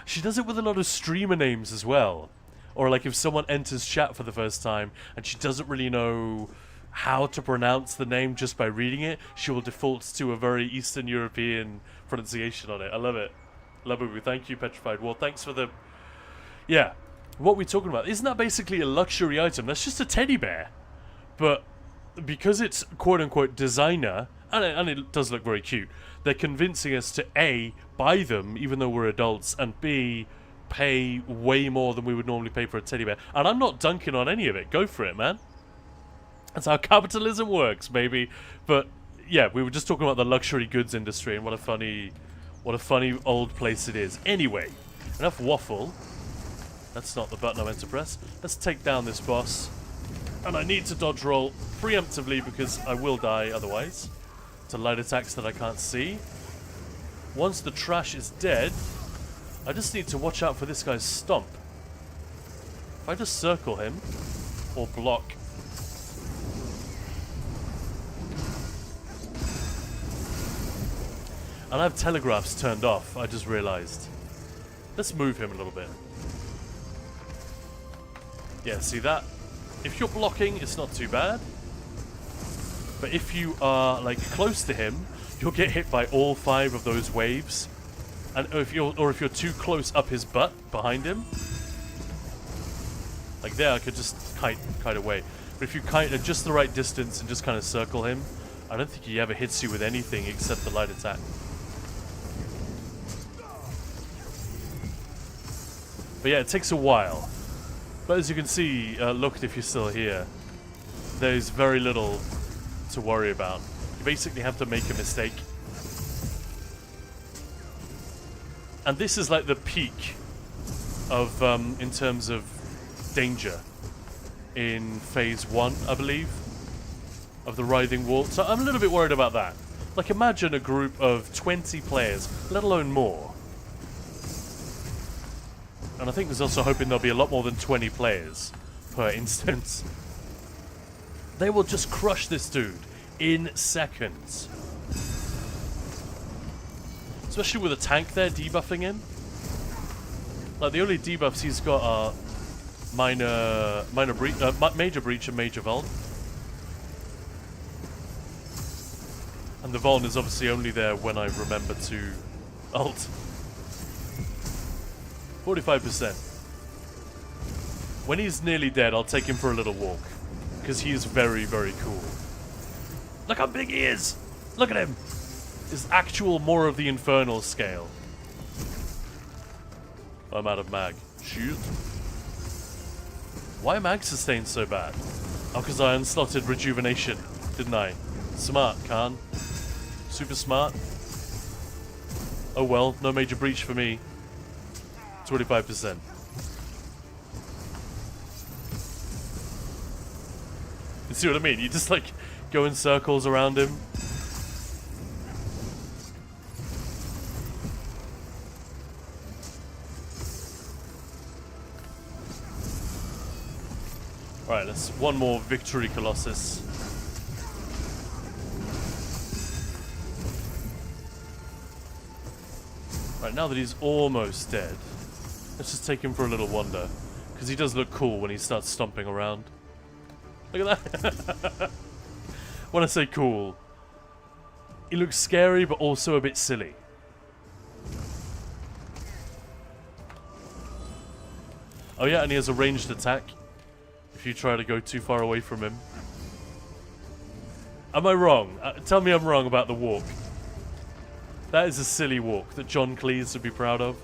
She does it with a lot of streamer names as well. Or like if someone enters chat for the first time and she doesn't really know how to pronounce the name just by reading it, she will default to a very Eastern European pronunciation on it. I love it. Labubu, thank you, Petrified War. Thanks for the... Yeah, what we're talking about. Isn't that basically a luxury item? That's just a teddy bear. But because it's quote-unquote designer, and it does look very cute, they're convincing us to A, buy them even though we're adults, and B, pay way more than we would normally pay for a teddy bear. And I'm not dunking on any of it. Go for it, man. That's how capitalism works, baby. But yeah, we were just talking about the luxury goods industry and what a funny old place it is. Anyway, enough waffle. That's not the button I meant to press. Let's take down this boss. And I need to dodge roll preemptively because I will die otherwise to light attacks that I can't see. Once the trash is dead, I just need to watch out for this guy's stomp. If I just circle him or block. And I have telegraphs turned off, I just realized. Let's move him a little bit. Yeah, see that? If you're blocking, it's not too bad. But if you are like close to him, you'll get hit by all 5 of those waves. And if you're too close up his butt behind him, like there, I could just kite away. But if you kite at just the right distance and just kind of circle him, I don't think he ever hits you with anything except the light attack. But yeah, it takes a while. But as you can see, look if you're still here, there's very little to worry about. You basically have to make a mistake. And this is like the peak of, in terms of danger in phase 1, I believe, of the Writhing Wall. So I'm a little bit worried about that. Like imagine a group of 20 players, let alone more. And I think there's also hoping there'll be a lot more than 20 players per instance. They will just crush this dude in seconds. Especially with a tank there debuffing him. Like the only debuffs he's got are major breach and major vuln. And the vuln is obviously only there when I remember to ult. 45%. When he's nearly dead, I'll take him for a little walk. Because he is very, very cool. Look how big he is! Look at him! Is actual more of the infernal scale. I'm out of mag. Shoot. Why mag sustain so bad? Oh, because I unslotted rejuvenation, didn't I? Smart, Khan. Super smart. Oh well, no major breach for me. 25%. You see what I mean? You just like go in circles around him. Alright, let's one more victory, Colossus. Right, now that he's almost dead, let's just take him for a little wander. Because he does look cool when he starts stomping around. Look at that. When I say cool, he looks scary but also a bit silly. Oh yeah, and he has a ranged attack if you try to go too far away from him. Am I wrong? Tell me I'm wrong about the walk. That is a silly walk that John Cleese would be proud of.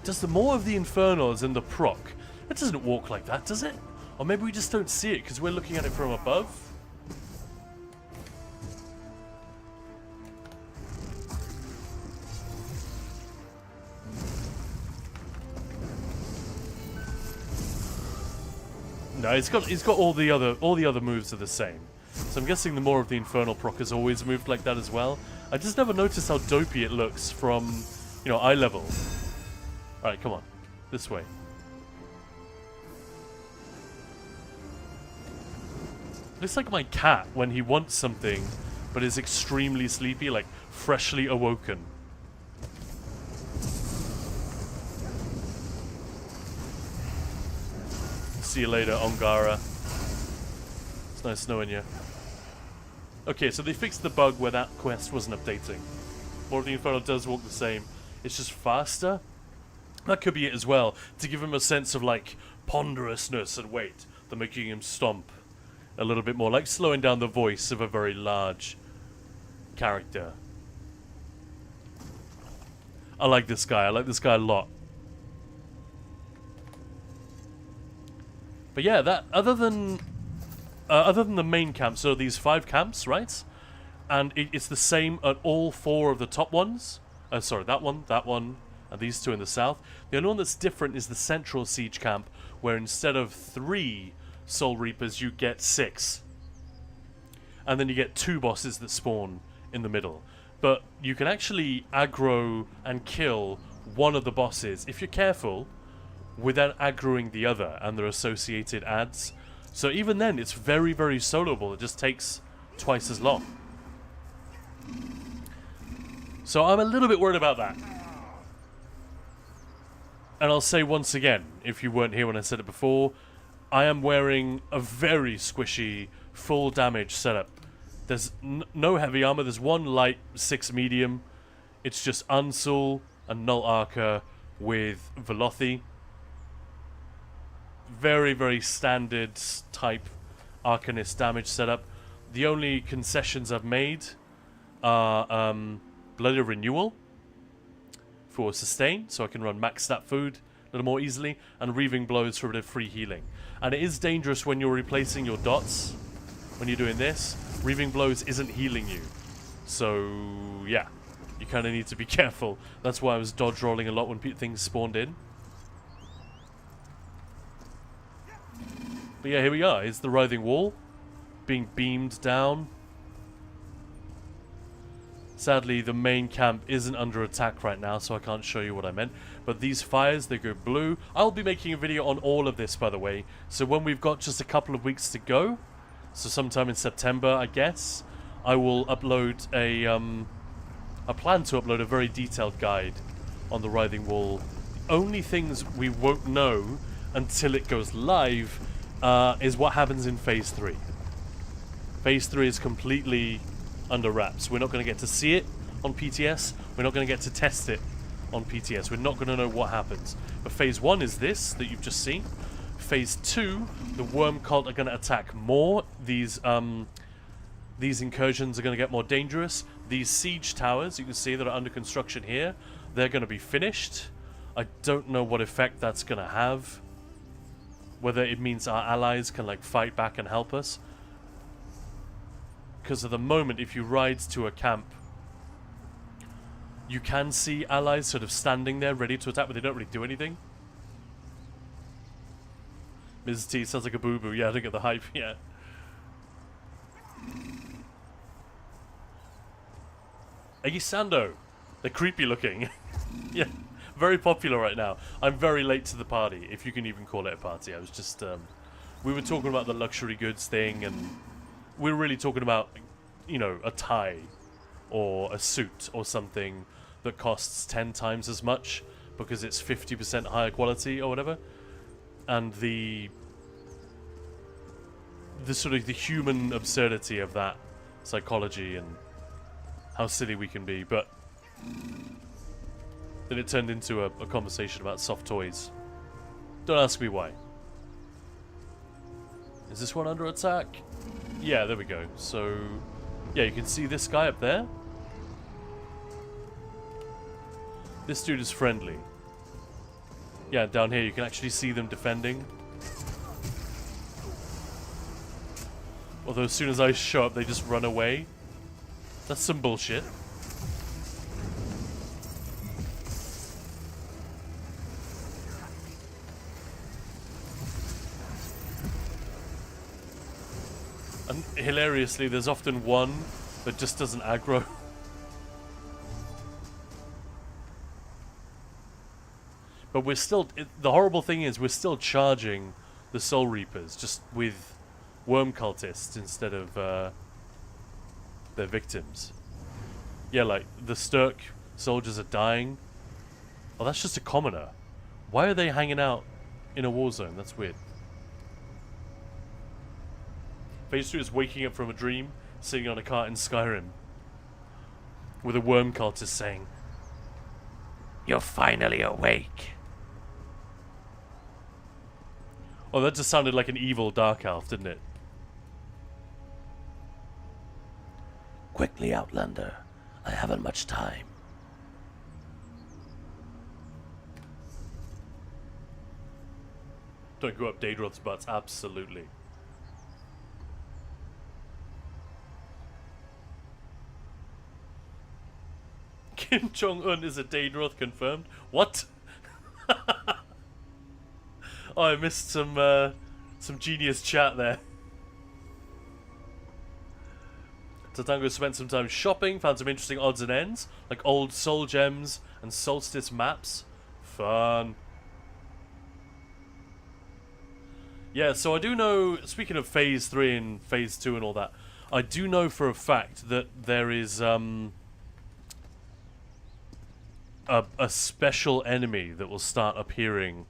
Does the more of the Infernals in the proc, it doesn't walk like that, does it? Or maybe we just don't see it because we're looking at it from above? No, he's got all the other moves are the same. So I'm guessing the more of the Infernal proc has always moved like that as well. I just never noticed how dopey it looks from, you know, eye level. Alright, come on. This way. Looks like my cat when he wants something, but is extremely sleepy, like freshly awoken. See you later, Ongara. It's nice knowing you. Okay, so they fixed the bug where that quest wasn't updating. More of the Inferno does walk the same. It's just faster. That could be it as well, to give him a sense of like ponderousness and weight, than making him stomp a little bit more, like slowing down the voice of a very large character. I like this guy. I like this guy a lot. But yeah, that other than the main camp, so these 5 camps, right? And it's the same at all 4 of the top ones. Sorry, that one, and these 2 in the south. The only one that's different is the central siege camp, where instead of 3 Soul Reapers, you get 6. And then you get 2 bosses that spawn in the middle. But you can actually aggro and kill one of the bosses, if you're careful, without aggroing the other and their associated ads. So even then, it's very, very soloable. It just takes twice as long. So I'm a little bit worried about that. And I'll say once again, if you weren't here when I said it before, I am wearing a very squishy, full damage setup. There's no heavy armor. There's 1 light, 6 medium. It's just Unsul and Null Archer with Velothi. Very, very standard type Arcanist damage setup. The only concessions I've made are Bloody Renewal for sustain, so I can run max stat food a little more easily, and Reaving Blows for a bit of free healing. And it is dangerous when you're replacing your dots, when you're doing this. Reaving Blows isn't healing you. So, yeah, you kind of need to be careful. That's why I was dodge rolling a lot when things spawned in. But yeah, here we are. It's the Writhing Wall being beamed down. Sadly, the main camp isn't under attack right now, so I can't show you what I meant. But these fires, they go blue. I'll be making a video on all of this, by the way. So when we've got just a couple of weeks to go, so sometime in September, I guess, I will upload a... I plan to upload a very detailed guide on the Writhing Wall. The only things we won't know until it goes live is what happens in Phase 3. Phase 3 is completely under wraps. We're not going to get to see it on PTS. We're not going to get to test it on PTS. We're not going to know what happens. But Phase 1 is this that you've just seen. Phase 2, the Worm Cult are going to attack more. These incursions are going to get more dangerous. These siege towers, you can see that are under construction here, they're going to be finished. I don't know what effect that's going to have. Whether it means our allies can like fight back and help us. Because at the moment, if you ride to a camp you can see allies sort of standing there ready to attack, but they don't really do anything. Mrs. T sounds like a boo-boo. Yeah, I don't get the hype yet. Sando. They're creepy looking. Yeah, very popular right now. I'm very late to the party, if you can even call it a party. I was just, we were talking about the luxury goods thing, and we were really talking about, you know, a tie or a suit or something that costs 10 times as much because it's 50% higher quality or whatever. And the sort of the human absurdity of that psychology and how silly we can be, but then it turned into a conversation about soft toys. Don't ask me why. Is this one under attack? Yeah, there we go. So, yeah, you can see this guy up there. This dude is friendly. Yeah, down here you can actually see them defending. Although as soon as I show up, they just run away. That's some bullshit. And hilariously, there's often one that just doesn't aggro. But we're still... the horrible thing is we're still charging the Soul Reapers, just with worm cultists instead of their victims. Yeah, like, the Sturk soldiers are dying. Oh, that's just a commoner. Why are they hanging out in a war zone? That's weird. Phase 2 is waking up from a dream, sitting on a cart in Skyrim, with a worm cultist saying, "You're finally awake." Oh, that just sounded like an evil dark elf, didn't it? Quickly, Outlander. I haven't much time. Don't go up Daedroth's butts, absolutely. Kim Jong-un is a Daedroth confirmed? What? Oh, I missed some genius chat there. Tatango spent some time shopping, found some interesting odds and ends, like old soul gems and solstice maps. Fun. Yeah, so I do know, speaking of Phase 3 and Phase 2 and all that, I do know for a fact that there is a special enemy that will start appearing.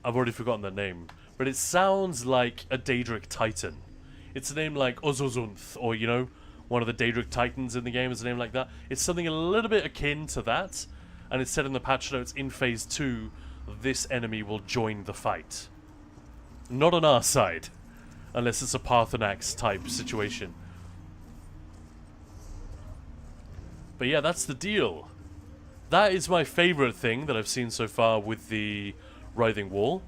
I've already forgotten the name, but it sounds like a Daedric Titan. It's a name like Ozozunth, or, you know, one of the Daedric Titans in the game is a name like that. It's something a little bit akin to that, and it's said in the patch notes in Phase 2, this enemy will join the fight. Not on our side, unless it's a Parthenax type situation. But yeah, that's the deal. That is my favorite thing that I've seen so far with the Writhing Wall.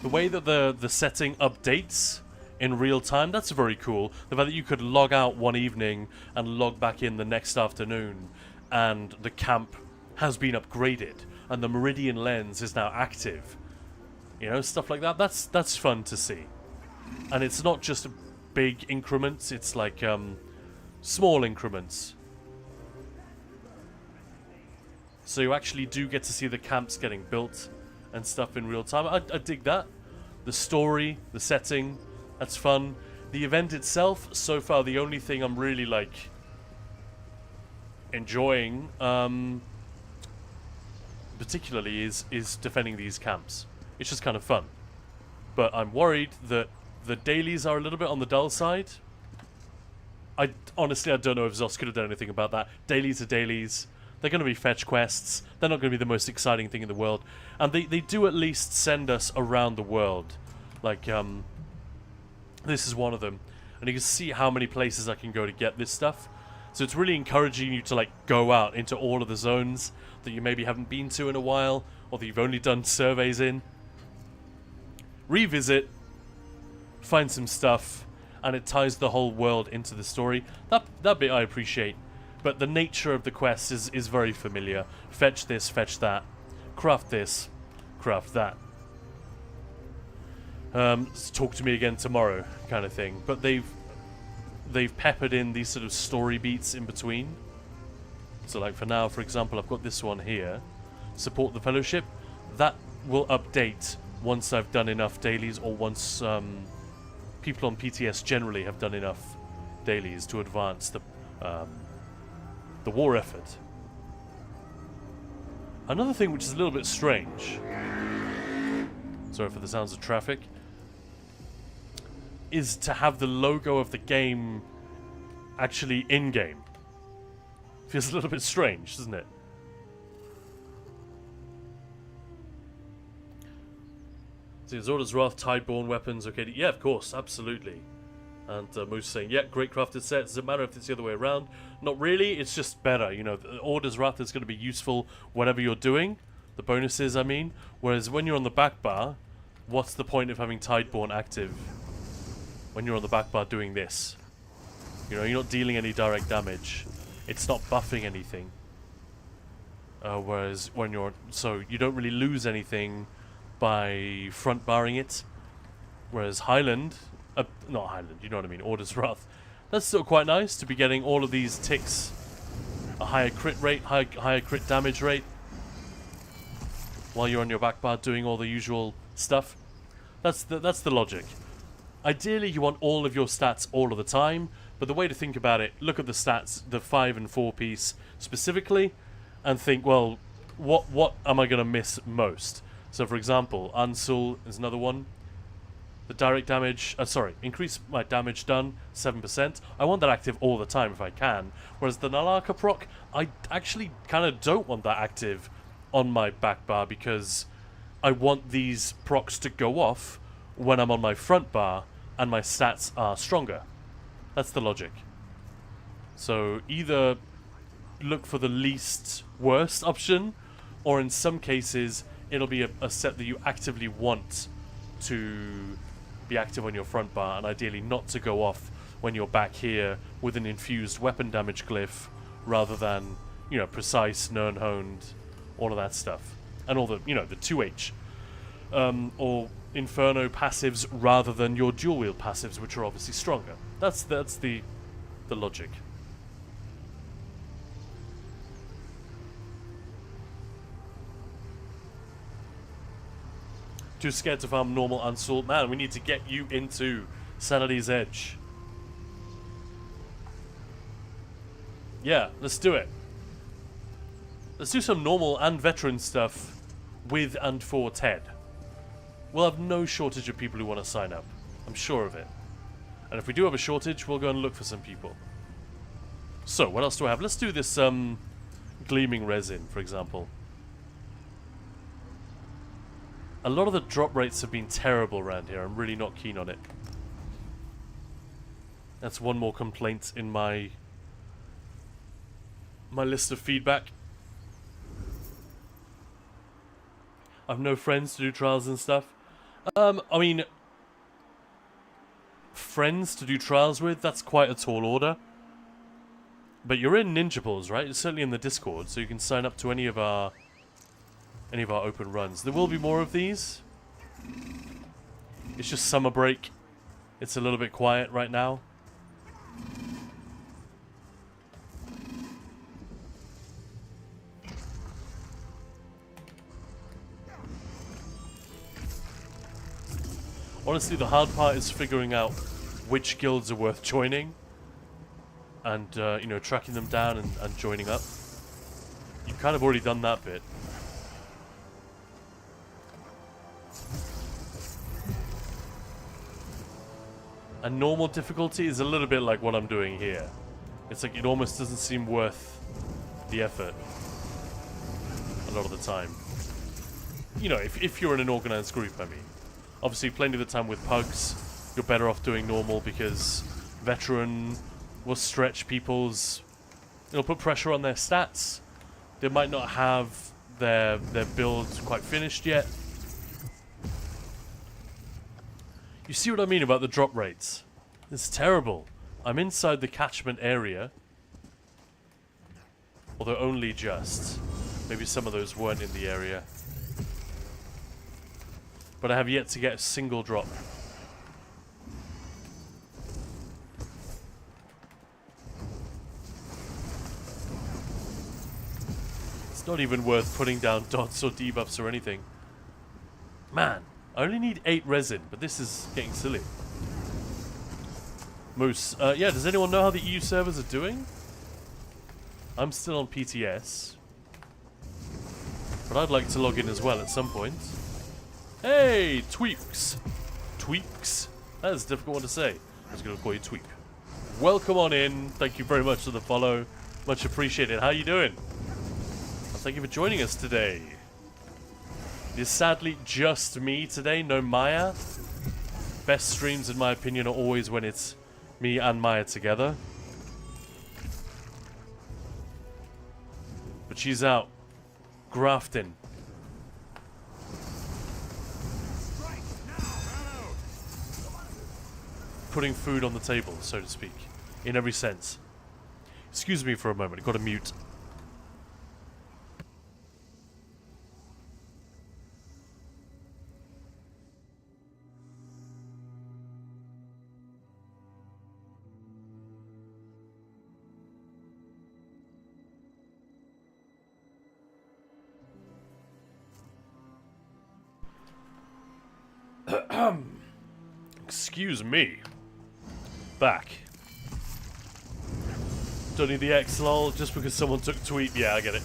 The way that the setting updates in real time, that's very cool. The fact that you could log out one evening and log back in the next afternoon, and the camp has been upgraded, and the Meridian Lens is now active. You know, stuff like that. That's fun to see. And it's not just big increments, it's like small increments. So you actually do get to see the camps getting built and stuff in real time. I dig that. The story, the setting, that's fun. The event itself, so far the only thing I'm really like enjoying particularly is defending these camps. It's just kind of fun. But I'm worried that the dailies are a little bit on the dull side. Honestly, I don't know if Zos could have done anything about that. Dailies are dailies. They're going to be fetch quests. They're not going to be the most exciting thing in the world. And they do at least send us around the world. Like, this is one of them. And you can see how many places I can go to get this stuff. So it's really encouraging you to, like, go out into all of the zones that you maybe haven't been to in a while, or that you've only done surveys in. Revisit, find some stuff, and it ties the whole world into the story. That bit I appreciate. But the nature of the quest is very familiar. Fetch this, fetch that. Craft this, craft that. Talk to me again tomorrow, kind of thing. But they've peppered in these sort of story beats in between. So like for now, for example, I've got this one here. Support the Fellowship. That will update once I've done enough dailies, or once people on PTS generally have done enough dailies to advance the war effort. Another thing which is a little bit strange, sorry for the sounds of traffic, is to have the logo of the game actually in-game. Feels a little bit strange, doesn't it? So there's Order's Wrath, Tideborn weapons, okay, yeah, of course, absolutely. And Moose saying, yeah, great crafted set. Does it matter if it's the other way around? Not really, it's just better. You know, the Order's Wrath is going to be useful whatever you're doing. The bonuses, I mean. Whereas when you're on the back bar, what's the point of having Tideborn active when you're on the back bar doing this? You know, you're not dealing any direct damage. It's not buffing anything. Whereas when you're... So you don't really lose anything by front barring it. Whereas Highland... not Highland, you know what I mean, Order's Wrath. That's still quite nice to be getting all of these ticks. A higher crit rate, higher crit damage rate. While you're on your back bar doing all the usual stuff. That's the logic. Ideally, you want all of your stats all of the time. But the way to think about it, look at the stats, the 5 and 4 piece specifically. And think, well, what am I going to miss most? So for example, Ansul is another one. The direct damage, increase my damage done 7%. I want that active all the time if I can. Whereas the Nalaka proc, I actually kind of don't want that active on my back bar because I want these procs to go off when I'm on my front bar and my stats are stronger. That's the logic. So either look for the least worst option, or in some cases it'll be a set that you actively want to be active on your front bar, and ideally not to go off when you're back here with an infused weapon damage glyph, rather than, you know, precise, Nirn-honed, all of that stuff, and all the, you know, the 2H or Inferno passives rather than your dual wield passives, which are obviously stronger. That's the logic. Too scared to farm normal Unsalt? Man, we need to get you into Sanity's Edge. Yeah, let's do it. Let's do some normal and veteran stuff with and for Ted. We'll have no shortage of people who want to sign up. I'm sure of it. And if we do have a shortage, we'll go and look for some people. So, what else do I have? Let's do this Gleaming Resin, for example. A lot of the drop rates have been terrible around here. I'm really not keen on it. That's one more complaint in my list of feedback. I've no friends to do trials and stuff. I mean, friends to do trials with, that's quite a tall order. But you're in Ninja Pulls, right? It's certainly in the Discord, so you can sign up to any of our open runs. There will be more of these. It's just summer break. It's a little bit quiet right now. Honestly, the hard part is figuring out which guilds are worth joining. And, you know, tracking them down and joining up. You've kind of already done that bit. And normal difficulty is a little bit like what I'm doing here. It's like it almost doesn't seem worth the effort a lot of the time. You know, if you're in an organized group, I mean. Obviously, plenty of the time with pugs, you're better off doing normal because veteran will stretch people's... It'll put pressure on their stats. They might not have their build quite finished yet. You see what I mean about the drop rates? It's terrible. I'm inside the catchment area. Although only just. Maybe some of those weren't in the area. But I have yet to get a single drop. It's not even worth putting down dots or debuffs or anything. Man, I only need 8 resin, but this is getting silly. Moose, yeah, does anyone know how the EU servers are doing? I'm still on PTS. But I'd like to log in as well at some point. Hey, Tweaks! Tweaks? That is a difficult one to say. I was going to call you Tweak. Welcome on in. Thank you very much for the follow. Much appreciated. How you doing? Well, thank you for joining us today. It is sadly just me today, no Maya. Best streams, in my opinion, are always when it's me and Maya together. But she's out grafting. Putting food on the table, so to speak. In every sense. Excuse me for a moment, I've got to mute. Excuse me. Back. Don't need the X lol just because someone took tweet. Yeah, I get it.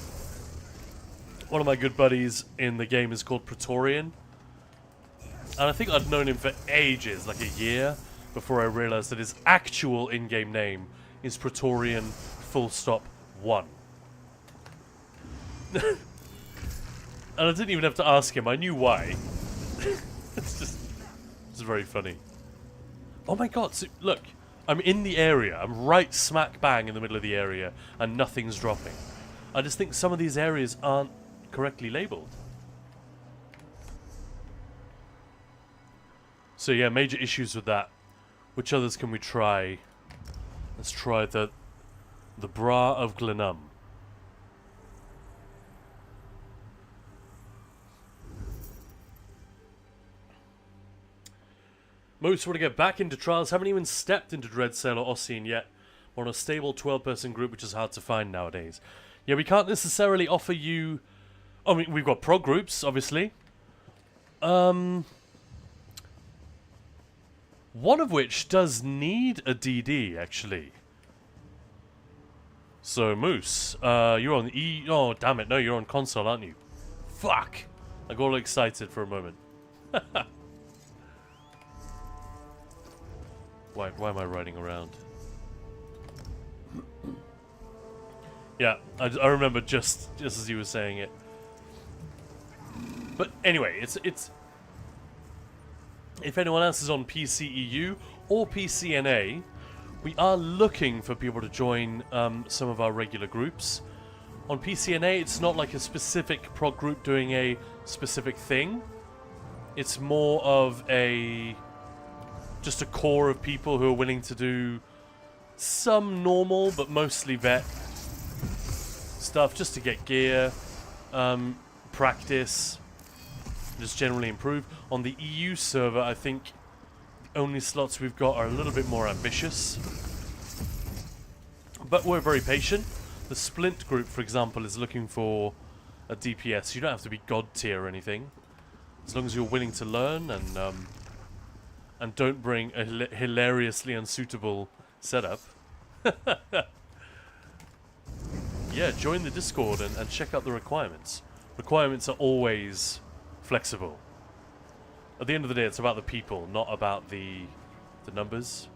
One of my good buddies in the game is called Praetorian. And I think I'd known him for ages, like a year, before I realized that his actual in-game name is Praetorian full stop 1. And I didn't even have to ask him, I knew why. It's very funny. Oh my god, so, look, I'm in the area, I'm right smack bang in the middle of the area, and nothing's dropping. I just think some of these areas aren't correctly labeled. So yeah, major issues with that. Which others can we try? Let's try the Bra of Glenum. Most want to get back into trials, haven't even stepped into Dread Sail or Ossian yet. We're on a stable 12-person group, which is hard to find nowadays. Yeah, we can't necessarily offer you... I mean, we've got prog groups, obviously. One of which does need a DD, actually. So, Moose, you're on E... Oh, damn it, no, you're on console, aren't you? Fuck! I got all excited for a moment. Why am I riding around? Yeah, I remember just as you were saying it. But anyway, it's if anyone else is on PCEU or PCNA, we are looking for people to join some of our regular groups. On PCNA, it's not like a specific prog group doing a specific thing. It's more of just a core of people who are willing to do some normal but mostly vet stuff just to get gear, practice, just generally improve. On the EU server, I think the only slots we've got are a little bit more ambitious, but we're very patient. The Splint group, for example, is looking for a DPS. You don't have to be god tier or anything, as long as you're willing to learn and don't bring a hilariously unsuitable setup. Yeah, join the Discord and check out the requirements. Requirements are always flexible. At the end of the day, it's about the people, not about the numbers.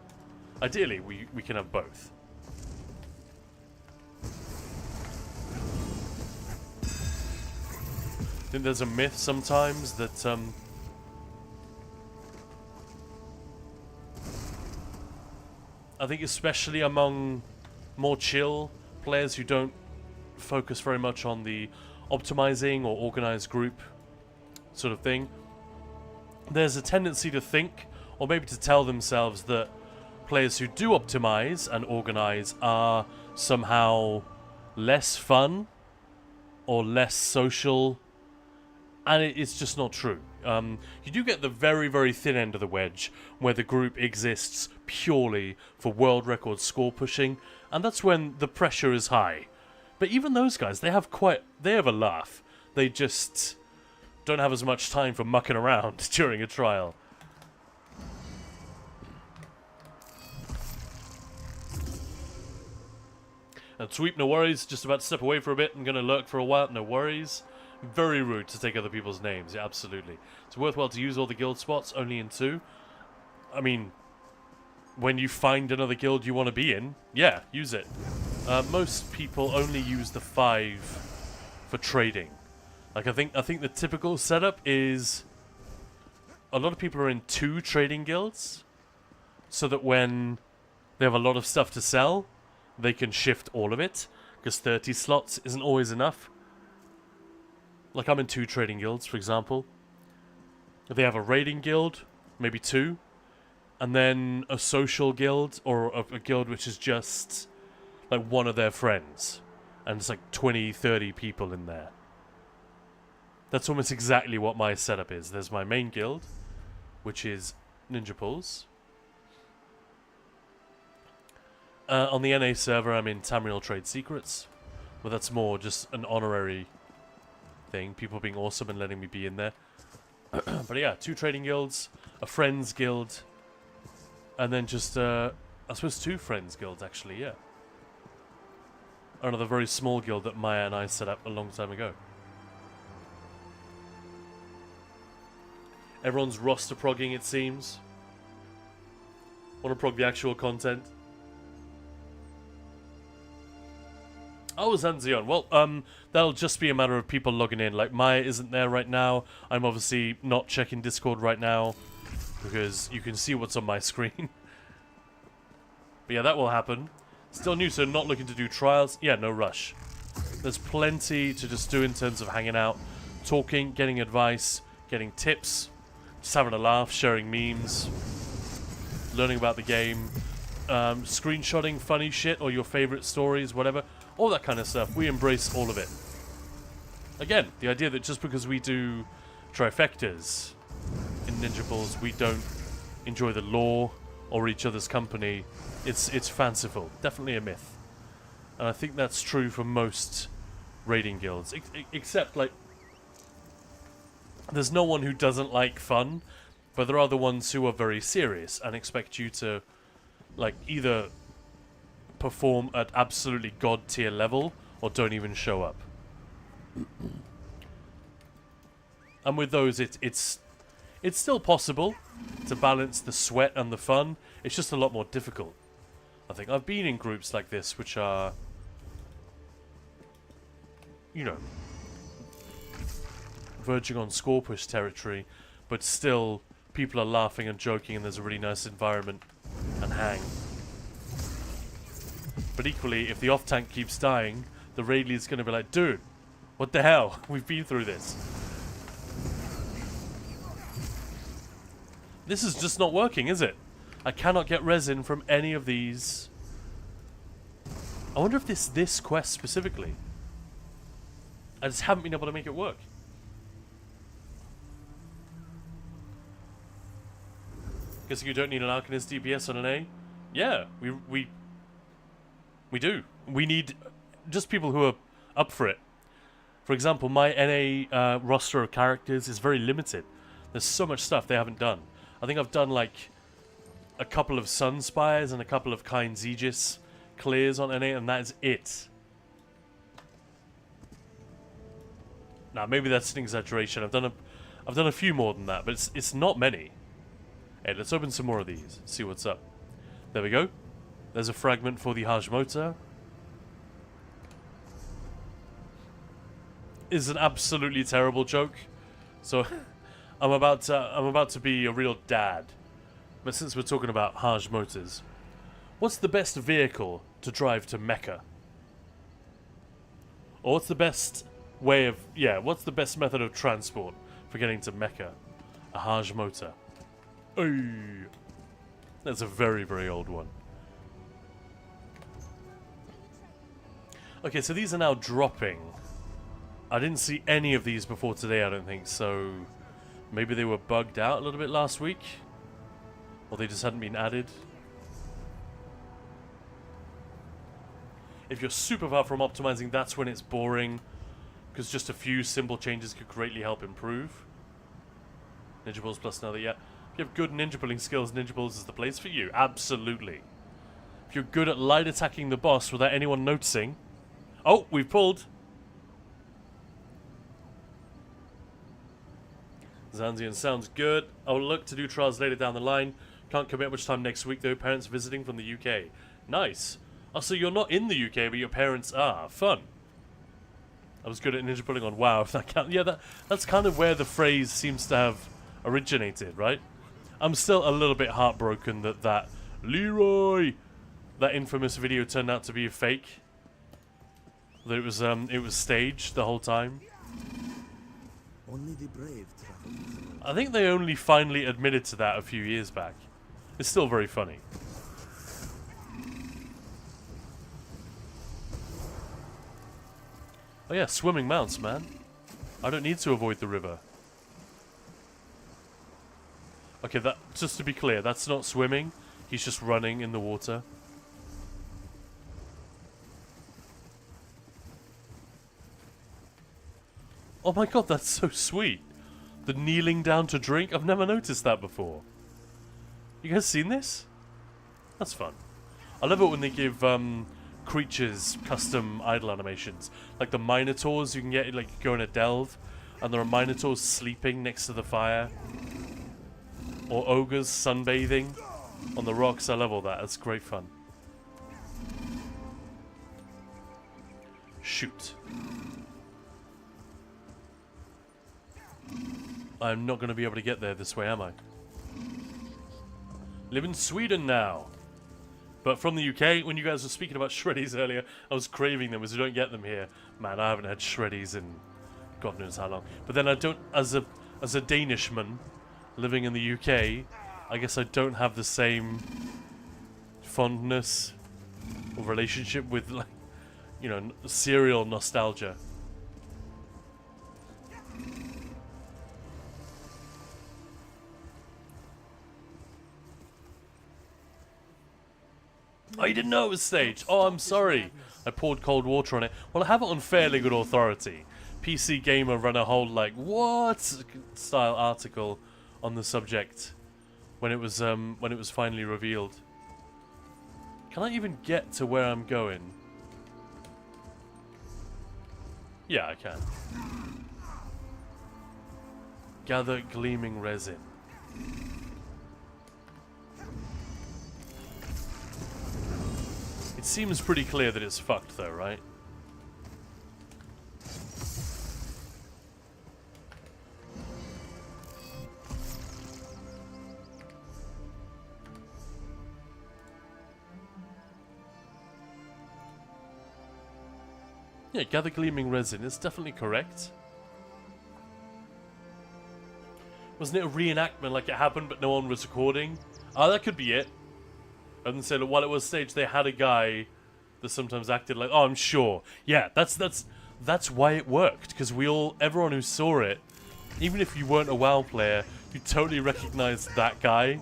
Ideally, we can have both. I think there's a myth sometimes that I think especially among more chill players who don't focus very much on the optimizing or organized group sort of thing, there's a tendency to think, or maybe to tell themselves, that players who do optimize and organize are somehow less fun or less social, and it's just not true. You do get the very, very thin end of the wedge where the group exists purely for world record score pushing, and that's when the pressure is high. But even those guys, they have a laugh. They just don't have as much time for mucking around during a trial. And Sweep, no worries. Just about to step away for a bit. I'm going to lurk for a while. No worries. Very rude to take other people's names. Yeah, absolutely. It's worthwhile to use all the guild spots, only in 2. I mean, when you find another guild you want to be in, yeah, use it. Most people only use the 5 for trading. Like, I think the typical setup is a lot of people are in 2 trading guilds, so that when they have a lot of stuff to sell, they can shift all of it, because 30 slots isn't always enough. Like, I'm in 2 trading guilds, for example. If they have a raiding guild, maybe 2, and then a social guild, or a guild which is just like one of their friends, and it's like 20, 30 people in there. That's almost exactly what my setup is. There's my main guild, which is Ninja Pulls. On the NA server, I'm in Tamriel Trade Secrets, but that's more just an honorary thing. People being awesome and letting me be in there. But yeah, 2 trading guilds, a friends guild, and then just, I suppose 2 friends guilds, actually, yeah. Another very small guild that Maya and I set up a long time ago. Everyone's roster progging, it seems. Want to prog the actual content. Oh, Zanzion. Well, that'll just be a matter of people logging in. Like, Maya isn't there right now. I'm obviously not checking Discord right now, because you can see what's on my screen. But yeah, that will happen. Still new, so not looking to do trials. Yeah, no rush. There's plenty to just do in terms of hanging out, talking, getting advice, getting tips, just having a laugh, sharing memes, learning about the game, screenshotting funny shit or your favorite stories, whatever. All that kind of stuff. We embrace all of it. Again, the idea that just because we do trifectas in Ninja Balls, we don't enjoy the lore or each other's company, it's fanciful. Definitely a myth. And I think that's true for most raiding guilds. Except, like, there's no one who doesn't like fun, but there are the ones who are very serious and expect you to, like, either perform at absolutely god tier level or don't even show up. And with those, it's still possible to balance the sweat and the fun. It's just a lot more difficult. I think I've been in groups like this which are, you know, verging on score push territory, but still people are laughing and joking and there's a really nice environment and hang. But equally, if the off-tank keeps dying, the raid lead's going to be like, dude, what the hell? We've been through this. This is just not working, is it? I cannot get resin from any of these. I wonder if this quest specifically. I just haven't been able to make it work. Guessing you don't need an Arcanist DPS on an A? Yeah, we do. We need just people who are up for it. For example, my NA roster of characters is very limited. There's so much stuff they haven't done. I think I've done like a couple of Sunspires and a couple of Kind's Aegis clears on NA, and that is it. Now, maybe that's an exaggeration. I've done a few more than that, but it's not many. Hey, let's open some more of these. See what's up. There we go. There's a fragment for the Hajmota. Is an absolutely terrible joke. So I'm about to be a real dad. But since we're talking about Hajmotas, what's the best vehicle to drive to Mecca? Or what's the best way of what's the best method of transport for getting to Mecca? A Hajmota. Oh, that's a very, very old one. Okay, so these are now dropping. I didn't see any of these before today, I don't think, so maybe they were bugged out a little bit last week? Or they just hadn't been added? If you're super far from optimizing, that's when it's boring, because just a few simple changes could greatly help improve. Ninja Balls plus another, yeah. If you have good ninja pulling skills, Ninja Balls is the place for you. Absolutely. If you're good at light attacking the boss without anyone noticing... Oh, we've pulled! Zanzian sounds good. I'll look to do trials later down the line. Can't commit much time next week though. Parents visiting from the UK. Nice. Oh, so you're not in the UK, but your parents are. Fun. I was good at ninja pulling on WoW, if that counts. Yeah, that's kind of where the phrase seems to have originated, right? I'm still a little bit heartbroken that Leroy, that infamous video turned out to be a fake. That it was staged the whole time. Only the brave travel. I think they only finally admitted to that a few years back. It's still very funny. Oh yeah, swimming mounts, man. I don't need to avoid the river. Okay, that just to be clear, that's not swimming. He's just running in the water. Oh my god, that's so sweet. The kneeling down to drink. I've never noticed that before. You guys seen this? That's fun. I love it when they give creatures custom idle animations. Like the Minotaurs, you can get, like, you go in a delve, and there are Minotaurs sleeping next to the fire. Or ogres sunbathing on the rocks. I love all that. It's great fun. Shoot. I'm not going to be able to get there this way, am I? Live in Sweden now. But from the UK, when you guys were speaking about shreddies earlier, I was craving them, as we don't get them here. Man, I haven't had shreddies in God knows how long. But then I don't, as a Danishman living in the UK, I guess I don't have the same fondness or relationship with, like, you know, cereal nostalgia. Oh, you didn't know it was staged. Oh, I'm sorry. I poured cold water on it. Well, I have it on fairly good authority. PC Gamer ran a whole, like, what style article on the subject when it was finally revealed. Can I even get to where I'm going? Yeah, I can. Gather gleaming resin. It seems pretty clear that it's fucked though, right? Yeah, gather gleaming resin is definitely correct. Wasn't it a reenactment, like it happened but no one was recording? Oh, that could be it. And then said, while it was staged, they had a guy that sometimes acted like, oh, I'm sure. Yeah, that's why it worked, because everyone who saw it, even if you weren't a WoW player, you totally recognized that guy.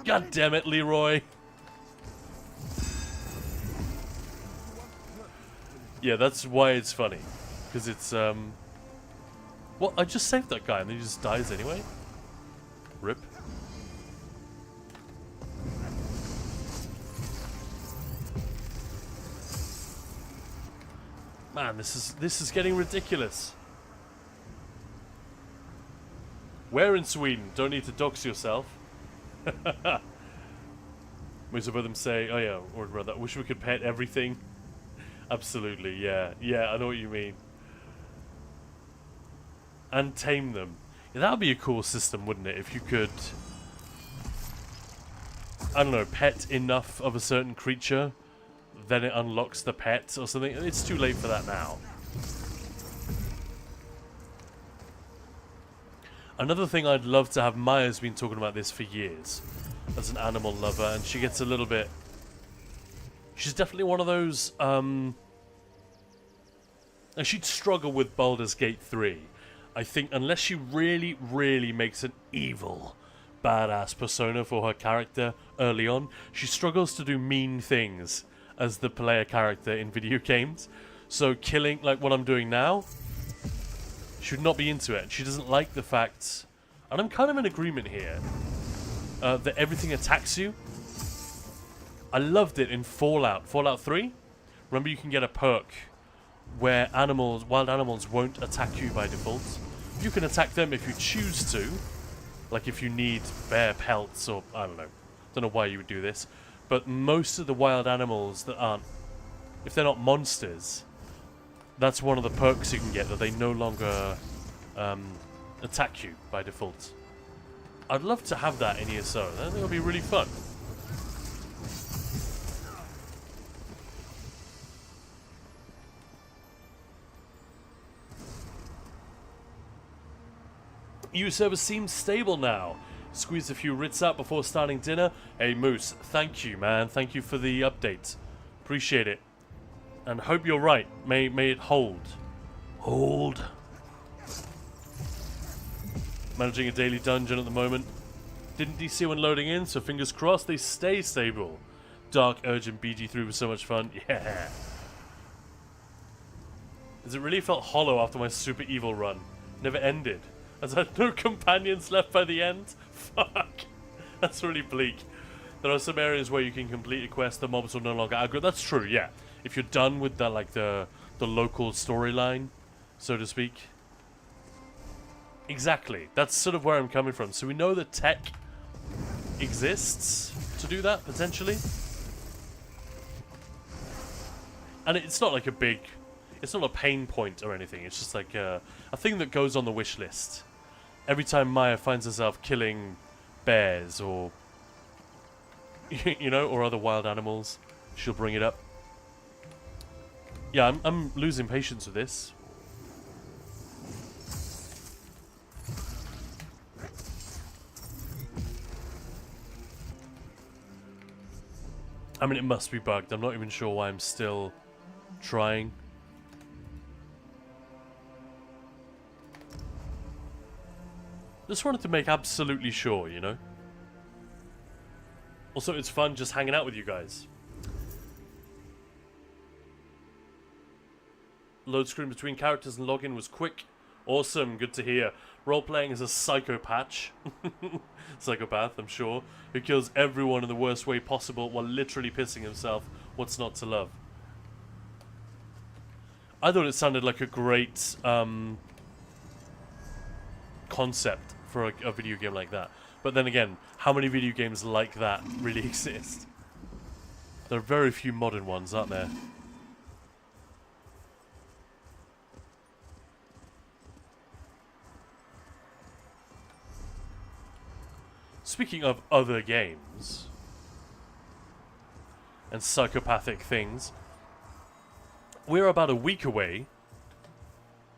God damn it, Leroy. Yeah, that's why it's funny, because it's well, I just saved that guy and then he just dies anyway. Rip. Man, this is getting ridiculous. Where in Sweden? Don't need to dox yourself. Most of them say, oh yeah, or rather, wish we could pet everything. Absolutely, yeah. Yeah, I know what you mean. And tame them. Yeah, that would be a cool system, wouldn't it? If you could, I don't know, pet enough of a certain creature, then it unlocks the pet or something. It's too late for that now. Another thing I'd love to have, Maya's been talking about this for years as an animal lover, and she gets a little bit... She's definitely one of those And she'd struggle with Baldur's Gate 3. I think unless she really, really makes an evil, badass persona for her character early on, she struggles to do mean things as the player character in video games. So killing, like what I'm doing now, she would not be into it. She doesn't like the fact, and I'm kind of in agreement here, that everything attacks you. I loved it in Fallout 3. Remember, you can get a perk where wild animals won't attack you by default. You can attack them if you choose to, like if you need bear pelts or I don't know why you would do this, but most of the wild animals that aren't, if they're not monsters, that's one of the perks you can get, that they no longer attack you by default. I'd love to have that in ESO. I think it'll be really fun. EU server seems stable now. Squeeze a few writs out before starting dinner. Hey Moose, thank you, man. Thank you for the update. Appreciate it. And hope you're right. May it hold. Hold. Managing a daily dungeon at the moment. Didn't DC when loading in, so fingers crossed they stay stable. Dark Urgent BG3 was so much fun. Yeah. As it really felt hollow after my super evil run. Never ended. As I had no companions left by the end. Fuck. That's really bleak. There are some areas where you can complete a quest, the mobs will no longer aggro. That's true, yeah. If you're done with the the local storyline, so to speak. Exactly. That's sort of where I'm coming from. So we know that tech exists to do that, potentially. And it's not like a big... It's not a pain point or anything. It's just like a thing that goes on the wish list. Every time Maya finds herself killing bears or, you know, or other wild animals, she'll bring it up. Yeah, I'm losing patience with this. I mean, it must be bugged. I'm not even sure why I'm still trying. Just wanted to make absolutely sure, you know? Also, it's fun just hanging out with you guys. Load screen between characters and login was quick. Awesome, good to hear. Role-playing as a psychopath, I'm sure, who kills everyone in the worst way possible while literally pissing himself. What's not to love? I thought it sounded like a great concept for a video game like that. But then again, how many video games like that really exist? There are very few modern ones, aren't there? Speaking of other games and psychopathic things, we're about a week away.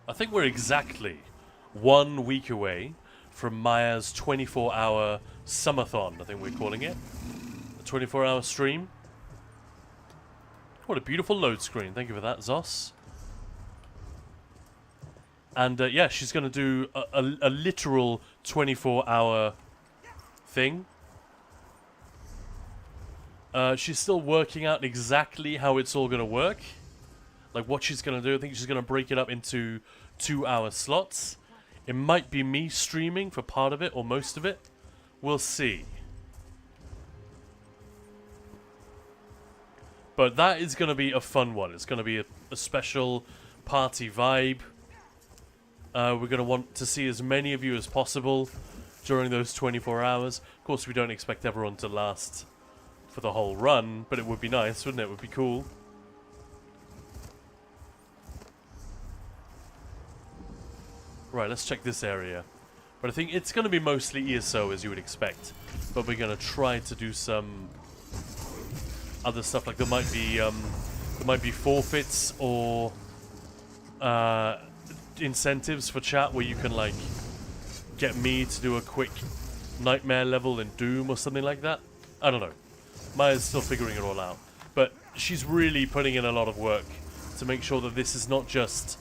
I think we're exactly 1 week away from Maya's 24-hour summathon, I think we're calling it. A 24-hour stream. What a beautiful load screen. Thank you for that, Zos. And yeah, she's going to do a literal 24-hour thing. She's still working out exactly how it's all going to work. Like what she's going to do. I think she's going to break it up into 2-hour slots. It might be me streaming for part of it or most of it. We'll see. But that is going to be a fun one. It's going to be a special party vibe. We're going to want to see as many of you as possible during those 24 hours. Of course, we don't expect everyone to last for the whole run, but it would be nice, wouldn't it? It would be cool. Right, let's check this area. But I think it's going to be mostly ESO, as you would expect. But we're going to try to do some other stuff. Like there might be forfeits or incentives for chat where you can like get me to do a quick nightmare level in Doom or something like that. I don't know. Maya's still figuring it all out. But she's really putting in a lot of work to make sure that this is not just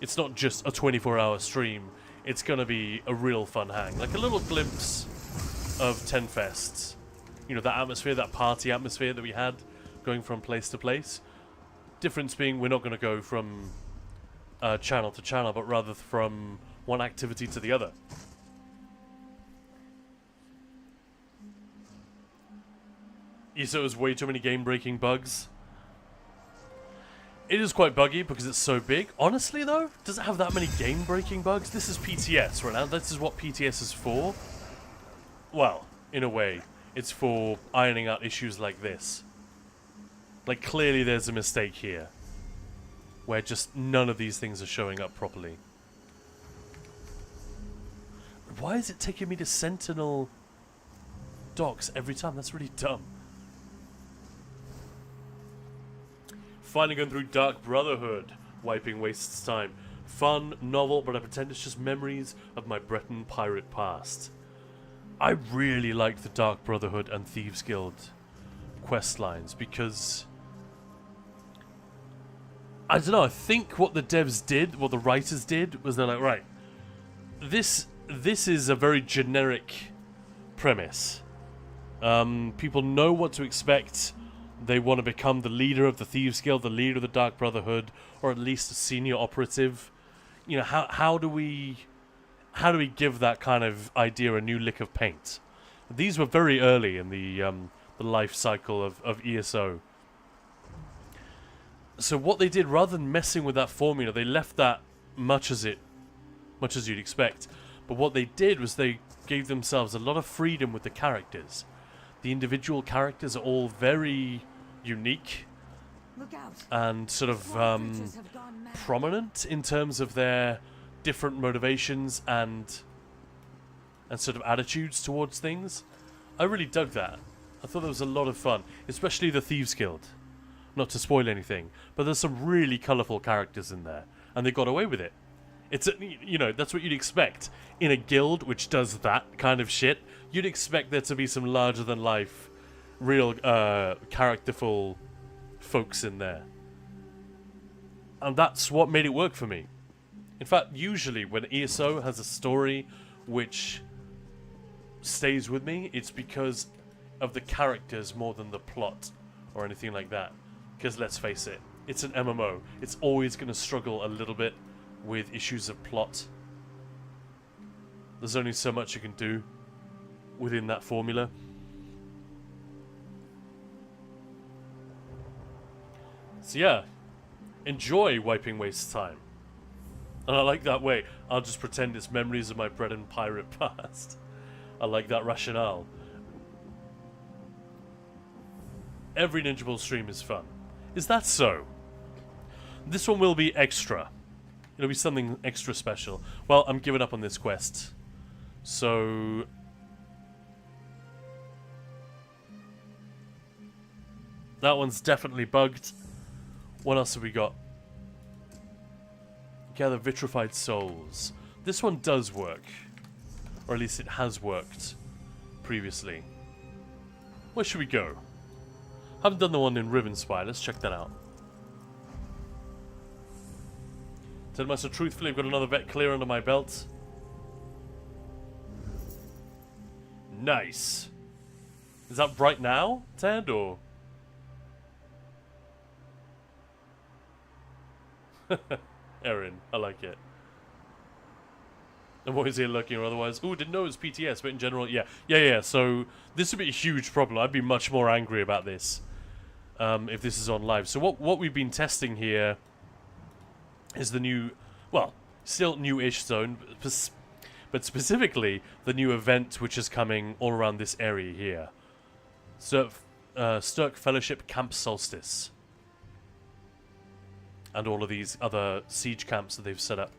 it's not just a 24-hour stream. It's going to be a real fun hang. Like a little glimpse of 10 Fests. You know, that atmosphere, that party atmosphere that we had going from place to place. Difference being we're not going to go from channel to channel, but rather from one activity to the other. ESO has way too many game-breaking bugs. It is quite buggy because it's so big. Honestly, though, does it have that many game-breaking bugs? This is PTS right now. This is what PTS is for. Well, in a way, it's for ironing out issues like this. Like, clearly there's a mistake here, where just none of these things are showing up properly. Why is it taking me to Sentinel docks every time? That's really dumb. Finally going through Dark Brotherhood, wiping Waste's time. Fun, novel, but I pretend it's just memories of my Breton pirate past. I really liked the Dark Brotherhood and Thieves Guild quest lines because I don't know, I think what the devs did, what the writers did, was they're like, right, this is a very generic premise. People know what to expect. They want to become the leader of the Thieves Guild, the leader of the Dark Brotherhood, or at least a senior operative. You know, how do we give that kind of idea a new lick of paint? These were very early in the life cycle of ESO. So what they did, rather than messing with that formula, they left that much as you'd expect. But what they did was they gave themselves a lot of freedom with the characters. The individual characters are all very unique Look out. and sort of Creatures have gone mad. prominent in terms of their different motivations and sort of attitudes towards things. I really dug that. I thought it was a lot of fun, especially the Thieves Guild. Not to spoil anything, but there's some really colourful characters in there, and they got away with it. It's you know, that's what you'd expect in a guild which does that kind of shit. You'd expect there to be some larger than life, real characterful folks in there, and that's what made it work for me. In fact, usually when ESO has a story which stays with me, it's because of the characters more than the plot or anything like that. Because let's face it, it's an MMO. It's always going to struggle a little bit with issues of plot. There's only so much you can do within that formula. So yeah, enjoy wiping Waste's time. And I like that way. I'll just pretend it's memories of my bread and pirate past. I like that rationale. Every Ninja Ball stream is fun. Is that so? This one will be extra. It'll be something extra special. Well, I'm giving up on this quest. So that one's definitely bugged. What else have we got? Gather vitrified souls. This one does work. Or at least it has worked previously. Where should we go? Haven't done the one in Rivenspire. Let's check that out. Tell myself truthfully, I've got another vet clear under my belt. Nice. Is that right now, Ted, or? Erin, I like it. I'm always here looking or otherwise. Ooh, didn't know it was PTS, but in general, yeah. So this would be a huge problem. I'd be much more angry about this if this is on live. So what we've been testing here is the new, well, still new-ish zone, but specifically the new event which is coming all around this area here. Sturk Fellowship Camp Solstice. And all of these other siege camps that they've set up.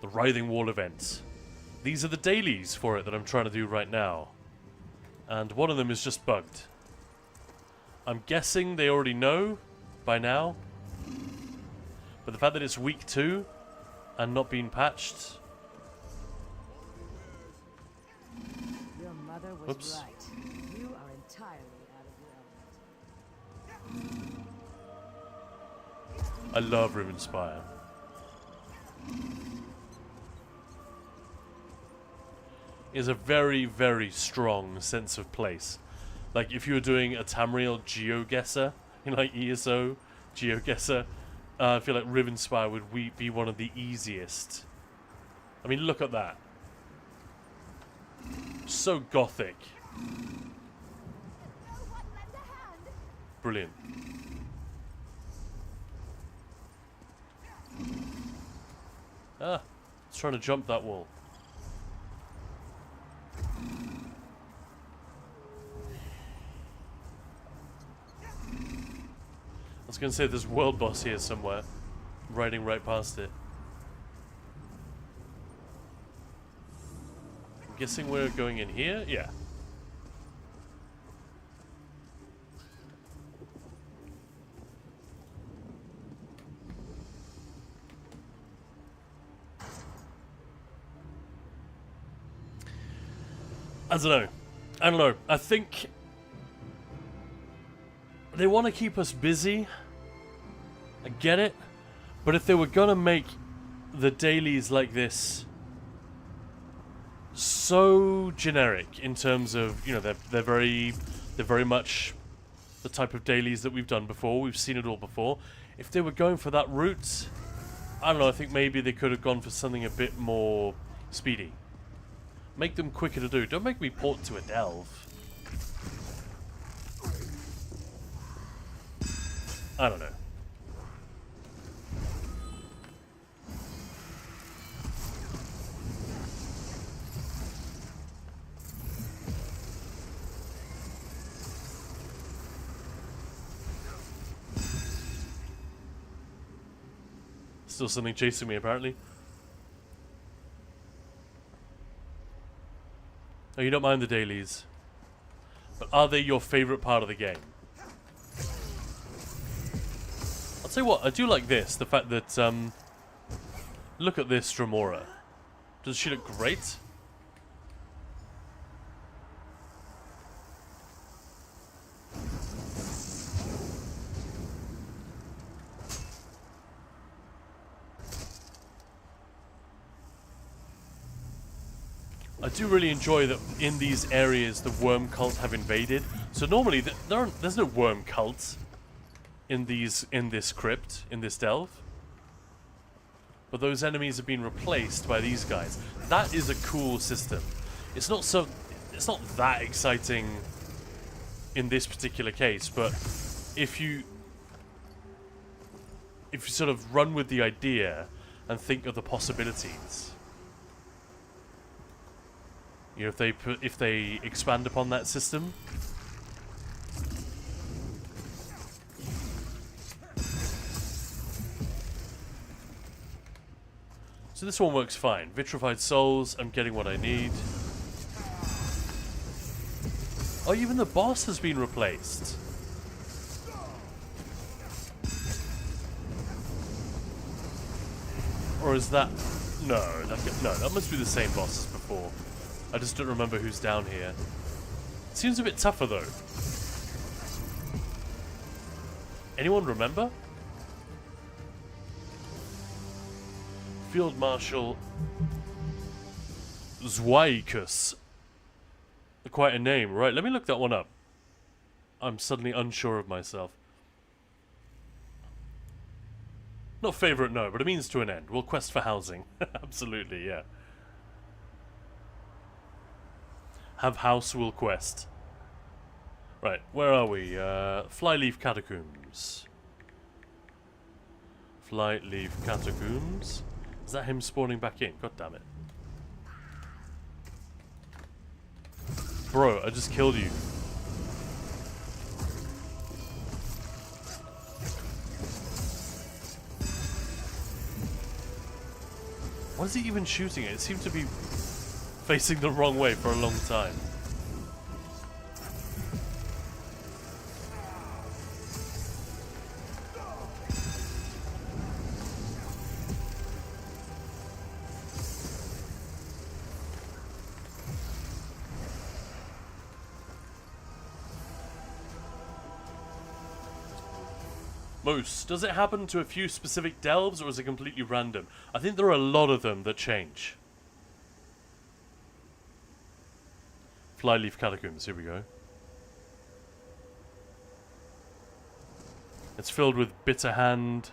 The Writhing Wall event. These are the dailies for it that I'm trying to do right now. And one of them is just bugged. I'm guessing they already know by now. But the fact that it's week 2 and not being patched. Your mother was Whoops. right. You are entirely out of your element. I love Rivenspire. is a very, very strong sense of place. Like if you were doing a Tamriel GeoGuessr, like ESO GeoGuessr, I feel like Rivenspire would be one of the easiest. I mean, look at that. So gothic. Brilliant. Ah, it's trying to jump that wall. I was going to say there's world boss here somewhere. Riding right past it. I'm guessing we're going in here? Yeah. I don't know. I think they want to keep us busy. I get it. But if they were going to make the dailies like this so generic in terms of, you know, they're very much the type of dailies that we've done before. We've seen it all before. If they were going for that route, I don't know, I think maybe they could have gone for something a bit more speedy. Make them quicker to do. Don't make me port to a delve. I don't know. Still something chasing me, apparently. Oh, you don't mind the dailies. But are they your favourite part of the game? I'll tell you what, I do like this. The fact that, look at this Stromora. Does she look great? I do really enjoy that in these areas the worm cult have invaded. So normally there's no worm cult in this crypt, in this delve. But those enemies have been replaced by these guys. That is a cool system. It's not that exciting in this particular case, but if you sort of run with the idea and think of the possibilities. You know, if they expand upon that system. So this one works fine. Vitrified souls, I'm getting what I need. Oh, even the boss has been replaced. Or is that... No, that must be the same boss as before. I just don't remember who's down here. It seems a bit tougher, though. Anyone remember? Field Marshal Zwaikus. Quite a name. Right, let me look that one up. I'm suddenly unsure of myself. Not favourite, no, but a means to an end. We'll quest for housing. Absolutely, yeah. Have house, will quest. Right, where are we? Flyleaf Catacombs. Flyleaf Catacombs. Is that him spawning back in? God damn it. Bro, I just killed you. What is he even shooting at? It seemed to be facing the wrong way for a long time. Moose, does it happen to a few specific delves or is it completely random? I think there are a lot of them that change. Flyleaf Catacombs, here we go. It's filled with Bitter Hand.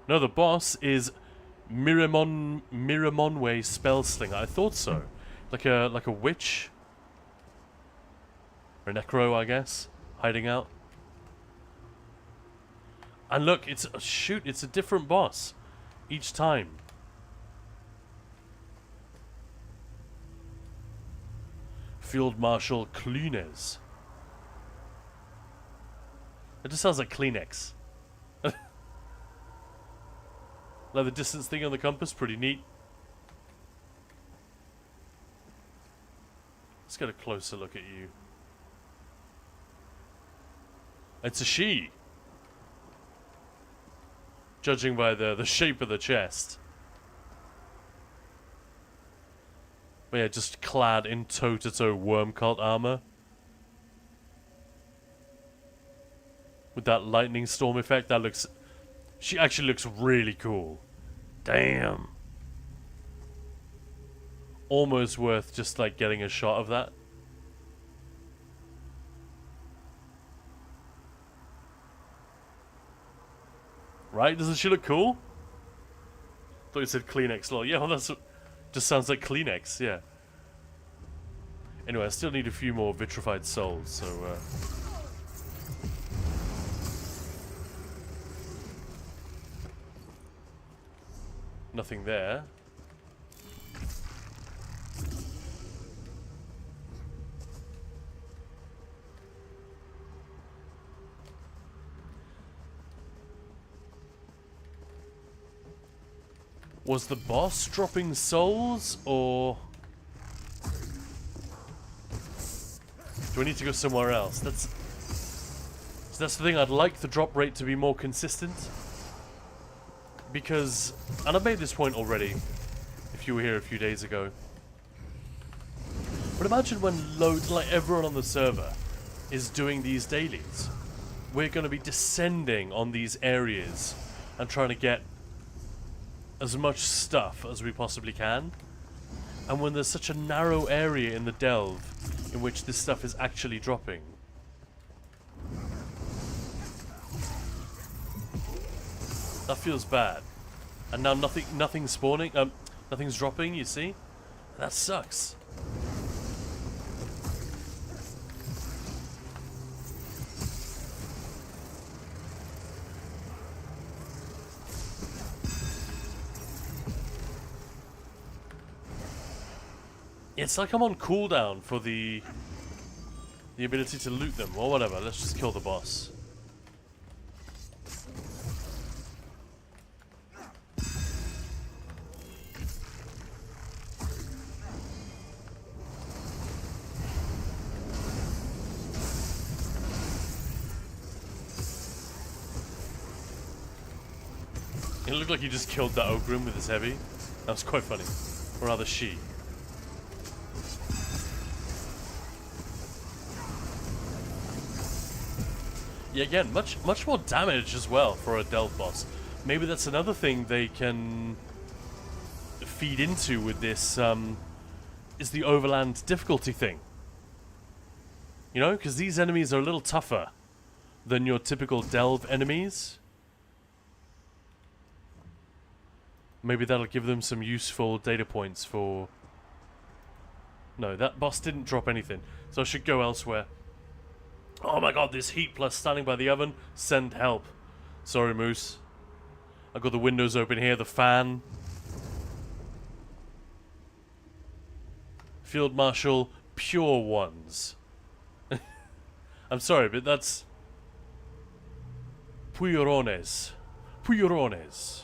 No, the boss is Miramonwe Spellslinger. I thought so. Like a witch. Or a necro, I guess. Hiding out. And look, it's it's a different boss each time. Field Marshal Clunes. It just sounds like Kleenex. Like the distance thing on the compass, pretty neat. Let's get a closer look at you. It's a she. Judging by the shape of the chest. But yeah, just clad in toe-to-toe worm cult armor. With that lightning storm effect, that looks... She actually looks really cool. Damn. Almost worth just like getting a shot of that. Right? Doesn't she look cool? Thought you said Kleenex. Lol. Yeah, well, that's just sounds like Kleenex. Yeah. Anyway, I still need a few more vitrified souls, so. Nothing there. Was the boss dropping souls, or do I need to go somewhere else? That's the thing. I'd like the drop rate to be more consistent, because, and I've made this point already, if you were here a few days ago. But imagine when like everyone on the server is doing these dailies. We're going to be descending on these areas and trying to get as much stuff as we possibly can, and when there's such a narrow area in the delve in which this stuff is actually dropping, that feels bad. And now nothing's spawning, nothing's dropping, you see? That sucks. It's like I'm on cooldown for the ability to loot them, or whatever. Let's just kill the boss. It looked like he just killed that Ogrim with his heavy. That was quite funny. Or rather, she. Yeah, again, much more damage as well for a delve boss. Maybe that's another thing they can feed into with this, is the overland difficulty thing. You know, because these enemies are a little tougher than your typical delve enemies. Maybe that'll give them some useful data points for... No, that boss didn't drop anything, so I should go elsewhere. Oh my god, this heat plus standing by the oven. Send help. Sorry, Moose. I've got the windows open here, the fan. Field Marshal, pure ones. I'm sorry, but that's... Puirones. Puirones.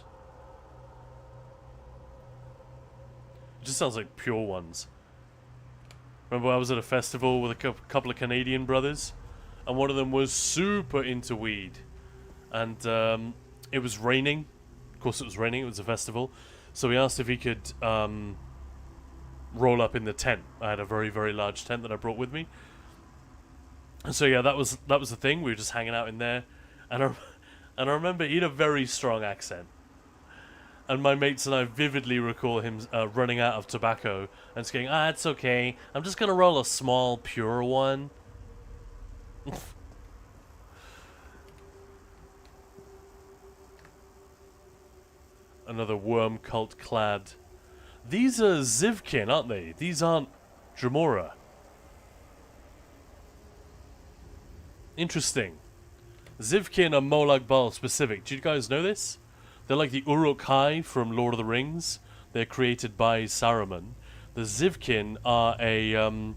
It just sounds like pure ones. Remember I was at a festival with a couple of Canadian brothers? And one of them was super into weed. And it was raining. Of course it was raining, it was a festival. So we asked if he could roll up in the tent. I had a very, very large tent that I brought with me. And so yeah, that was the thing. We were just hanging out in there, and I remember he had a very strong accent. And my mates and I vividly recall him running out of tobacco and saying, "Ah, it's okay. I'm just gonna roll a small, pure one." Another worm cult clad. These are Zivkin, aren't they? These aren't Dremora. Interesting. Zivkin are Molag Bal specific. Do you guys know this? They're like the Uruk-hai from Lord of the Rings. They're created by Saruman. The Zivkin are a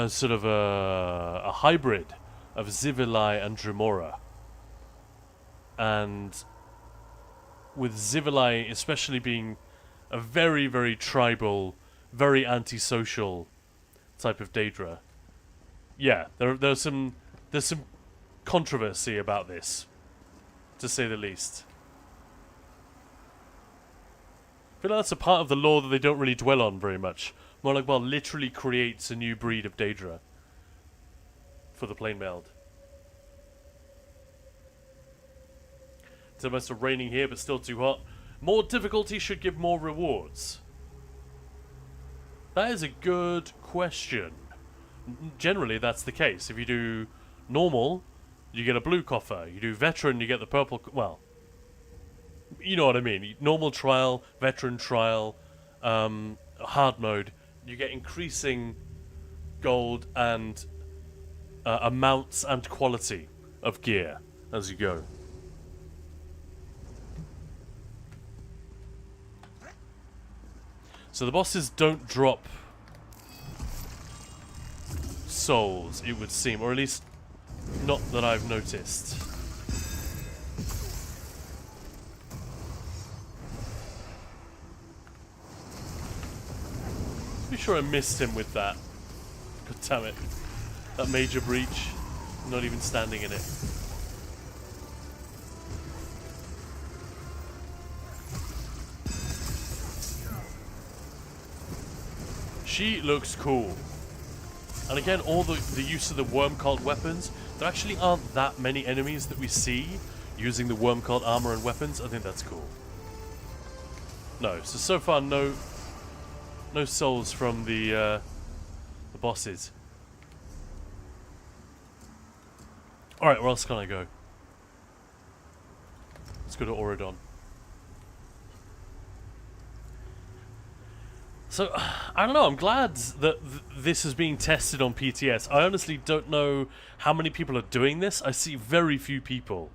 sort of a hybrid of Zivilai and Dremora. And with Zivilai especially being a very, very tribal, very antisocial type of Daedra. Yeah, there's some controversy about this, to say the least. I feel like that's a part of the lore that they don't really dwell on very much. Molag Bal literally creates a new breed of Daedra for the Plain Meld. It's almost raining here, but still too hot. More difficulty should give more rewards. That is a good question. Generally, that's the case. If you do normal, you get a blue coffer. You do veteran, you get the purple. Well, you know what I mean. Normal trial, veteran trial, hard mode. You get increasing gold and amounts and quality of gear as you go. So the bosses don't drop souls, it would seem, or at least not that I've noticed. Pretty sure I missed him with that. God damn it. That major breach. Not even standing in it. She looks cool. And again, all the use of the worm cult weapons. There actually aren't that many enemies that we see using the worm cult armor and weapons. I think that's cool. No, so far no souls from the bosses. Alright, where else can I go? Let's go to Auradon. So, I don't know, I'm glad that this is being tested on PTS. I honestly don't know how many people are doing this. I see very few people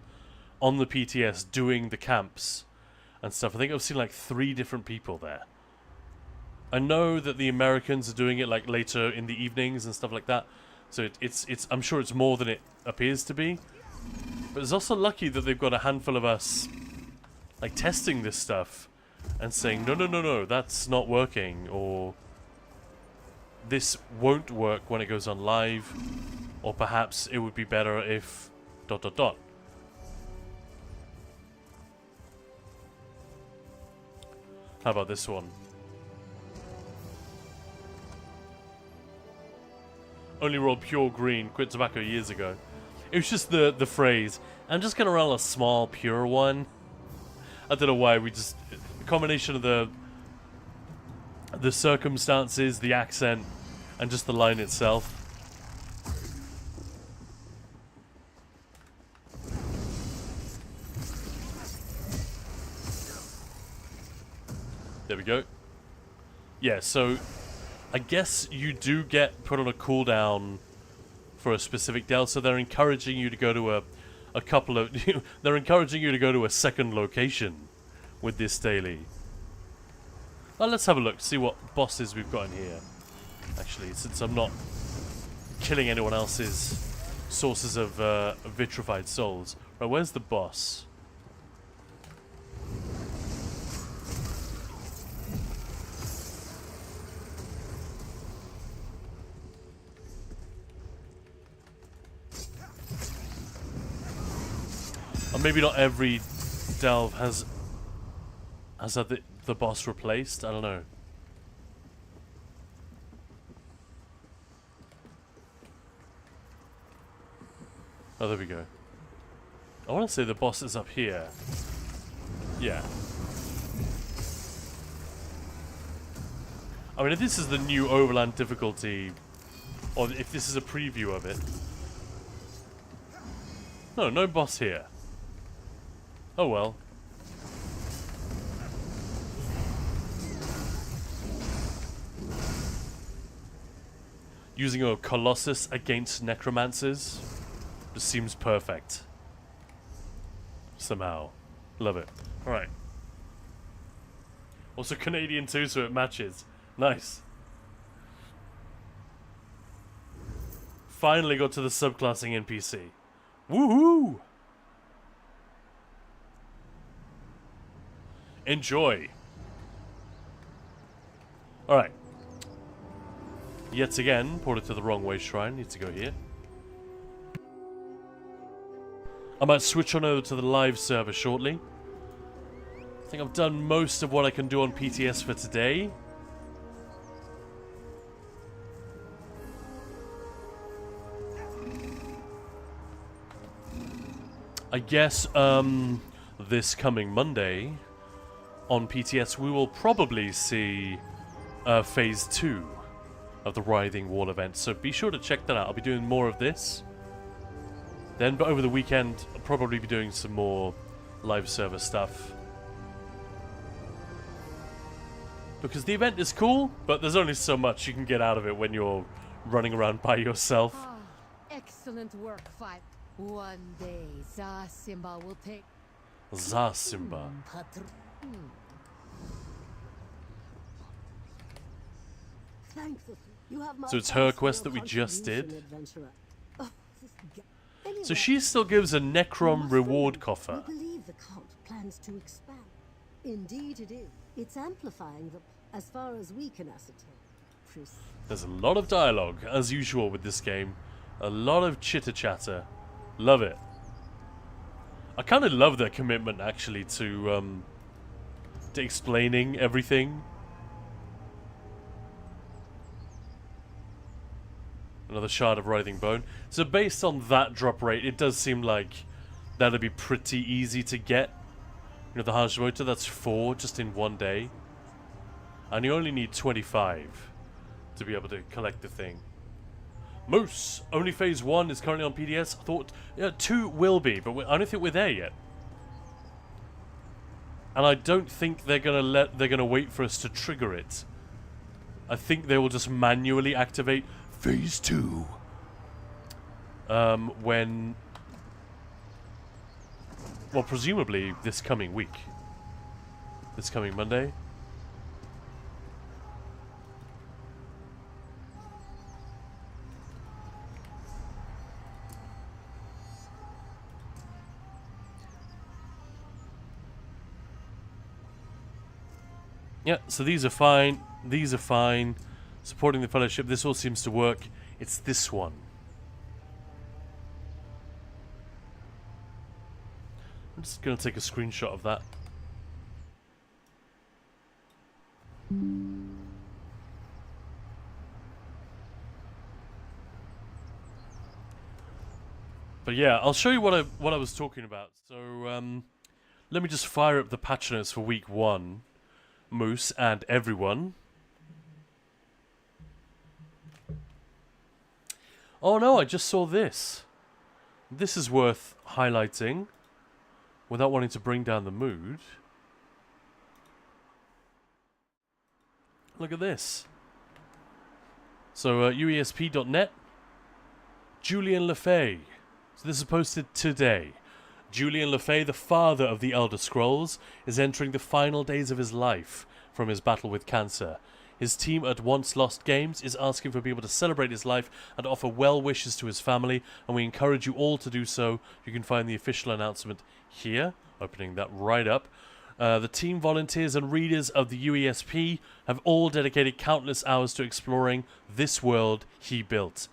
on the PTS doing the camps and stuff. I think I've seen like 3 different people there. I know that the Americans are doing it like later in the evenings and stuff like that. So it's I'm sure it's more than it appears to be. But it's also lucky that they've got a handful of us like testing this stuff and saying no, that's not working, or this won't work when it goes on live, or perhaps it would be better if ... How about this one? Only rolled pure green, quit tobacco years ago. It was just the phrase, I'm just gonna roll a small pure one. I don't know why, we just... The combination of the circumstances, the accent, and just the line itself. There we go. Yeah, so I guess you do get put on a cooldown for a specific Dell, so they're encouraging you to go to a couple of... they're encouraging you to go to a second location with this daily. Well, let's have a look, see what bosses we've got in here. Actually, since I'm not killing anyone else's sources of vitrified souls. Right, where's the boss? Or maybe not every delve has had the boss replaced. I don't know. Oh, there we go. I want to say the boss is up here. Yeah. I mean, if this is the new Overland difficulty, or if this is a preview of it. No, no boss here. Oh well. Using a Colossus against necromancers just seems perfect. Somehow. Love it. Alright. Also Canadian too, so it matches. Nice. Finally got to the subclassing NPC. Woohoo! Enjoy. Alright. Yet again, ported to the wrong way shrine. Need to go here. I might switch on over to the live server shortly. I think I've done most of what I can do on PTS for today. I guess this coming Monday on PTS we will probably see Phase 2 of the Writhing Wall event, so be sure to check that out. I'll be doing more of this. Then over the weekend I'll probably be doing some more live server stuff. Because the event is cool, but there's only so much you can get out of it when you're running around by yourself. Ah, excellent work, Five. One day, Simba will take... Simba. Thankfully, you have my So it's her thanks for quest your that we just did? contribution, adventurer. Oh, this Anyway, So she still gives a you Necrom must reward remember, coffer. We believe the cult plans to expand. Indeed it is. It's amplifying them, as far as we can ascertain. There's a lot of dialogue, as usual with this game. A lot of chitter-chatter. Love it. I kind of love their commitment, actually, to explaining everything. Another shard of writhing bone. So based on that drop rate, it does seem like that'd be pretty easy to get. You know, the Hajimoto, that's 4 just in one day. And you only need 25 to be able to collect the thing. Moose! Only Phase 1 is currently on PTS. I thought 2 will be, but I don't think we're there yet. And I don't think they're gonna wait for us to trigger it. I think they will just manually activate Phase 2 when, well, presumably this coming week. This coming Monday. Yeah, so these are fine. These are fine. Supporting the fellowship. This all seems to work. It's this one. I'm just going to take a screenshot of that. But yeah, I'll show you what I was talking about. So let me just fire up the patch notes for week 1. Moose and everyone. Oh no, I just saw this. This is worth highlighting without wanting to bring down the mood. Look at this. So uesp.net, Julian LeFay. So this is posted today. Julian LeFay, the father of the Elder Scrolls, is entering the final days of his life from his battle with cancer. His team at Once Lost Games is asking for people to celebrate his life and offer well wishes to his family, and we encourage you all to do so. You can find the official announcement here, opening that right up. The team volunteers and readers of the UESP have all dedicated countless hours to exploring this world he built.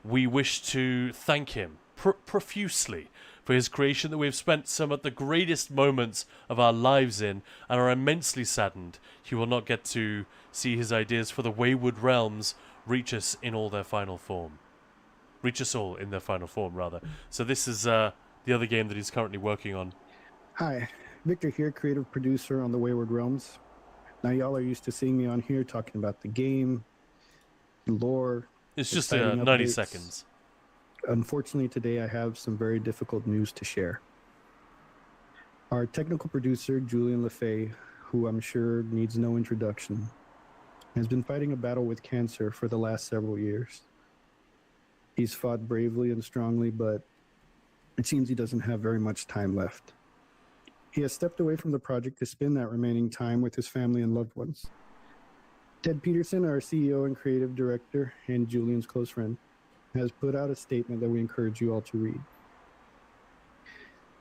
We wish to thank him profusely for his creation that we have spent some of the greatest moments of our lives in, and are immensely saddened he will not get to see his ideas for the Wayward Realms reach us in all their final form. reach us all in their final form, rather. So this is the other game that he's currently working on. Hi, Victor here, creative producer on the Wayward Realms. Now, y'all are used to seeing me on here talking about the game, lore. It's just exciting 90 updates. seconds. Unfortunately, today I have some very difficult news to share. Our technical producer, Julian LeFay, who I'm sure needs no introduction, has been fighting a battle with cancer for the last several years. He's fought bravely and strongly, but it seems he doesn't have very much time left. He has stepped away from the project to spend that remaining time with his family and loved ones. Ted Peterson, our CEO and creative director, and Julian's close friend, has put out a statement that we encourage you all to read.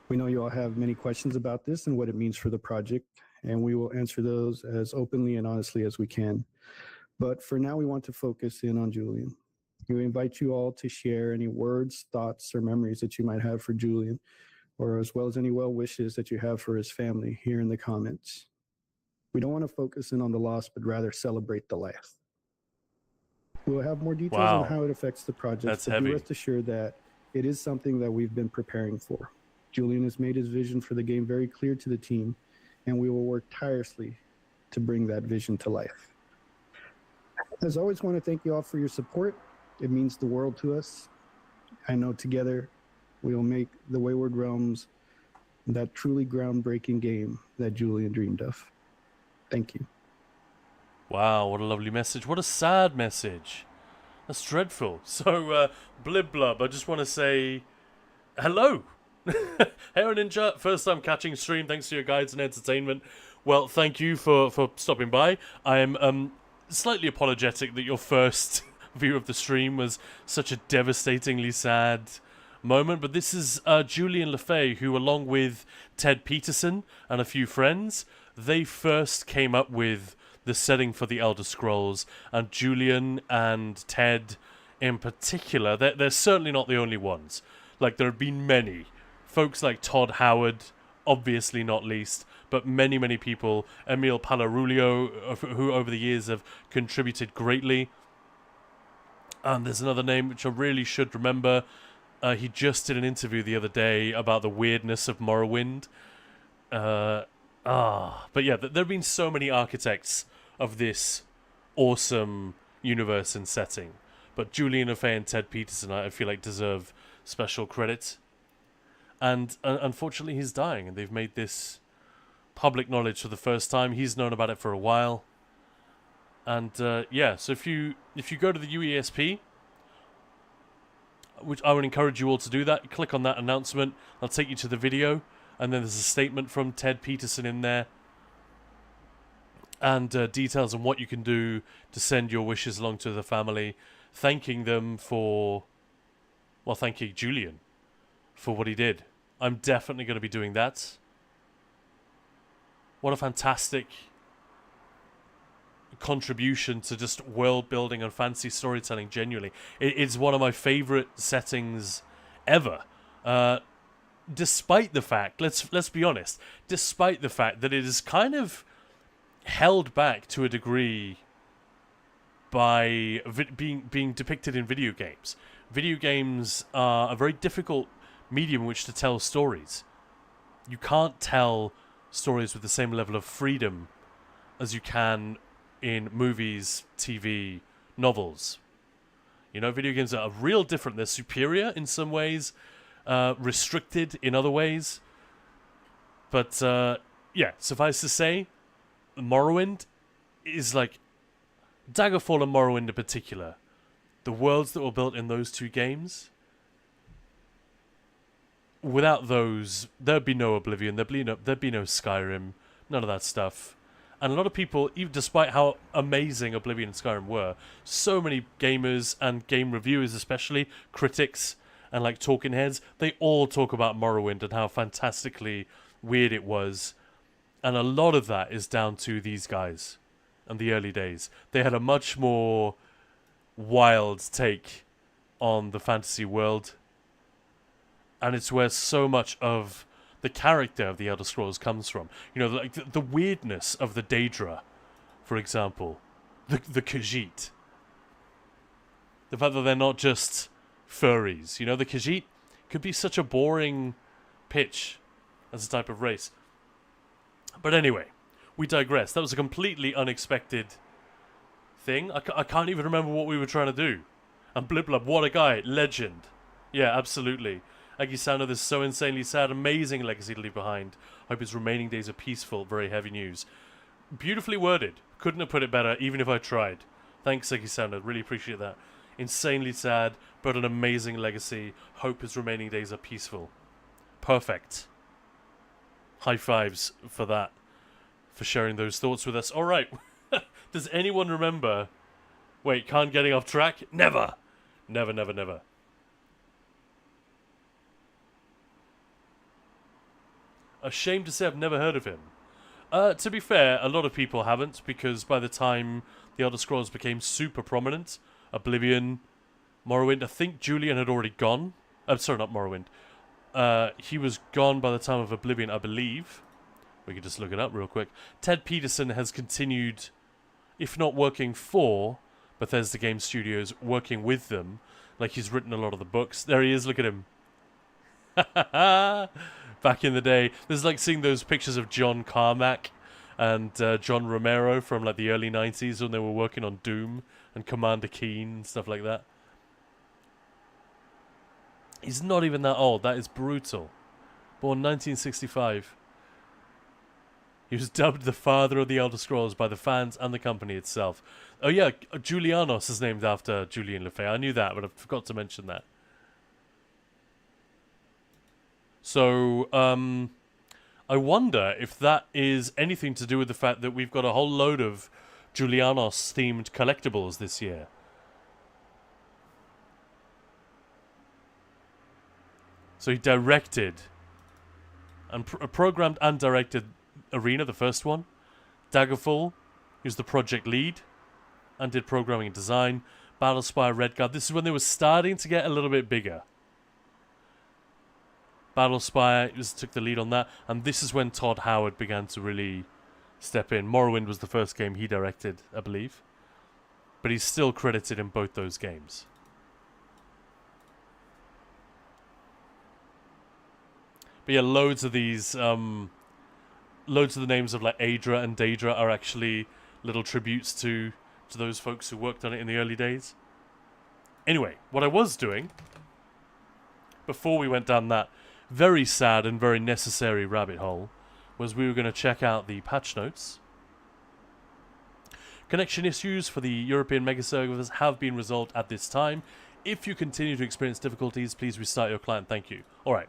We know you all have many questions about this and what it means for the project, and we will answer those as openly and honestly as we can. But for now, we want to focus in on Julian. We invite you all to share any words, thoughts, or memories that you might have for Julian, or as well as any well wishes that you have for his family here in the comments. We don't want to focus in on the loss, but rather celebrate the life. We'll have more details Wow. on how it affects the project, That's but heavy. be rest assured that it is something that we've been preparing for. Julian has made his vision for the game very clear to the team, and we will work tirelessly to bring that vision to life. As always, I want to thank you all for your support. It means the world to us. I know together we will make the Wayward Realms that truly groundbreaking game that Julian dreamed of. Thank you. Wow, what a lovely message. What a sad message. That's dreadful. So, Blib Blub, I just want to say hello. Hey, Ninja, first time catching stream. Thanks for your guides and entertainment. Well, thank you for stopping by. I am slightly apologetic that your first view of the stream was such a devastatingly sad moment, but this is Julian LeFay, who, along with Ted Peterson and a few friends, they first came up with the setting for the Elder Scrolls, and Julian and Ted in particular, they're certainly not the only ones. Like, there have been many folks like Todd Howard, obviously not least, but many people, Emil Palarulio, who over the years have contributed greatly. And there's another name which I really should remember. He just did an interview the other day about the weirdness of Morrowind. But yeah, there have been so many architects of this awesome universe and setting. But Julian LeFay and Ted Peterson, I feel like, deserve special credit. And unfortunately, he's dying, and they've made this public knowledge for the first time. He's known about it for a while. And yeah, so if you go to the UESP, which I would encourage you all to do that, click on that announcement. I'll take you to the video, and then there's a statement from Ted Peterson in there, and details on what you can do to send your wishes along to the family, thanking them for, well, thanking Julian for what he did. I'm definitely going to be doing that. What a fantastic contribution to just world building and fancy storytelling. Genuinely, it's one of my favorite settings ever. Despite the fact, let's be honest, despite the fact that it is kind of held back to a degree by being depicted in video games. Video games are a very difficult medium in which to tell stories. You can't tell stories with the same level of freedom as you can in movies, TV, novels. You know, video games are real different. They're superior in some ways, restricted in other ways. But yeah, suffice to say, Morrowind is like Daggerfall and Morrowind in particular. The worlds that were built in those two games, without those, there'd be no Oblivion, there'd be no Skyrim, none of that stuff. And a lot of people, even despite how amazing Oblivion and Skyrim were, so many gamers and game reviewers especially, critics and like talking heads, they all talk about Morrowind and how fantastically weird it was. And a lot of that is down to these guys and the early days. They had a much more wild take on the fantasy world. And it's where so much of the character of the Elder Scrolls comes from. You know, like the weirdness of the Daedra, for example. The Khajiit. The fact that they're not just furries. You know, the Khajiit could be such a boring pitch as a type of race. But anyway, we digress. That was a completely unexpected thing. I can't even remember what we were trying to do. And Bliblub, what a guy. Legend. Yeah, absolutely. Agisano, this is so insanely sad. Amazing legacy to leave behind. Hope his remaining days are peaceful. Very heavy news. Beautifully worded. Couldn't have put it better, even if I tried. Thanks, Agisano. Really appreciate that. Insanely sad, but an amazing legacy. Hope his remaining days are peaceful. Perfect. High fives for that. For sharing those thoughts with us. Alright. Does anyone remember... Wait, can't getting off track? Never! Never, never, never. Ashamed to say I've never heard of him. To be fair, a lot of people haven't, because by the time the Elder Scrolls became super prominent, Oblivion, Morrowind, I think Julian had already gone. I'm sorry, not Morrowind. He was gone by the time of Oblivion, I believe. We can just look it up real quick. Ted Peterson has continued, if not working for Bethesda Game Studios, working with them. Like, he's written a lot of the books. There he is, look at him. Back in the day. This is like seeing those pictures of John Carmack and John Romero from like the early 90s when they were working on Doom and Commander Keen and stuff like that. He's not even that old. That is brutal. Born 1965. He was dubbed the father of the Elder Scrolls by the fans and the company itself. Oh yeah, Julianos is named after Julian Lefay. I knew that, but I forgot to mention that. So, I wonder if that is anything to do with the fact that we've got a whole load of Julianos-themed collectibles this year. So he directed and programmed and directed Arena, the first one. Daggerfall, he was the project lead and did programming and design. Battlespire, Redguard. This is when they were starting to get a little bit bigger. Battlespire took the lead on that, and this is when Todd Howard began to really step in. Morrowind was the first game he directed, I believe. But he's still credited in both those games. But yeah, loads of these, loads of the names of like Aedra and Daedra are actually little tributes to those folks who worked on it in the early days. Anyway, what I was doing, before we went down that very sad and very necessary rabbit hole, was we were going to check out the patch notes. Connection issues for the European mega servers have been resolved at this time. If you continue to experience difficulties, please restart your client. Thank you. Alright.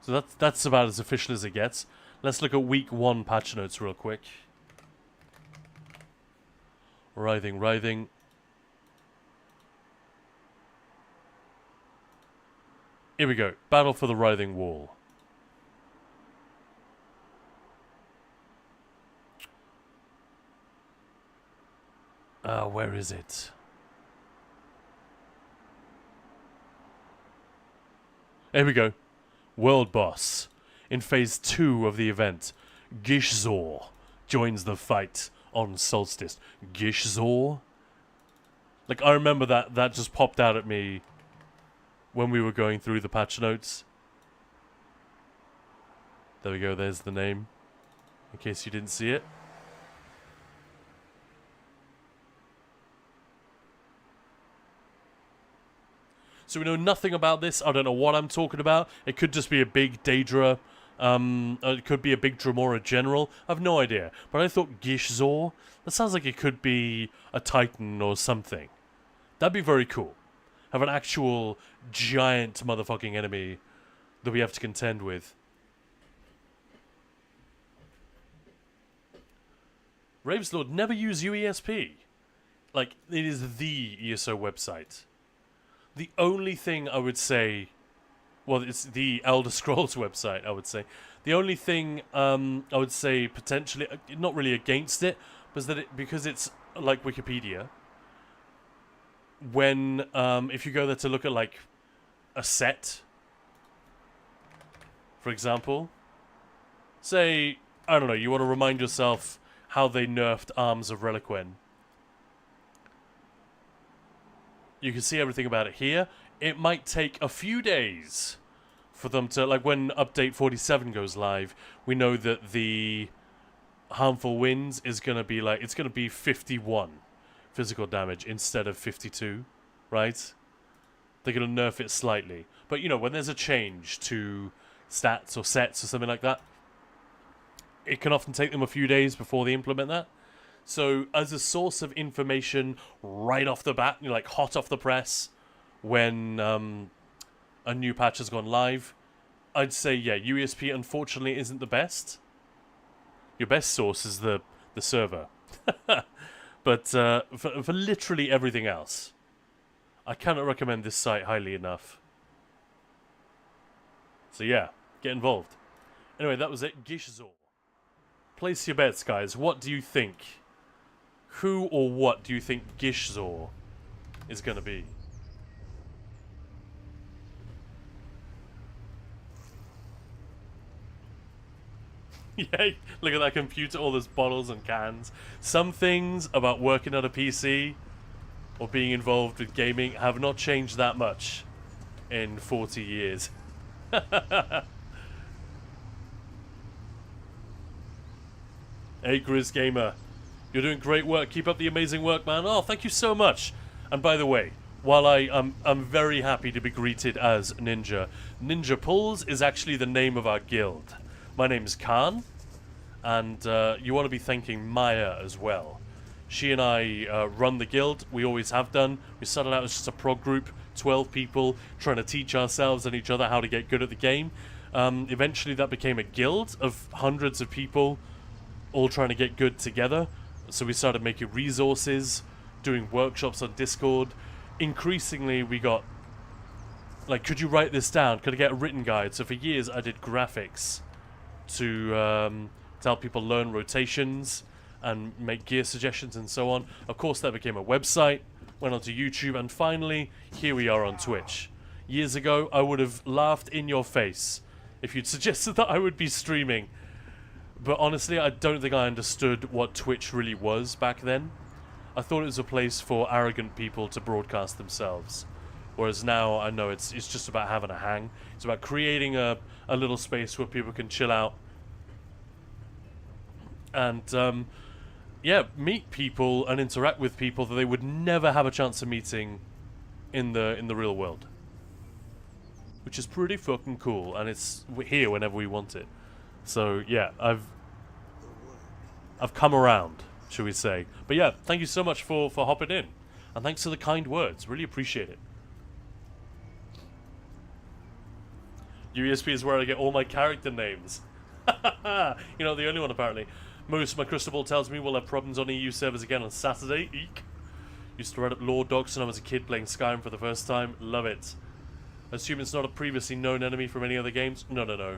So that's about as official as it gets. Let's look at week 1 patch notes real quick. Writhing. Here we go. Battle for the Writhing Wall. Where is it? Here we go. World Boss. In Phase 2 of the event, Gishzor joins the fight on Solstice. Gishzor? Like, I remember that just popped out at me when we were going through the patch notes. There we go, there's the name, in case you didn't see it. So we know nothing about this. I don't know what I'm talking about. It could just be a big Daedra. It could be a big Dremora general. I have no idea. But I thought Gishzor, that sounds like it could be a Titan or something. That'd be very cool. Have an actual giant motherfucking enemy that we have to contend with. Raveslord, never use UESP. Like, it is the ESO website. The only thing I would say... Well, it's the Elder Scrolls website, I would say. The only thing I would say potentially... Not really against it, but that because it's like Wikipedia... When, if you go there to look at, like, a set, for example, say, I don't know, you want to remind yourself how they nerfed Arms of Reliquien. You can see everything about it here. it might take a few days for them to, like, when update 47 goes live, we know that the harmful winds is going to be like, it's going to be 51 physical damage instead of 52, right? They're going to nerf it slightly. But, you know, when there's a change to stats or sets or something like that, it can often take them a few days before they implement that. So, as a source of information right off the bat, you know, like hot off the press, when a new patch has gone live, I'd say, yeah, UESP unfortunately isn't the best. Your best source is the server. But for literally everything else, I cannot recommend this site highly enough. So yeah, get involved. Anyway, that was it. Gishzor. Place your bets, guys. What do you think? Who or what do you think Gishzor is going to be? Yeah, look at that computer, all those bottles and cans. Some things about working on a PC or being involved with gaming have not changed that much in 40 years. Hey, Grizz Gamer. You're doing great work. Keep up the amazing work, man. Oh, thank you so much. And by the way, while I'm very happy to be greeted as Ninja, Ninja Pulls is actually the name of our guild. My name's Khan, and you want to be thanking Maya as well. She and I run the guild. We always have done. We started out as just a prog group, 12 people, trying to teach ourselves and each other how to get good at the game. Eventually that became a guild of hundreds of people, all trying to get good together. So we started making resources, doing workshops on Discord. Increasingly we got, like, could you write this down? Could I get a written guide? So for years I did graphics to help people learn rotations and make gear suggestions and so on. Of course, that became a website, went onto YouTube, and finally, here we are on Twitch. Years ago, I would have laughed in your face if you'd suggested that I would be streaming. But honestly, I don't think I understood what Twitch really was back then. I thought it was a place for arrogant people to broadcast themselves. Whereas now, I know it's just about having a hang. It's about creating a little space where people can chill out. And, yeah, meet people and interact with people that they would never have a chance of meeting in the real world. Which is pretty fucking cool, and it's here whenever we want it. So, yeah, I've come around, shall we say. But yeah, thank you so much for hopping in. And thanks for the kind words. Really appreciate it. UESP is where I get all my character names. You're not the only one, apparently. Moose, my crystal ball tells me we'll have problems on EU servers again on Saturday. Eek. Used to write up lore docs when I was a kid playing Skyrim for the first time. Love it. Assume it's not a previously known enemy from any other games? No.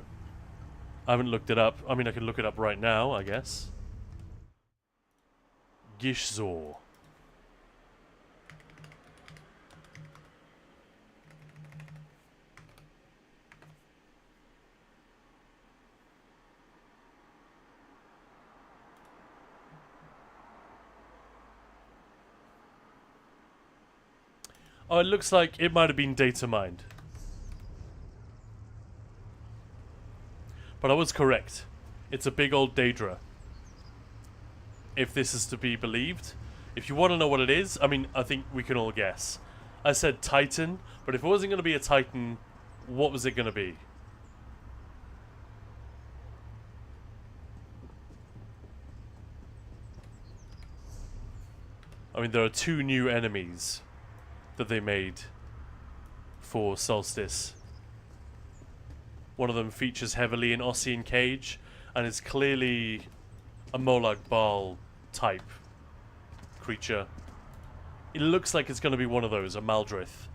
I haven't looked it up. I mean, I can look it up right now, I guess. Gishzor. Oh, it looks like it might have been data mined. But I was correct. It's a big old Daedra. If this is to be believed. If you want to know what it is, I mean, I think we can all guess. I said Titan, but if it wasn't going to be a Titan, what was it going to be? I mean, there are two new enemies that they made for Solstice. One of them features heavily in Ossian Cage, and is clearly a Molag Bal type creature. It looks like it's going to be one of those, a Maldrith.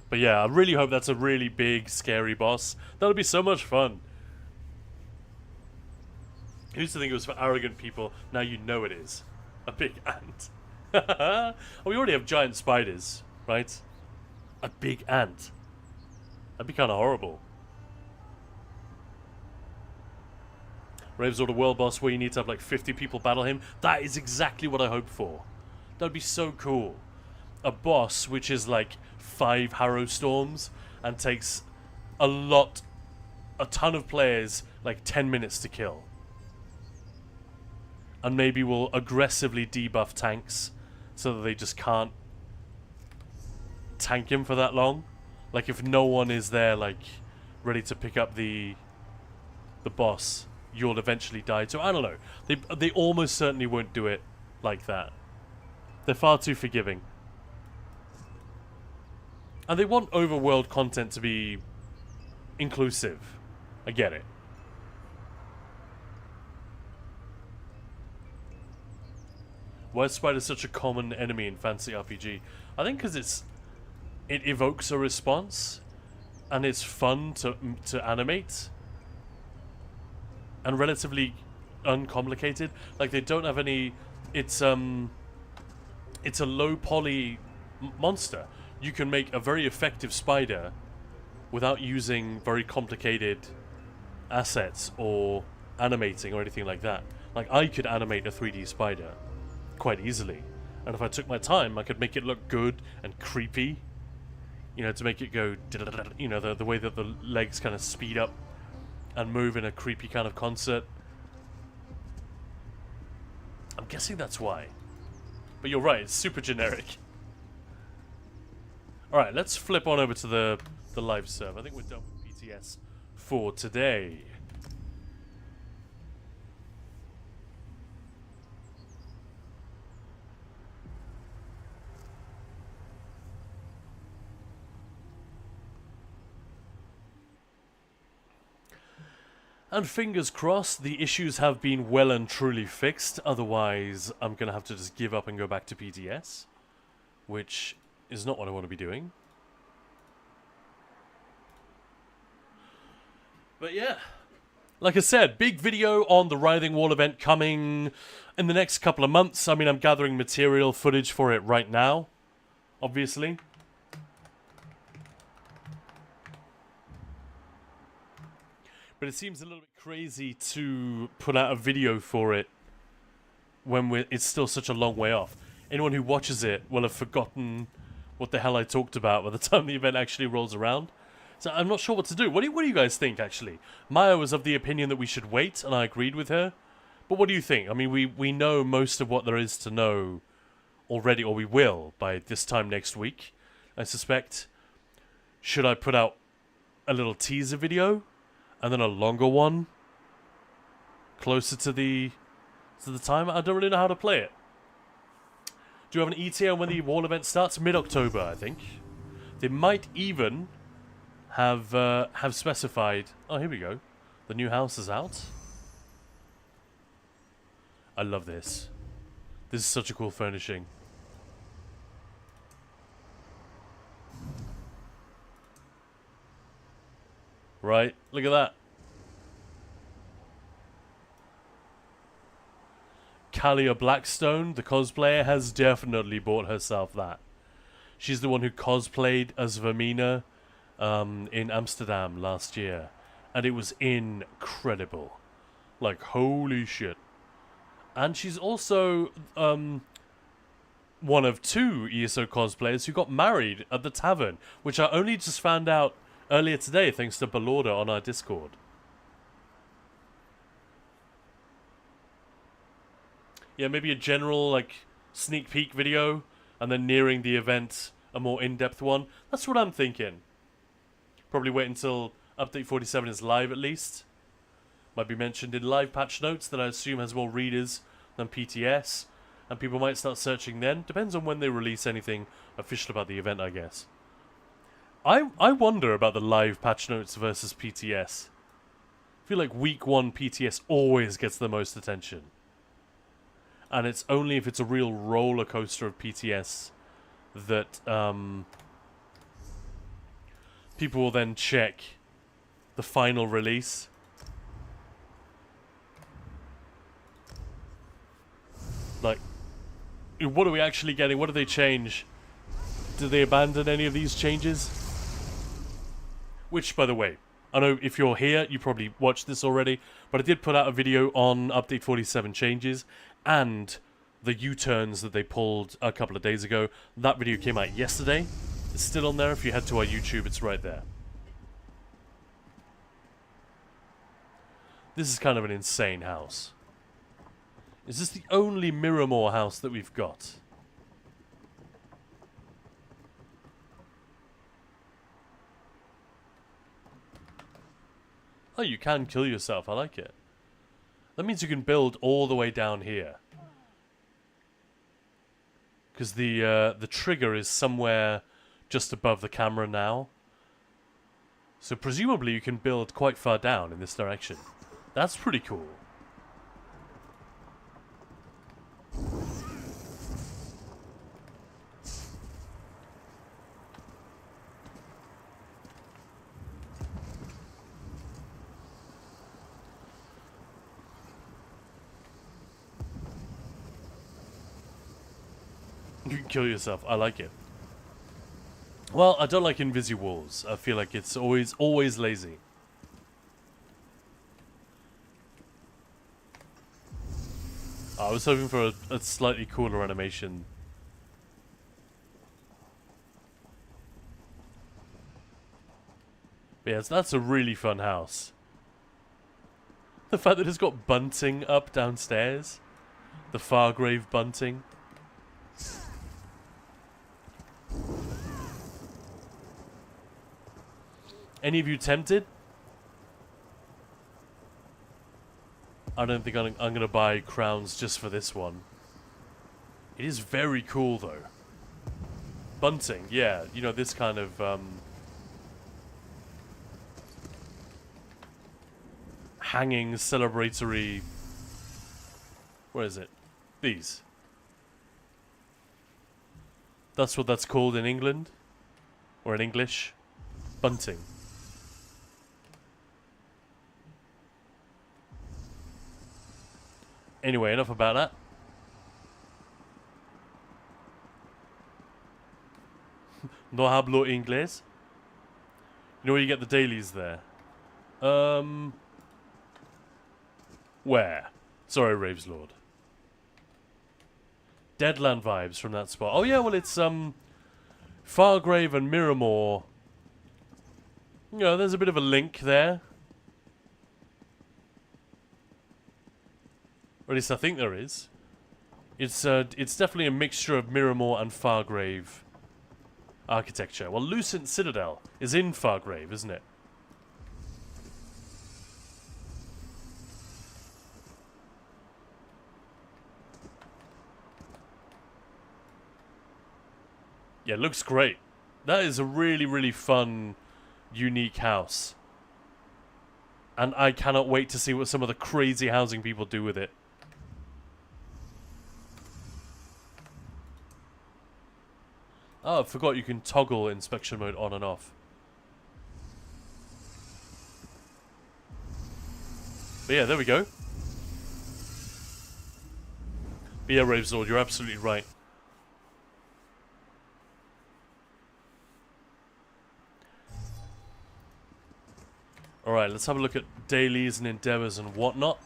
But yeah, I really hope that's a really big, scary boss. That'll be so much fun. I used to think it was for arrogant people. Now you know it is. A big ant. Well, we already have giant spiders, right? A big ant. That'd be kind of horrible. Raves or the world boss where you need to have like 50 people battle him. That is exactly what I hope for. That'd be so cool. a boss which is like 5 Harrow Storms and takes a ton of players like 10 minutes to kill. And maybe we'll aggressively debuff tanks so that they just can't tank him for that long. Like if no one is there like ready to pick up the boss, you'll eventually die. So I don't know. They almost certainly won't do it like that. They're far too forgiving. And they want overworld content to be inclusive. I get it. Why is Spider such a common enemy in fantasy RPG? I think because it evokes a response, and it's fun to animate, and relatively uncomplicated. Like they don't have any. It's a low poly monster. You can make a very effective spider without using very complicated assets or animating or anything like that. Like I could animate a 3D spider quite easily, and if I took my time I could make it look good and creepy, you know, to make it go, you know, the way that the legs kind of speed up and move in a creepy kind of concert. I'm guessing that's why, but you're right, it's super generic. Alright, let's flip on over to the live serve. I think we're done with PTS for today. And fingers crossed, the issues have been well and truly fixed. Otherwise, I'm going to have to just give up and go back to PTS, which is not what I want to be doing. But yeah, like I said, big video on the Writhing Wall event coming in the next couple of months. I mean, I'm gathering material footage for it right now, obviously. But it seems a little bit crazy to put out a video for it when it's still such a long way off. Anyone who watches it will have forgotten what the hell I talked about by the time the event actually rolls around. So I'm not sure what to do. What do you guys think, actually? Maya was of the opinion that we should wait, and I agreed with her. But what do you think? I mean, we know most of what there is to know already, or we will, by this time next week, I suspect. Should I put out a little teaser video, and then a longer one closer to the time? I don't really know how to play it. Do you have an ETA on when the wall event starts? Mid-October, I think. They might even have specified. Oh, here we go. The new house is out. I love this. This is such a cool furnishing. Right, look at that. Kalia Blackstone, the cosplayer, has definitely bought herself that. She's the one who cosplayed as Vermina in Amsterdam last year. And it was incredible. Like, holy shit. And she's also one of 2 ESO cosplayers who got married at the tavern, which I only just found out earlier today thanks to Belorda on our Discord. Yeah, maybe a general, like, sneak peek video, and then nearing the event, a more in-depth one. That's what I'm thinking. Probably wait until Update 47 is live, at least. Might be mentioned in live patch notes that I assume has more readers than PTS, and people might start searching then. Depends on when they release anything official about the event, I guess. I wonder about the live patch notes versus PTS. I feel like week 1 PTS always gets the most attention. And it's only if it's a real roller coaster of PTS that people will then check the final release. Like, what are we actually getting? What do they change? Do they abandon any of these changes? Which, by the way, I know if you're here, you probably watched this already, but I did put out a video on Update 47 changes and the U-turns that they pulled a couple of days ago. That video came out yesterday. It's still on there. If you head to our YouTube, it's right there. This is kind of an insane house. Is this the only Miramore house that we've got? Oh, you can kill yourself. I like it. That means you can build all the way down here. Because the trigger is somewhere just above the camera now. So presumably you can build quite far down in this direction. That's pretty cool. You can kill yourself. I like it. Well, I don't like invisi walls. I feel like it's always lazy. I was hoping for a slightly cooler animation. But yes, that's a really fun house. The fact that it's got bunting up downstairs. The Fargrave bunting. Any of you tempted? I don't think I'm going to buy crowns just for this one. It is very cool, though. Bunting, yeah. You know, this kind of... hanging, celebratory... Where is it? These. That's what that's called in England. Or in English. Bunting. Anyway, enough about that. No hablo inglés. You know where you get the dailies there? Where? Sorry, Raves Lord. Deadland vibes from that spot. Oh yeah, well it's Fargrave and Miramore. You know, there's a bit of a link there. Or at least I think there is. It's definitely a mixture of Miramore and Fargrave architecture. Well, Lucent Citadel is in Fargrave, isn't it? Yeah, it looks great. That is a really, really fun, unique house. And I cannot wait to see what some of the crazy housing people do with it. Oh, I forgot you can toggle inspection mode on and off. But yeah, there we go. But yeah, Ravesword, you're absolutely right. Alright, let's have a look at dailies and endeavors and whatnot.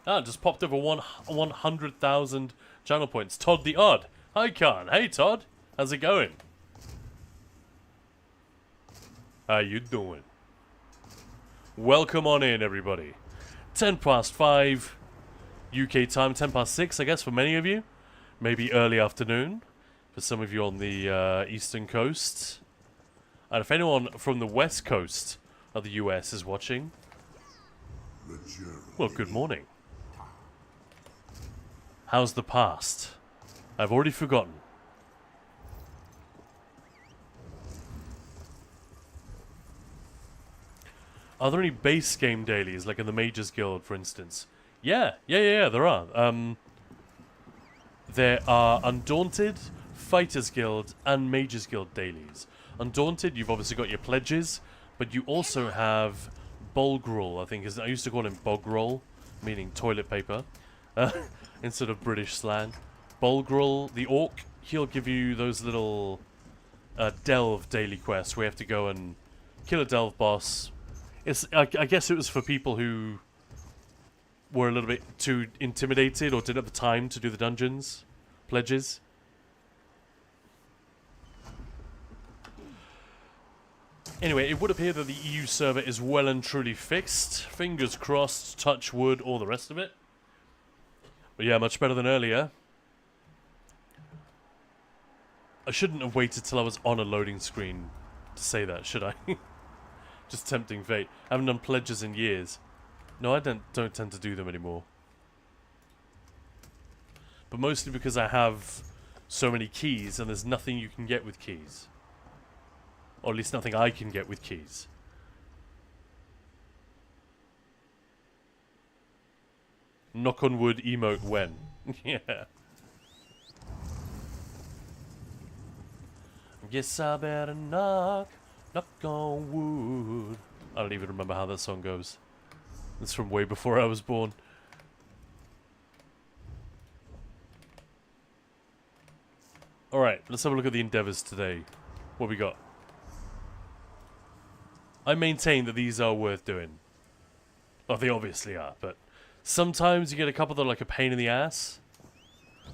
Ah, just popped over 100,000 channel points. Todd the Odd. Hi, Khan. Hey, Todd. How's it going? How you doing? Welcome on in, everybody. 10 past 5 UK time. 10 past 6, I guess, for many of you. Maybe early afternoon for some of you on the eastern coast. And if anyone from the west coast of the US is watching, well, good morning. How's the past? I've already forgotten. Are there any base game dailies, like in the Mages Guild, for instance? Yeah, there are. There are Undaunted, Fighters Guild, and Mages Guild dailies. Undaunted, you've obviously got your pledges, but you also have Bolgrol, I think. I used to call him Bogrol, meaning toilet paper, instead of British slang. Bolgrol, the orc, he'll give you those little delve daily quests where you have to go and kill a delve boss. I guess it was for people who were a little bit too intimidated or didn't have the time to do the dungeons pledges. Anyway, it would appear that the EU server is well and truly fixed. Fingers crossed, touch wood, all the rest of it. But yeah, much better than earlier. I shouldn't have waited till I was on a loading screen to say that, should I? Just tempting fate. I haven't done pledges in years. No, I don't tend to do them anymore. But mostly because I have so many keys and there's nothing you can get with keys. Or at least nothing I can get with keys. Knock on wood emote when. Yeah. Guess I better knock on wood. I don't even remember how that song goes. It's from way before I was born. Alright, let's have a look at the endeavors today. What we got? I maintain that these are worth doing. Well, they obviously are, but sometimes you get a couple that are like a pain in the ass.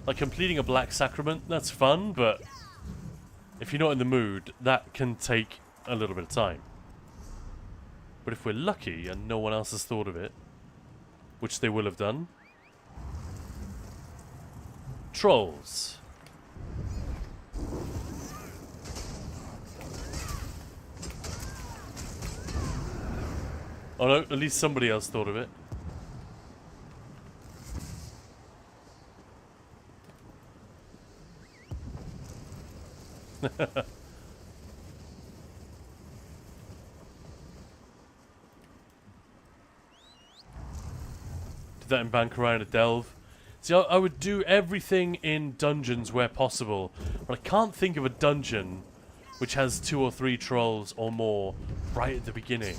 Like completing a Black Sacrament, that's fun, but if you're not in the mood, that can take a little bit of time. But if we're lucky and no one else has thought of it, which they will have done. Trolls. Oh no, at least somebody else thought of it. Did that in Bankarai and a Delve. See, I would do everything in dungeons where possible, but I can't think of a dungeon which has 2 or 3 trolls or more right at the beginning.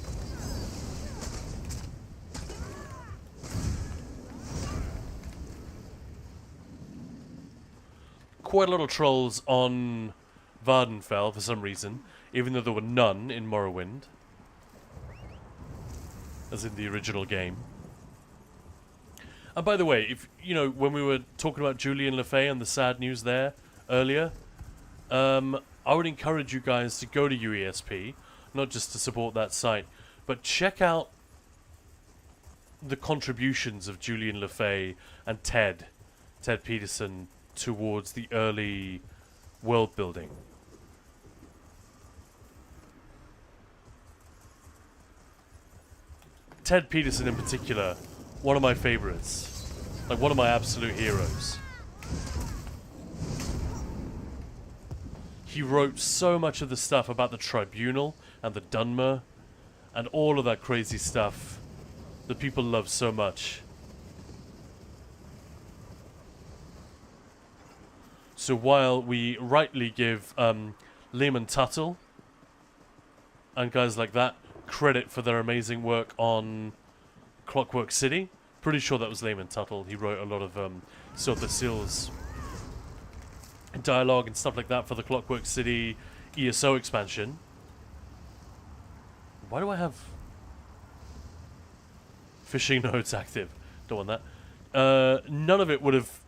Quite a lot of trolls on Vardenfell for some reason, even though there were none in Morrowind, as in the original game. And by the way, if you know, when we were talking about Julian LeFay and the sad news there earlier, I would encourage you guys to go to UESP, not just to support that site, but check out the contributions of Julian LeFay and Ted Peterson towards the early world building. Ted Peterson in particular, one of my favorites. Like one of my absolute heroes. He wrote so much of the stuff about the Tribunal and the Dunmer and all of that crazy stuff that people love so much. So while we rightly give Lehman Tuttle and guys like that credit for their amazing work on Clockwork City, pretty sure that was Lehman Tuttle. He wrote a lot of Silver Seals dialogue and stuff like that for the Clockwork City ESO expansion. Why do I have fishing nodes active? Don't want that. None of it would have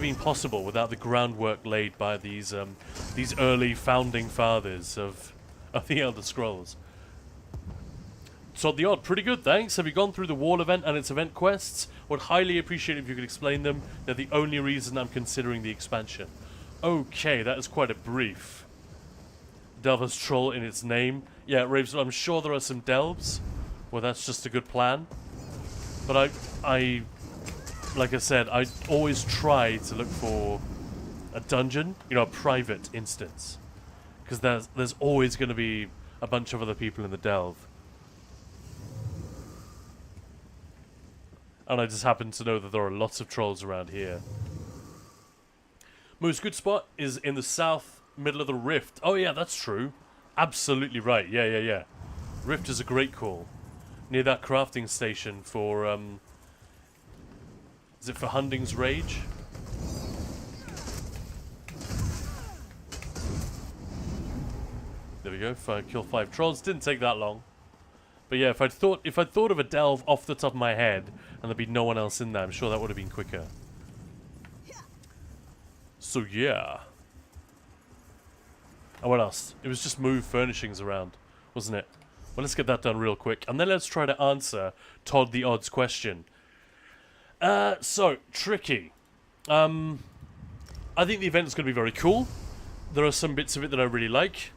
been possible without the groundwork laid by these early founding fathers of the Elder Scrolls. So the odd, pretty good, thanks. Have you gone through the wall event and its event quests? Would highly appreciate it if you could explain them. They're the only reason I'm considering the expansion. Okay, that is quite a brief. Delver's Troll in its name. Yeah, Raves, I'm sure there are some delves where that's just a good plan. But I like I said, I always try to look for a dungeon, you know, a private instance. Because there's always going to be a bunch of other people in the delve. And I just happen to know that there are lots of trolls around here. Most good spot is in the south middle of the Rift. Oh yeah, that's true. Absolutely right. Yeah. Rift is a great call. Near that crafting station for, is it for Hunding's Rage? There we go. Kill 5 trolls. Didn't take that long. But yeah, if I'd thought of a delve off the top of my head and there'd be no one else in there, I'm sure that would have been quicker. So yeah. And what else? It was just move furnishings around, wasn't it? Well, let's get that done real quick, and then let's try to answer Todd the Odds question. So tricky. I think the event is going to be very cool. There are some bits of it that I really like.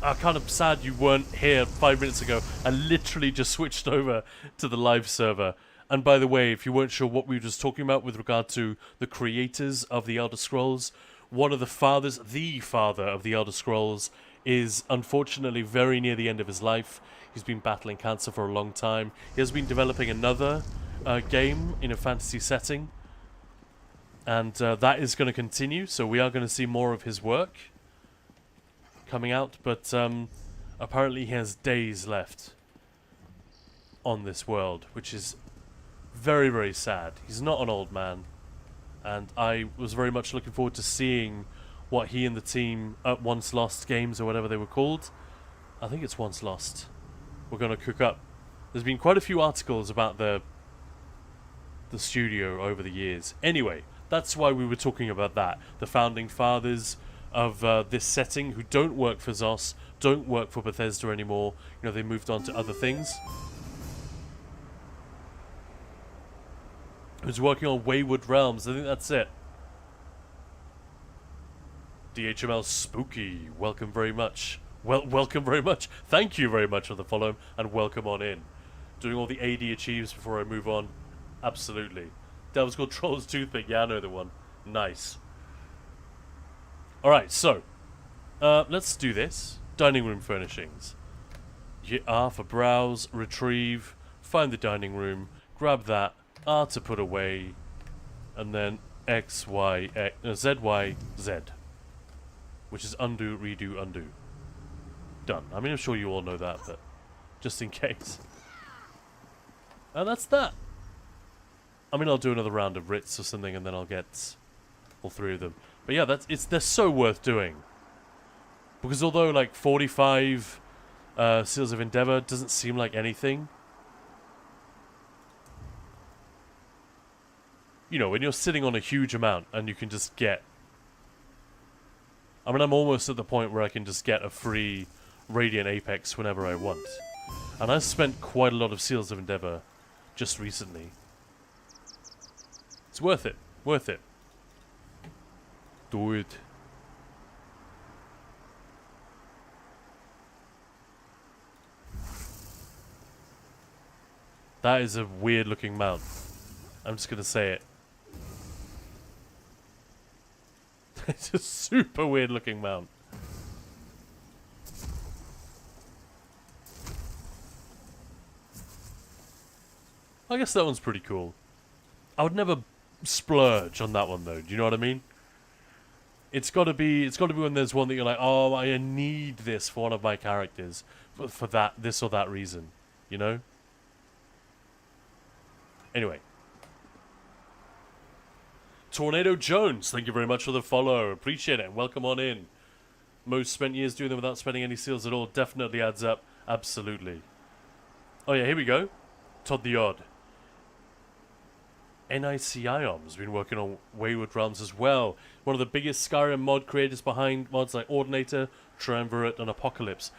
I'm kind of sad you weren't here 5 minutes ago. I literally just switched over to the live server. And by the way, if you weren't sure what we were just talking about with regard to the creators of the Elder Scrolls, one of the fathers, the father of the Elder Scrolls, is unfortunately very near the end of his life. He's been battling cancer for a long time. He has been developing another game in a fantasy setting. And that is going to continue, so we are going to see more of his work coming out. But apparently he has days left on this world, which is very, very sad. He's not an old man. And I was very much looking forward to seeing what he and the team at Once Lost Games, or whatever they were called, I think it's Once Lost, we're going to cook up. There's been quite a few articles about the studio over the years. Anyway, that's why we were talking about that. The founding fathers of this setting, who don't work for Zos, don't work for Bethesda anymore. You know, they moved on to other things. Who's working on Wayward Realms. I think that's it. DHML Spooky, welcome very much. Welcome very much. Thank you very much for the follow, and welcome on in. Doing all the AD achieves before I move on. Absolutely. That was called Troll's Toothpick. Yeah, I know the one. Nice. Alright, so. Let's do this. Dining room furnishings. R for browse, retrieve, find the dining room, grab that, R to put away, and then X, Y, Z, Y, Z. Which is undo, redo, undo. Done. I mean, I'm sure you all know that, but just in case. And that's that. I mean, I'll do another round of writs or something, and then I'll get all three of them. But yeah, they're so worth doing. Because although, like, 45 Seals of Endeavor doesn't seem like anything, you know, when you're sitting on a huge amount and you can just get... I mean, I'm almost at the point where I can just get a free Radiant Apex whenever I want. And I've spent quite a lot of Seals of Endeavor just recently. It's worth it. Worth it. Do it. That is a weird looking mount. I'm just going to say it. It's a super weird looking mount. I guess that one's pretty cool. I would never splurge on that one though. Do you know what I mean? It's got to be when there's one that you're like, oh, I need this for one of my characters for this or that reason, you know? Anyway. Tornado Jones, thank you very much for the follow. Appreciate it. Welcome on in. Most spent years doing them without spending any seals at all. Definitely adds up. Absolutely. Oh yeah, here we go. Todd the Odd. NICIOM has been working on Wayward Realms as well. One of the biggest Skyrim mod creators behind mods like Ordinator, Triumvirate, and Apocalypse.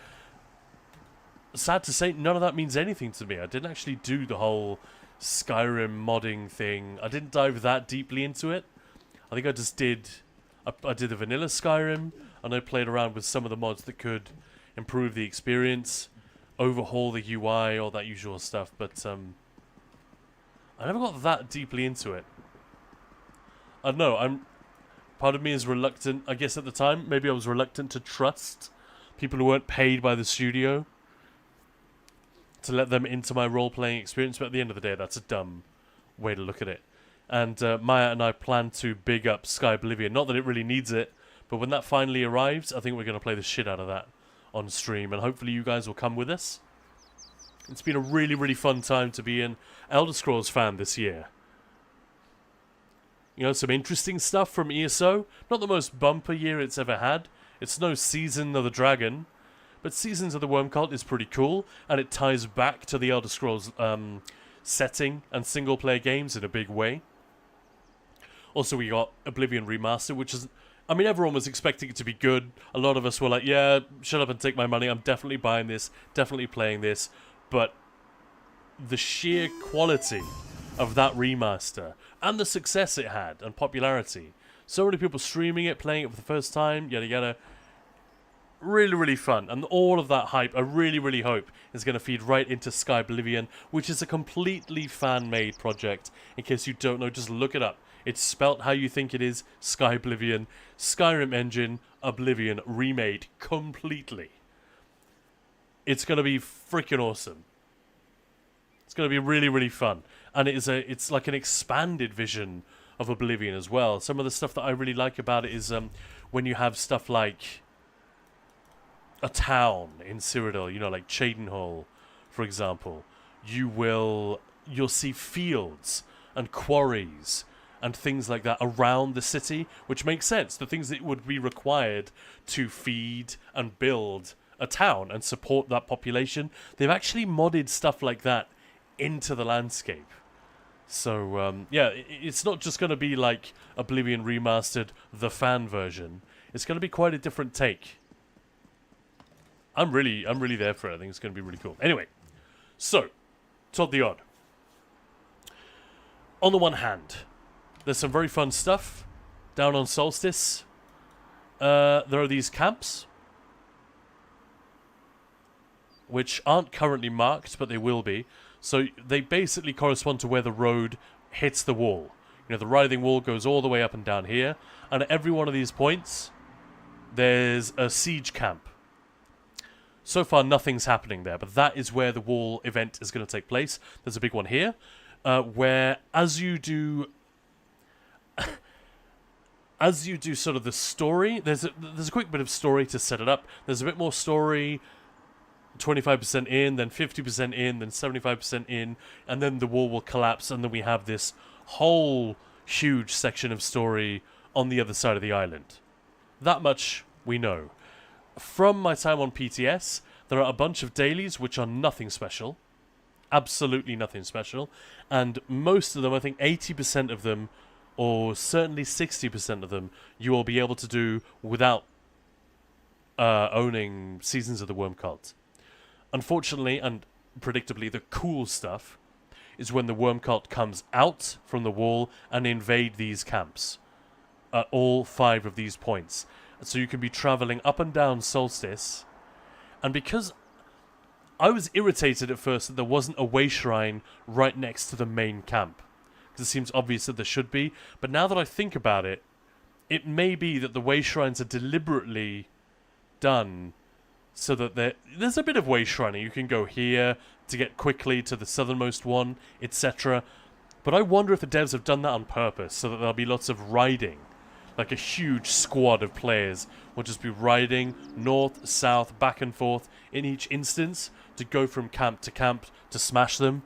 Sad to say, none of that means anything to me. I didn't actually do the whole Skyrim modding thing. I didn't dive that deeply into it. I think I just did... I did the vanilla Skyrim, and I played around with some of the mods that could improve the experience, overhaul the UI, all that usual stuff, but I never got that deeply into it. I don't know, part of me is reluctant, I guess at the time, maybe I was reluctant to trust people who weren't paid by the studio to let them into my role-playing experience, but at the end of the day, that's a dumb way to look at it. And Maya and I plan to big up Sky Oblivion. Not that it really needs it, but when that finally arrives, I think we're going to play the shit out of that on stream, and hopefully you guys will come with us. It's been a really, really fun time to be an Elder Scrolls fan this year. You know, some interesting stuff from ESO. Not the most bumper year it's ever had. It's no Season of the Dragon, but Seasons of the Worm Cult is pretty cool, and it ties back to the Elder Scrolls setting and single-player games in a big way. Also, we got Oblivion Remastered, which is... I mean, everyone was expecting it to be good. A lot of us were like, yeah, shut up and take my money. I'm definitely buying this, definitely playing this. But the sheer quality of that remaster and the success it had and popularity. So many people streaming it, playing it for the first time, yada yada. Really, really fun. And all of that hype, I really, really hope, is going to feed right into Sky Oblivion, which is a completely fan-made project. In case you don't know, just look it up. It's spelt how you think it is, Sky Oblivion. Skyrim engine, Oblivion, remade completely. It's going to be freaking awesome. It's going to be really, really fun. And it's like an expanded vision of Oblivion as well. Some of the stuff that I really like about it is when you have stuff like a town in Cyrodiil, you know, like Cheydinhal, for example. You'll see fields and quarries and things like that around the city, which makes sense. The things that would be required to feed and build a town and support that population, they've actually modded stuff like that into the landscape. So, yeah, it's not just going to be like Oblivion Remastered, the fan version. It's going to be quite a different take. I'm really there for it. I think it's going to be really cool. Anyway, so, Todd the Odd. On the one hand, there's some very fun stuff down on Solstice. There are these camps, which aren't currently marked, but they will be. So they basically correspond to where the road hits the wall. You know, the writhing wall goes all the way up and down here. And at every one of these points, there's a siege camp. So far, nothing's happening there, but that is where the wall event is going to take place. There's a big one here, where as you do sort of the story, there's a quick bit of story to set it up. There's a bit more story, 25% in, then 50% in, then 75% in, and then the wall will collapse, and then we have this whole huge section of story on the other side of the island. That much we know. From my time on PTS, there are a bunch of dailies which are nothing special. Absolutely nothing special. And most of them, I think 80% of them, or certainly 60% of them, you will be able to do without owning Seasons of the Worm Cult. Unfortunately, and predictably, the cool stuff is when the Worm Cult comes out from the wall and invade these camps at all 5 of these points. So you can be traveling up and down Solstice, and because I was irritated at first that there wasn't a way shrine right next to the main camp, because it seems obvious that there should be, but now that I think about it, it may be that the way shrines are deliberately done so that there's a bit of way shrining. You can go here to get quickly to the southernmost one, etc. But I wonder if the devs have done that on purpose, so that there'll be lots of riding. Like a huge squad of players will just be riding north, south, back and forth in each instance to go from camp to smash them.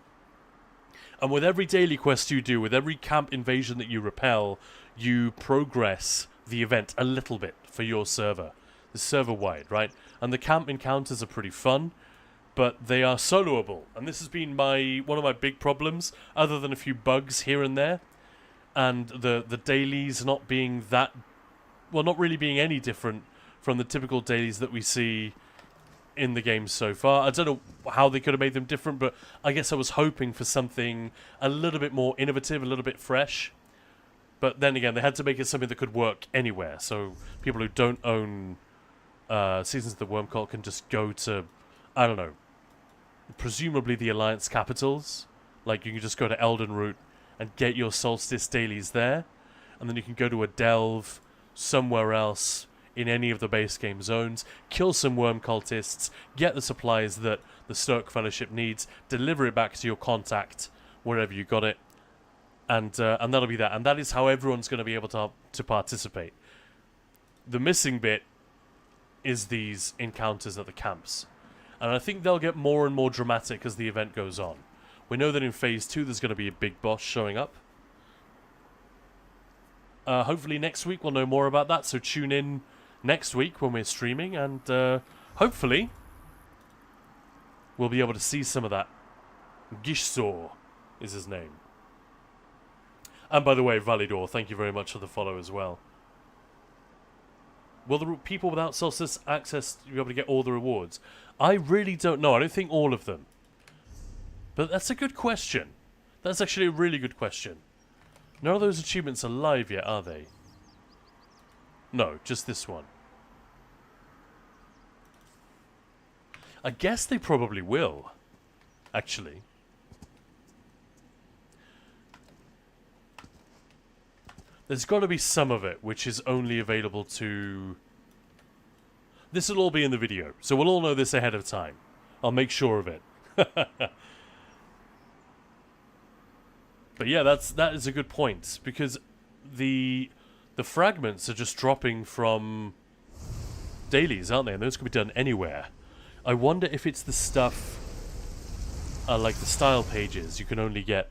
And with every daily quest you do, with every camp invasion that you repel, you progress the event a little bit for your server. The server-wide, right? And the camp encounters are pretty fun, but they are soloable. And this has been one of my big problems, other than a few bugs here and there. And the dailies not being that... well, not really being any different from the typical dailies that we see in the game so far. I don't know how they could have made them different, but I guess I was hoping for something a little bit more innovative, a little bit fresh. But then again, they had to make it something that could work anywhere. So people who don't own Seasons of the Worm Cult can just go to, I don't know, presumably the Alliance capitals. Like, you can just go to Elden Root and get your Solstice dailies there, and then you can go to a delve somewhere else in any of the base game zones, kill some worm cultists, get the supplies that the Stoic Fellowship needs, deliver it back to your contact wherever you got it, and that'll be that. And that is how everyone's going to be able to participate. The missing bit is these encounters at the camps, and I think they'll get more and more dramatic as the event goes on. We know that in Phase 2 there's going to be a big boss showing up. Hopefully next week we'll know more about that, so tune in next week when we're streaming, and hopefully we'll be able to see some of that. Gishsor is his name. And by the way, Validor, thank you very much for the follow as well. Will the people without Solstice access be able to get all the rewards? I really don't know. I don't think all of them. But that's a good question. That's actually a really good question. None of those achievements are live yet, are they? No, just this one. I guess they probably will, actually. There's got to be some of it which is only available to... This will all be in the video, so we'll all know this ahead of time. I'll make sure of it. But yeah, that is a good point, because the fragments are just dropping from dailies, aren't they? And those can be done anywhere. I wonder if it's the stuff like the style pages you can only get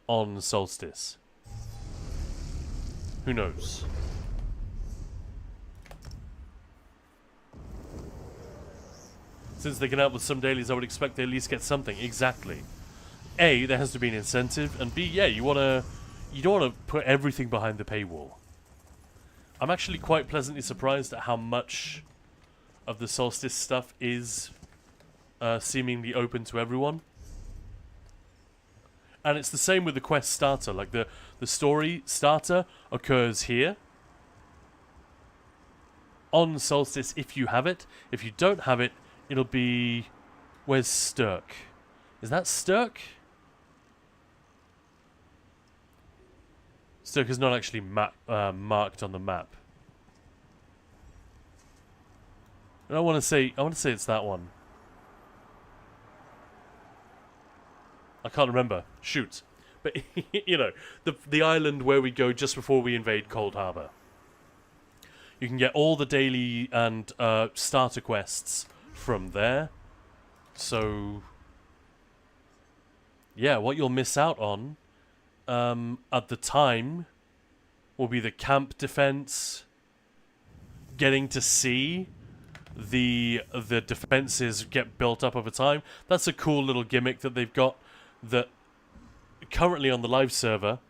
on Solstice. Who knows? Since they can help with some dailies, I would expect they at least get something. Exactly. A, there has to be an incentive, and B, yeah, you don't want to put everything behind the paywall. I'm actually quite pleasantly surprised at how much of the Solstice stuff is seemingly open to everyone. And it's the same with the quest starter. Like, the story starter occurs here on Solstice if you have it. If you don't have it, it'll be... Where's Sturk? Is that Sturk? Sturk is not actually marked on the map. And I want to say it's that one. I can't remember. Shoot. But, you know, the island where we go just before we invade Cold Harbor. You can get all the daily and starter quests from there. So, yeah, what you'll miss out on at the time will be the camp defense, getting to see the defenses get built up over time. That's a cool little gimmick that they've got, that currently on the live server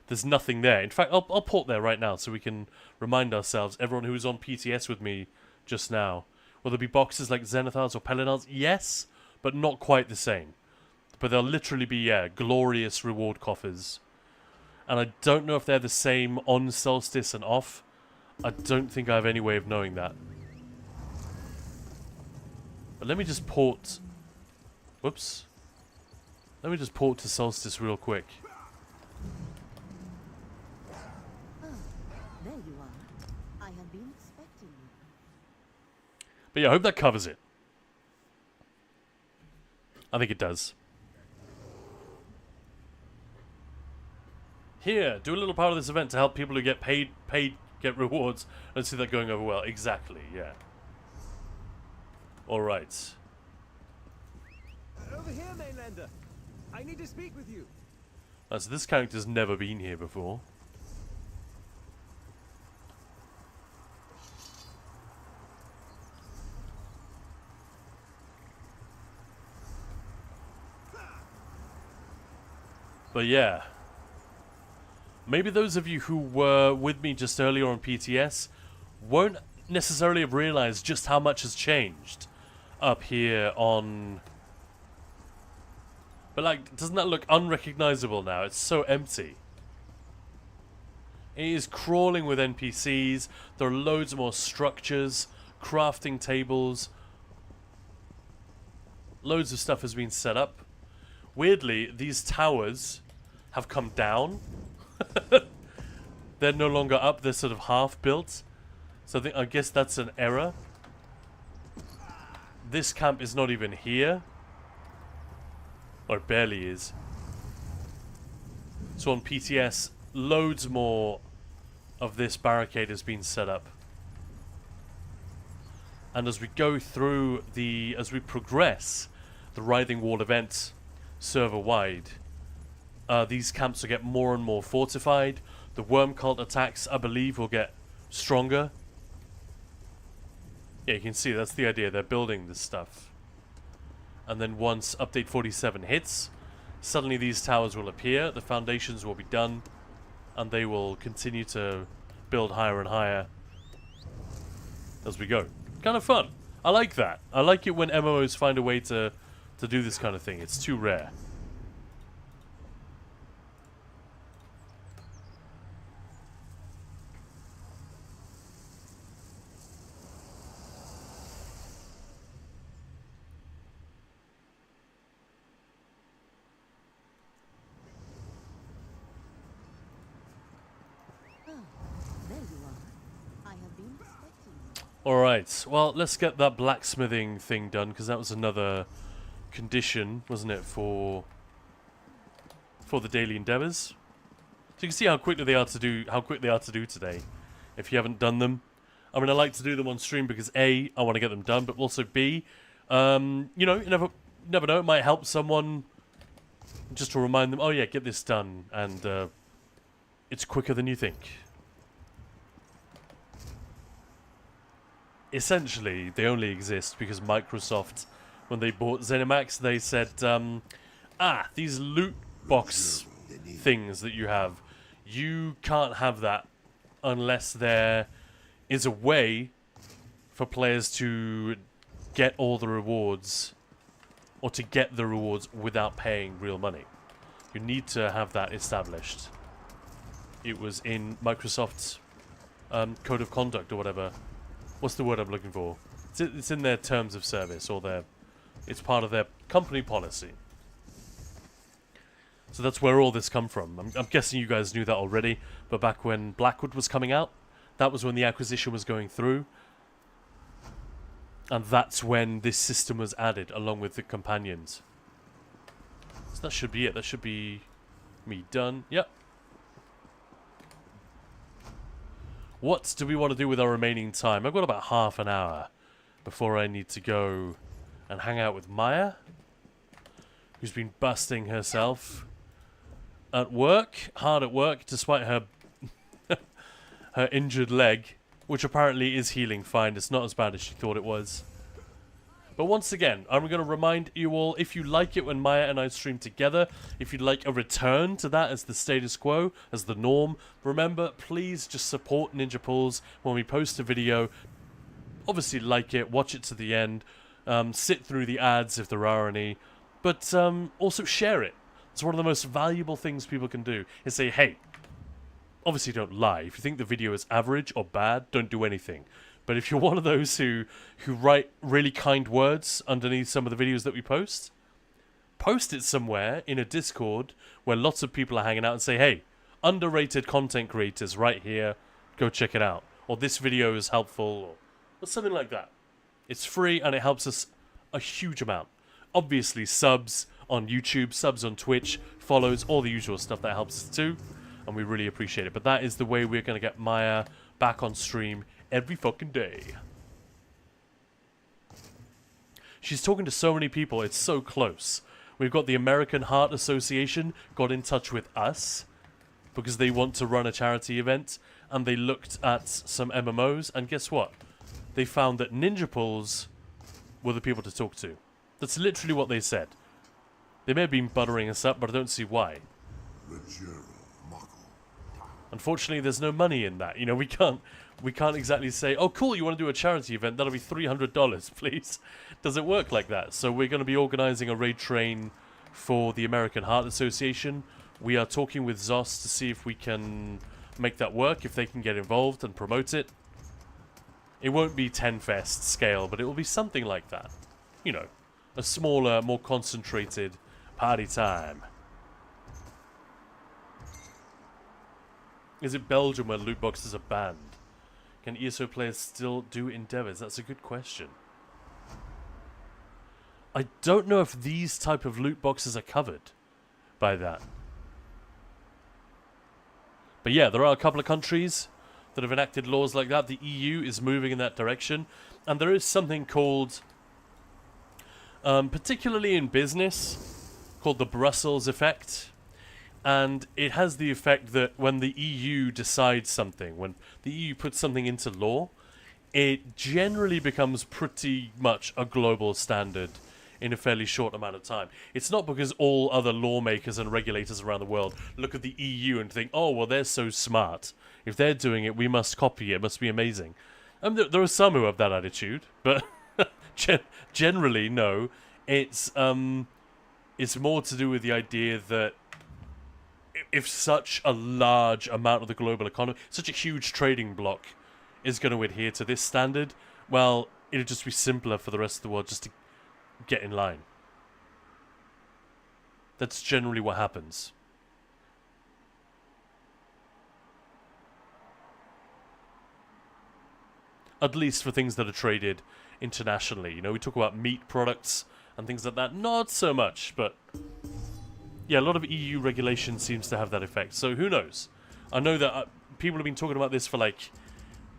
there's nothing there. In fact, I'll port there right now so we can remind ourselves, everyone who was on PTS with me just now. Will there be boxes like Zenithars or Pelinars? Yes, but not quite the same. But they'll literally be, yeah, glorious reward coffers. And I don't know if they're the same on Solstice and off. I don't think I have any way of knowing that. But let me just port... Whoops. Let me just port to Solstice real quick. Oh, there you are. I have been expecting you. But yeah, I hope that covers it. I think it does. Here, do a little part of this event to help people who get paid get rewards. Let's see that going over well. Exactly, yeah. Alright. Over here, Mainlander. I need to speak with you. So this character's never been here before. But yeah. Maybe those of you who were with me just earlier on PTS won't necessarily have realized just how much has changed up here on... But like, doesn't that look unrecognizable now? It's so empty. It is crawling with NPCs. There are loads more structures, crafting tables. Loads of stuff has been set up. Weirdly, these towers have come down. They're no longer up, they're sort of half built. So I guess that's an error. This camp is not even here. Or it barely is. So on PTS, loads more of this barricade has been set up. And as we go through as we progress the Writhing Wall event server-wide, these camps will get more and more fortified. The worm cult attacks, I believe, will get stronger. Yeah, you can see that's the idea. They're building this stuff. And then once update 47 hits, suddenly these towers will appear, the foundations will be done, and they will continue to build higher and higher as we go. Kind of fun. I like that. I like it when MMOs find a way to do this kind of thing. It's too rare. There you are. I have been expecting you. Alright, well, let's get that blacksmithing thing done, because that was another condition, wasn't it, for the daily endeavors. So you can see how quickly they are to do today, if you haven't done them. I mean, I like to do them on stream because A, I want to get them done, but also B, you know, you never know, it might help someone just to remind them, oh yeah, get this done, and it's quicker than you think. Essentially, they only exist because Microsoft, when they bought ZeniMax, they said, these loot box things that you have, you can't have that unless there is a way for players to get all the rewards, or to get the rewards without paying real money. You need to have that established. It was in Microsoft's code of conduct or whatever. What's the word I'm looking for? It's in their terms of service, or it's part of their company policy. So that's where all this come from. I'm guessing you guys knew that already, but back when Blackwood was coming out, that was when the acquisition was going through. And that's when this system was added, along with the companions. So that should be it. That should be me done. Yep. What do we want to do with our remaining time? I've got about half an hour before I need to go and hang out with Maya, who's been busting herself at work, hard at work, despite her her injured leg, which apparently is healing fine. It's not as bad as she thought it was. But once again, I'm going to remind you all, if you like it when Maya and I stream together, if you'd like a return to that as the status quo, as the norm, remember, please just support Ninja Pulls when we post a video. Obviously like it, watch it to the end, sit through the ads if there are any, but also share it. It's one of the most valuable things people can do, is say, hey, obviously don't lie. If you think the video is average or bad, don't do anything. But if you're one of those who write really kind words underneath some of the videos that we post it somewhere in a Discord where lots of people are hanging out and say, hey, underrated content creators right here, go check it out. Or this video is helpful, or something like that. It's free and it helps us a huge amount. Obviously, subs on YouTube, subs on Twitch, follows, all the usual stuff that helps us too. And we really appreciate it. But that is the way we're going to get Maya back on stream every fucking day. She's talking to so many people, it's so close. We've got the American Heart Association got in touch with us because they want to run a charity event, and they looked at some MMOs, and guess what? They found that Ninja Pulls were the people to talk to. That's literally what they said. They may have been buttering us up, but I don't see why. Unfortunately, there's no money in that. You know, we can't exactly say, oh, cool, you want to do a charity event? That'll be $300, please. Doesn't work like that. So we're going to be organizing a raid train for the American Heart Association. We are talking with Zos to see if we can make that work, if they can get involved and promote it. It won't be 10 Fest scale, but it will be something like that. You know, a smaller, more concentrated party time. Is it Belgium where loot boxes are banned? Can ESO players still do endeavors? That's a good question. I don't know if these type of loot boxes are covered by that. But yeah, there are a couple of countries that have enacted laws like that. The EU is moving in that direction. And there is something called, particularly in business, called the Brussels effect. And it has the effect that when the EU decides something, when the EU puts something into law, it generally becomes pretty much a global standard in a fairly short amount of time. It's not because all other lawmakers and regulators around the world look at the EU and think, oh, well, they're so smart. If they're doing it, we must copy it. It must be amazing. There are some who have that attitude, but generally, no. It's more to do with the idea that if such a large amount of the global economy, such a huge trading bloc, is going to adhere to this standard, well, it'll just be simpler for the rest of the world just to get in line. That's generally what happens. At least for things that are traded internationally. You know, we talk about meat products and things like that. Not so much, but yeah, a lot of EU regulation seems to have that effect. So who knows? I know that people have been talking about this for like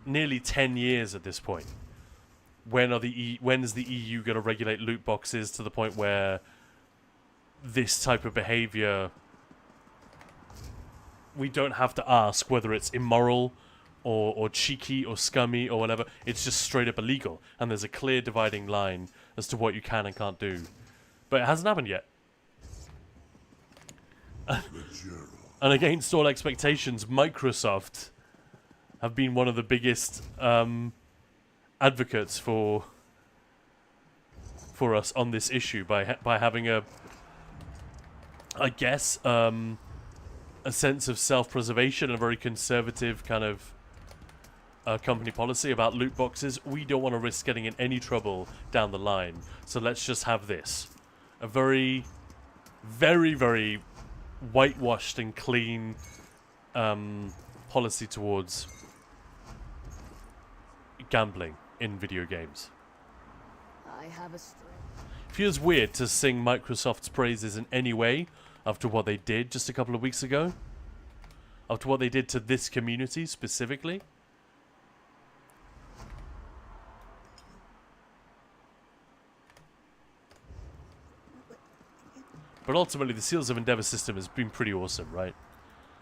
nearly 10 years at this point. When is the EU going to regulate loot boxes to the point where this type of behavior, we don't have to ask whether it's immoral or cheeky or scummy or whatever. It's just straight up illegal, and there's a clear dividing line as to what you can and can't do. But it hasn't happened yet. And against all expectations, Microsoft have been one of the biggest advocates for us on this issue by having a sense of self-preservation and a very conservative kind of company policy about loot boxes. We don't want to risk getting in any trouble down the line, so let's just have this. A very, very, very whitewashed and clean policy towards gambling in video games. I have a strength. Feels weird to sing Microsoft's praises in any way after what they did just a couple of weeks ago. After what they did to this community specifically. But ultimately, the Seals of Endeavor system has been pretty awesome, right?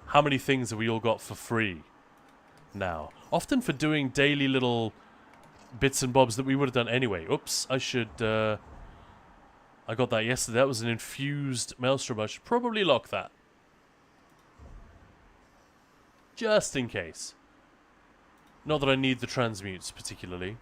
How many things have we all got for free now? Often for doing daily little bits and bobs that we would have done anyway. Oops, I should... I got that yesterday. That was an infused Maelstrom. I should probably lock that. Just in case. Not that I need the transmutes particularly.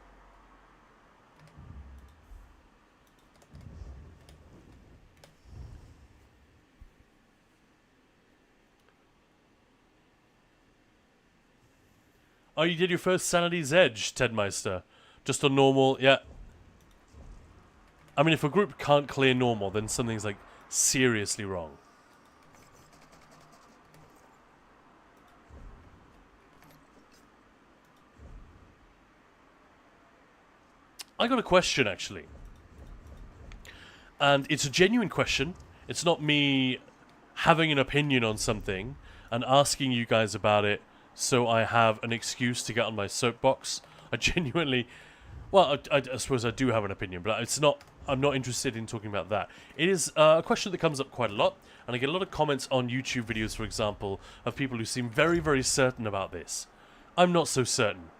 Oh, you did your first Sanity's Edge, Tedmeister. Just on normal, yeah. I mean, if a group can't clear normal, then something's, like, seriously wrong. I got a question, actually. And it's a genuine question. It's not me having an opinion on something and asking you guys about it so I have an excuse to get on my soapbox. I genuinely... Well, I suppose I do have an opinion, but it's not... I'm not interested in talking about that. It is a question that comes up quite a lot, and I get a lot of comments on YouTube videos, for example, of people who seem very, very certain about this. I'm not so certain.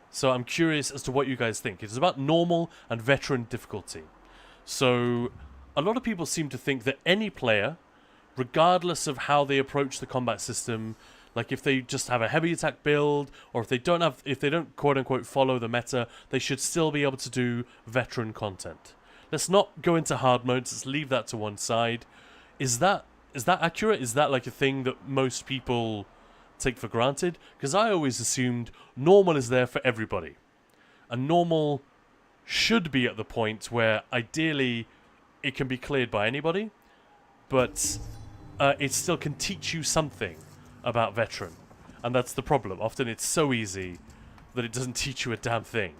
So I'm curious as to what you guys think. It's about normal and veteran difficulty. So a lot of people seem to think that any player, regardless of how they approach the combat system, like if they just have a heavy attack build, or if they don't quote unquote follow the meta, they should still be able to do veteran content. Let's not go into hard modes. Let's leave that to one side. Is that accurate? Is that like a thing that most people take for granted? Because I always assumed normal is there for everybody, and normal should be at the point where ideally it can be cleared by anybody, but it still can teach you something about veteran, and that's the problem. Often it's so easy that it doesn't teach you a damn thing.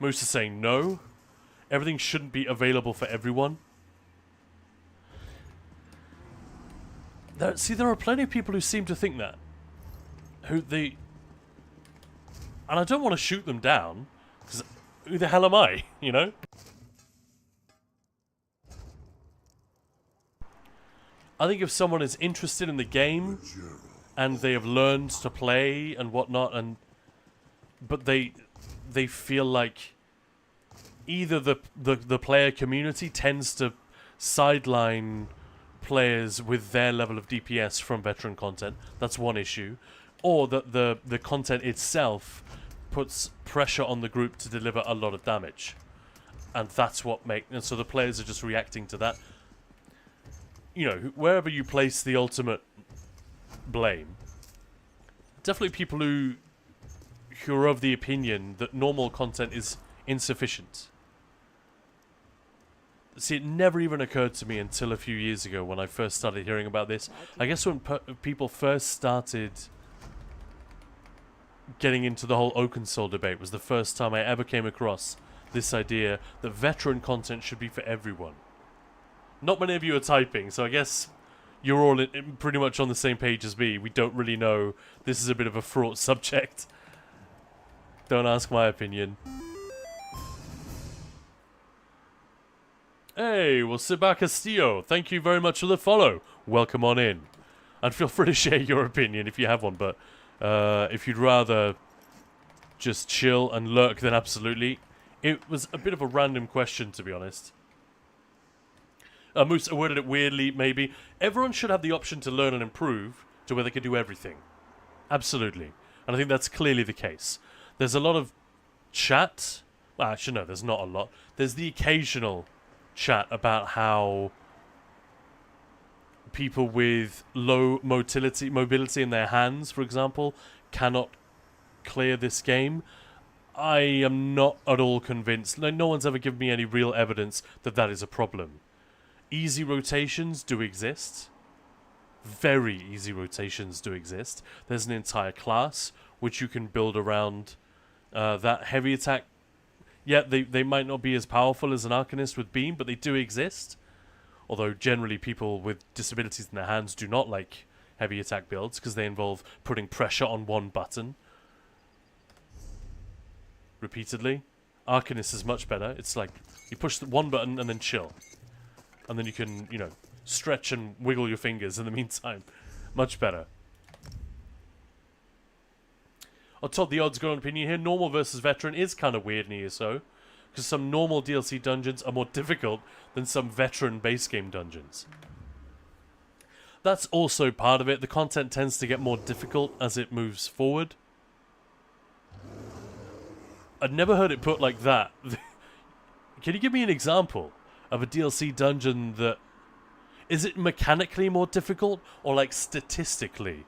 Moose is saying no. Everything shouldn't be available for everyone. There are plenty of people who seem to think that. And I don't want to shoot them down, because who the hell am I, you know? I think if someone is interested in the game and they have learned to play and whatnot, but they feel like either the player community tends to sideline players with their level of DPS from veteran content. That's one issue. Or that the content itself puts pressure on the group to deliver a lot of damage. And that's what and so the players are just reacting to that. You know, wherever you place the ultimate blame, definitely people who are of the opinion that normal content is insufficient. See, it never even occurred to me until a few years ago when I first started hearing about this. I guess when people first started getting into the whole OpenSoul debate was the first time I ever came across this idea that veteran content should be for everyone. Not many of you are typing, so I guess you're all pretty much on the same page as me. We don't really know. This is a bit of a fraught subject. Don't ask my opinion. Hey, well, Siba Castillo, thank you very much for the follow. Welcome on in. And feel free to share your opinion if you have one, but if you'd rather just chill and lurk, then absolutely. It was a bit of a random question, to be honest. Moose worded it weirdly, maybe. Everyone should have the option to learn and improve to where they can do everything. Absolutely. And I think that's clearly the case. There's a lot of chat. Well, actually, no, there's not a lot. There's the occasional chat about how people with low mobility in their hands, for example, cannot clear this game. I am not at all convinced. No one's ever given me any real evidence that that is a problem. Easy rotations do exist. Very easy rotations do exist. There's an entire class which you can build around that heavy attack. Yeah, they might not be as powerful as an Arcanist with Beam, but they do exist. Although generally people with disabilities in their hands do not like heavy attack builds because they involve putting pressure on one button repeatedly. Arcanist is much better. It's like you push the one button and then chill. And then you can, you know, stretch and wiggle your fingers in the meantime. Much better. I'm told the odds got an opinion here. Normal versus veteran is kind of weird in ESO. Because some normal DLC dungeons are more difficult than some veteran base game dungeons. That's also part of it. The content tends to get more difficult as it moves forward. I'd never heard it put like that. Can you give me an example of a DLC dungeon that... Is it mechanically more difficult or like statistically?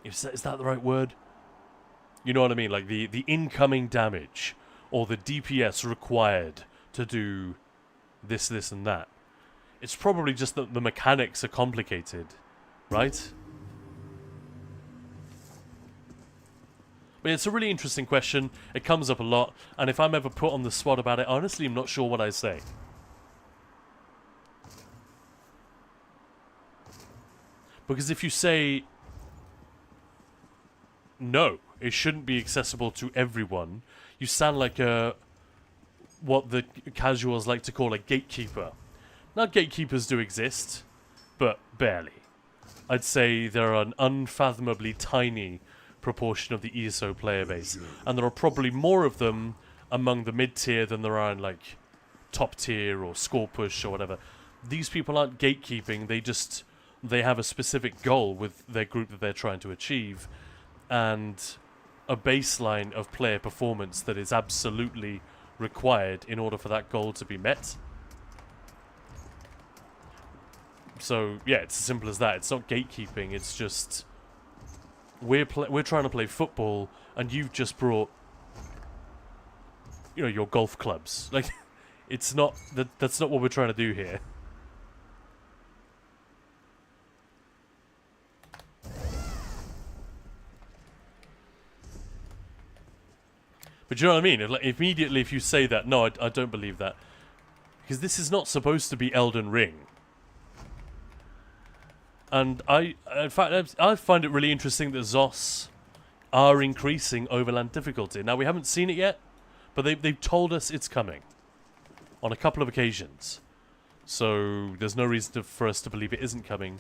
Is that the right word? You know what I mean? Like the incoming damage or the DPS required to do this, and that. It's probably just that the mechanics are complicated, right? But it's a really interesting question. It comes up a lot, and if I'm ever put on the spot about it, honestly, I'm not sure what I say. Because if you say, no, it shouldn't be accessible to everyone, you sound like what the casuals like to call a gatekeeper. Now, gatekeepers do exist, but barely. I'd say there are an unfathomably tiny proportion of the ESO player base, and there are probably more of them among the mid-tier than there are in, like, top tier or score push or whatever. These people aren't gatekeeping, they have a specific goal with their group that they're trying to achieve, and a baseline of player performance that is absolutely required in order for that goal to be met. So, yeah, it's as simple as that. It's not gatekeeping, it's just... We're trying to play football, and you've just brought, you know, your golf clubs. Like, it's not... That's not what we're trying to do here. But you know what I mean? Like, immediately if you say that, no, I don't believe that. Because this is not supposed to be Elden Ring. And in fact, I find it really interesting that Zos are increasing overland difficulty. Now, we haven't seen it yet, but they've told us it's coming. On a couple of occasions. So there's no reason for us to believe it isn't coming.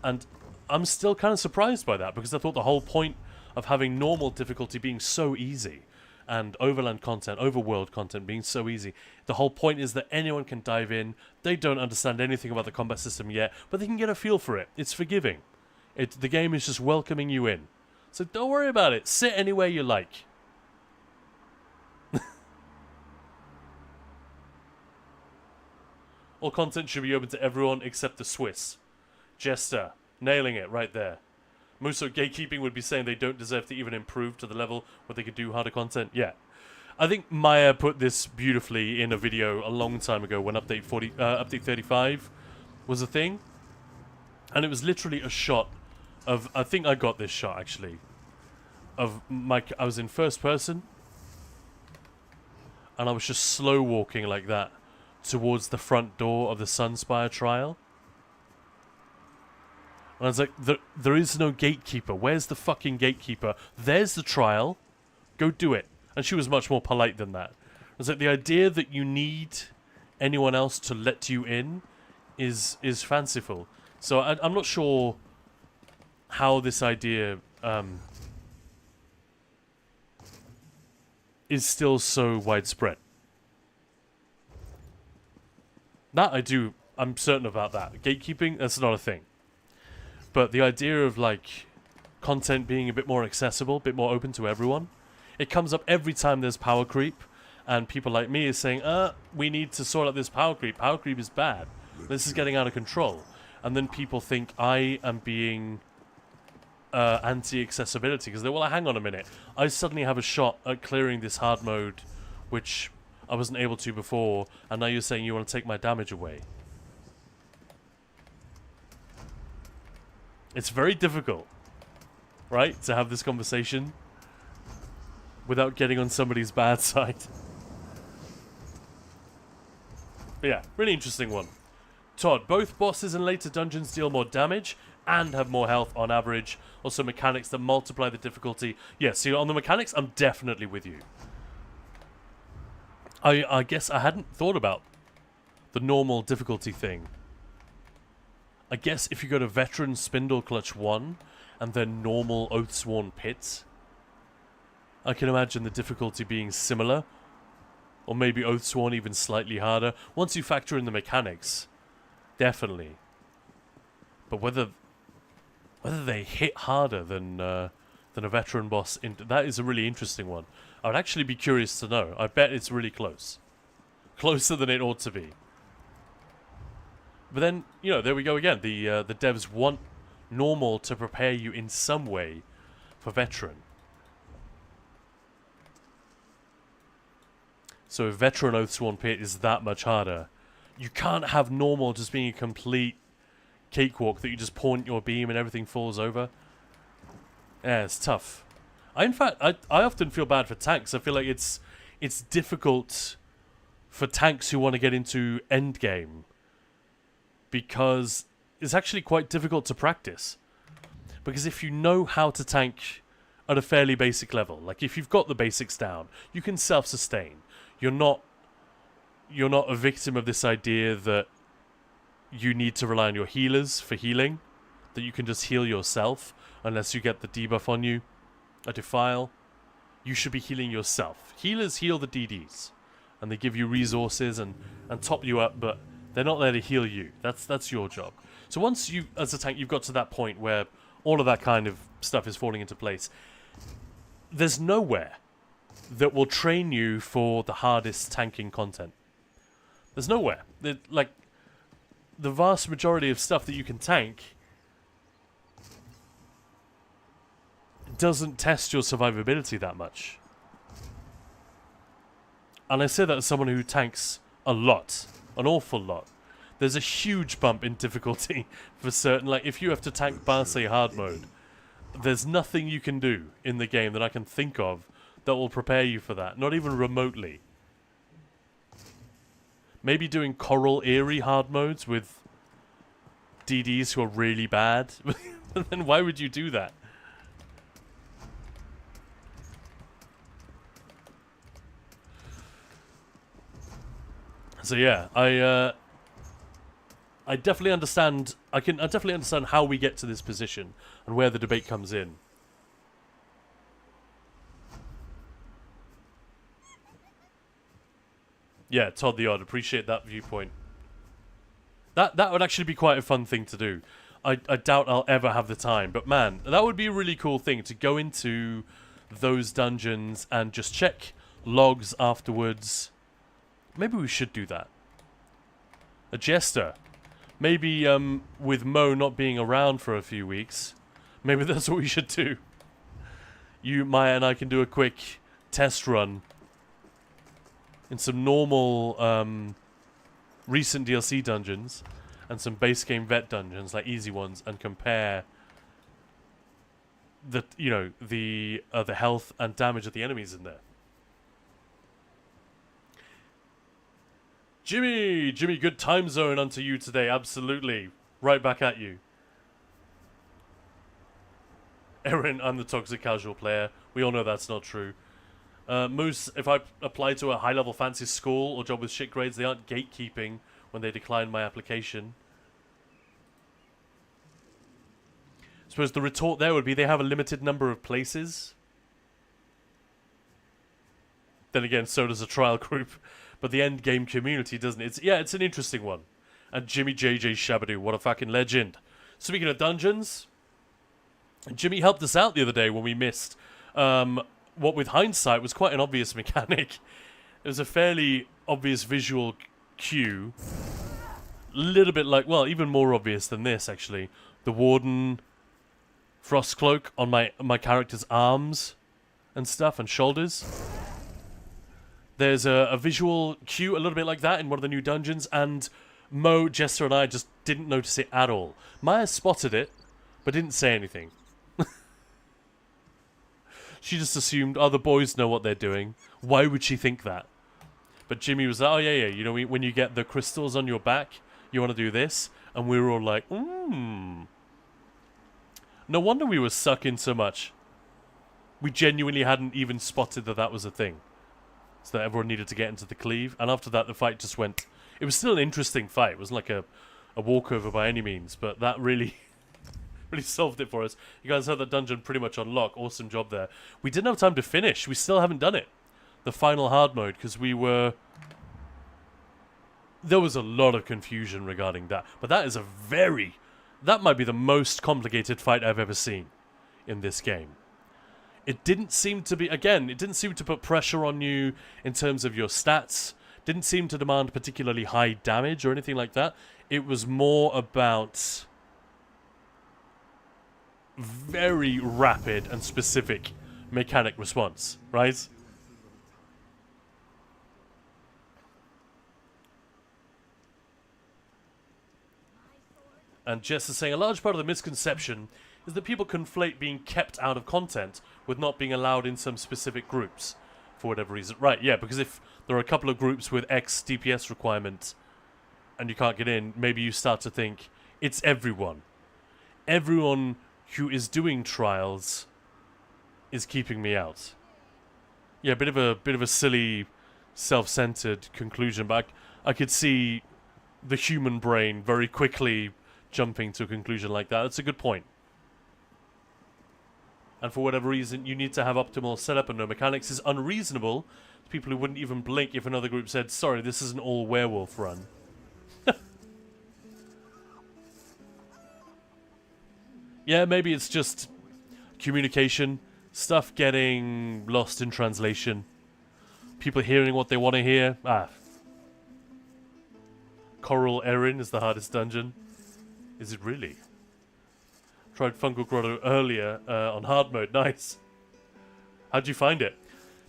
And I'm still kind of surprised by that, because I thought the whole point of having normal difficulty being so easy, and overland content, overworld content being so easy, the whole point is that anyone can dive in. They don't understand anything about the combat system yet, but they can get a feel for it. It's forgiving. The game is just welcoming you in. So don't worry about it. Sit anywhere you like. All content should be open to everyone except the Swiss. Jester, nailing it right there. Muso Gatekeeping would be saying they don't deserve to even improve to the level where they could do harder content. Yeah. I think Maya put this beautifully in a video a long time ago when update 35 was a thing. And it was literally a shot of, I think I got this shot actually, of I was in first person, and I was just slow walking like that towards the front door of the Sunspire trial. And I was like, there is no gatekeeper. Where's the fucking gatekeeper? There's the trial. Go do it. And she was much more polite than that. I was like, the idea that you need anyone else to let you in is fanciful. So I'm not sure how this idea is still so widespread. That I'm certain about that. Gatekeeping, that's not a thing. But the idea of, like, content being a bit more accessible, a bit more open to everyone, it comes up every time there's power creep, and people like me is saying, we need to sort out this power creep. Power creep is bad. This is getting out of control. And then people think I am being anti-accessibility, because they're, well, hang on a minute. I suddenly have a shot at clearing this hard mode, which I wasn't able to before, and now you're saying you want to take my damage away. It's very difficult, right, to have this conversation without getting on somebody's bad side. But yeah, really interesting one. Todd, both bosses and later dungeons deal more damage and have more health on average. Also mechanics that multiply the difficulty. Yeah, see, on the mechanics, I'm definitely with you. I guess I hadn't thought about the normal difficulty thing. I guess if you go to Veteran Spindle Clutch 1 and then normal Oathsworn Pit, I can imagine the difficulty being similar. Or maybe Oathsworn even slightly harder. Once you factor in the mechanics, definitely. But whether they hit harder than a veteran boss, that is a really interesting one. I would actually be curious to know. I bet it's really close. Closer than it ought to be. But then, you know, there we go again. The devs want normal to prepare you in some way for veteran. So if veteran Oathsworn Pit is that much harder, you can't have normal just being a complete cakewalk that you just point your beam and everything falls over. Yeah, it's tough. In fact, I often feel bad for tanks. I feel like it's difficult for tanks who want to get into endgame, because it's actually quite difficult to practice. Because if you know how to tank at a fairly basic level, like if you've got the basics down, you can self-sustain. You're not a victim of this idea that you need to rely on your healers for healing, that you can just heal yourself unless you get the debuff on you. A defile. You should be healing yourself. Healers heal the DDs, and they give you resources and top you up, but they're not there to heal you. That's your job. So once you, as a tank, you've got to that point where all of that kind of stuff is falling into place, there's nowhere that will train you for the hardest tanking content. There's nowhere. Like, the vast majority of stuff that you can tank doesn't test your survivability that much. And I say that as someone who tanks a lot, an awful lot. There's a huge bump in difficulty for certain. Like, if you have to tank Barse hard mode, there's nothing you can do in the game that I can think of that will prepare you for that. Not even remotely. Maybe doing Coral Eerie hard modes with DDs who are really bad. But then why would you do that? So yeah, I definitely understand. I definitely understand how we get to this position and where the debate comes in. Yeah, Todd the Odd, appreciate that viewpoint. That would actually be quite a fun thing to do. I doubt I'll ever have the time, but man, that would be a really cool thing to go into those dungeons and just check logs afterwards. Maybe we should do that. A jester. Maybe with Mo not being around for a few weeks, maybe that's what we should do. You, Maya, and I can do a quick test run in some normal recent DLC dungeons and some base game vet dungeons, like easy ones, and compare the the health and damage of the enemies in there. Jimmy, good time zone unto you today. Absolutely, right back at you. Erin, I'm the toxic casual player. We all know that's not true. Moose, if I apply to a high-level fancy school or job with shit grades, they aren't gatekeeping when they decline my application. I suppose the retort there would be they have a limited number of places. Then again, so does a trial group. But the end game community doesn't. It's an interesting one. And Jimmy JJ Shabadoo, what a fucking legend. Speaking of dungeons, Jimmy helped us out the other day when we missed what with hindsight was quite an obvious mechanic. It was a fairly obvious visual cue. A little bit like, well, even more obvious than this actually. The Warden Frost Cloak on my character's arms and stuff and shoulders. There's a visual cue a little bit like that in one of the new dungeons, and Mo, Jester, and I just didn't notice it at all. Maya spotted it, but didn't say anything. She just assumed, oh, the boys know what they're doing. Why would she think that? But Jimmy was like, oh, yeah, you know, when you get the crystals on your back, you want to do this? And we were all like, No wonder we were sucking so much. We genuinely hadn't even spotted that was a thing. So that everyone needed to get into the cleave. And after that, the fight just went... It was still an interesting fight. It wasn't like a walkover by any means. But that really... really solved it for us. You guys had the dungeon pretty much on lock. Awesome job there. We didn't have time to finish. We still haven't done it. The final hard mode. Because we were... There was a lot of confusion regarding that. But that is a very... That might be the most complicated fight I've ever seen in this game. It didn't seem to be, again, it didn't seem to put pressure on you in terms of your stats. Didn't seem to demand particularly high damage or anything like that. It was more about very rapid and specific mechanic response, right? And Jess is saying, a large part of the misconception is that people conflate being kept out of content with not being allowed in some specific groups for whatever reason. Right, yeah, because if there are a couple of groups with X DPS requirements and you can't get in, maybe you start to think it's everyone. Everyone who is doing trials is keeping me out. Yeah, a bit of a silly, self-centered conclusion, but I could see the human brain very quickly jumping to a conclusion like that. That's a good point. And for whatever reason, you need to have optimal setup and no mechanics is unreasonable to people who wouldn't even blink if another group said, sorry, this is an all werewolf run. Yeah, maybe it's just communication, stuff getting lost in translation, people hearing what they want to hear. Coral Erin is the hardest dungeon. Is it really? Tried Fungal Grotto earlier on hard mode. Nice. How'd you find it?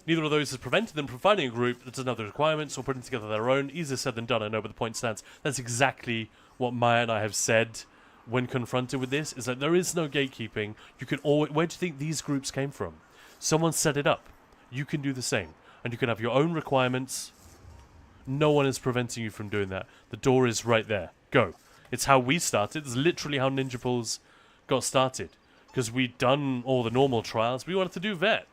Neither of those has prevented them from finding a group that doesn't have the requirements or putting together their own. Easier said than done, I know, but the point stands. That's exactly what Maya and I have said when confronted with this, is that there is no gatekeeping. You can always... Where do you think these groups came from? Someone set it up. You can do the same. And you can have your own requirements. No one is preventing you from doing that. The door is right there. Go. It's how we started. It's literally how Ninja Pulls got started. Because we'd done all the normal trials. We wanted to do vet.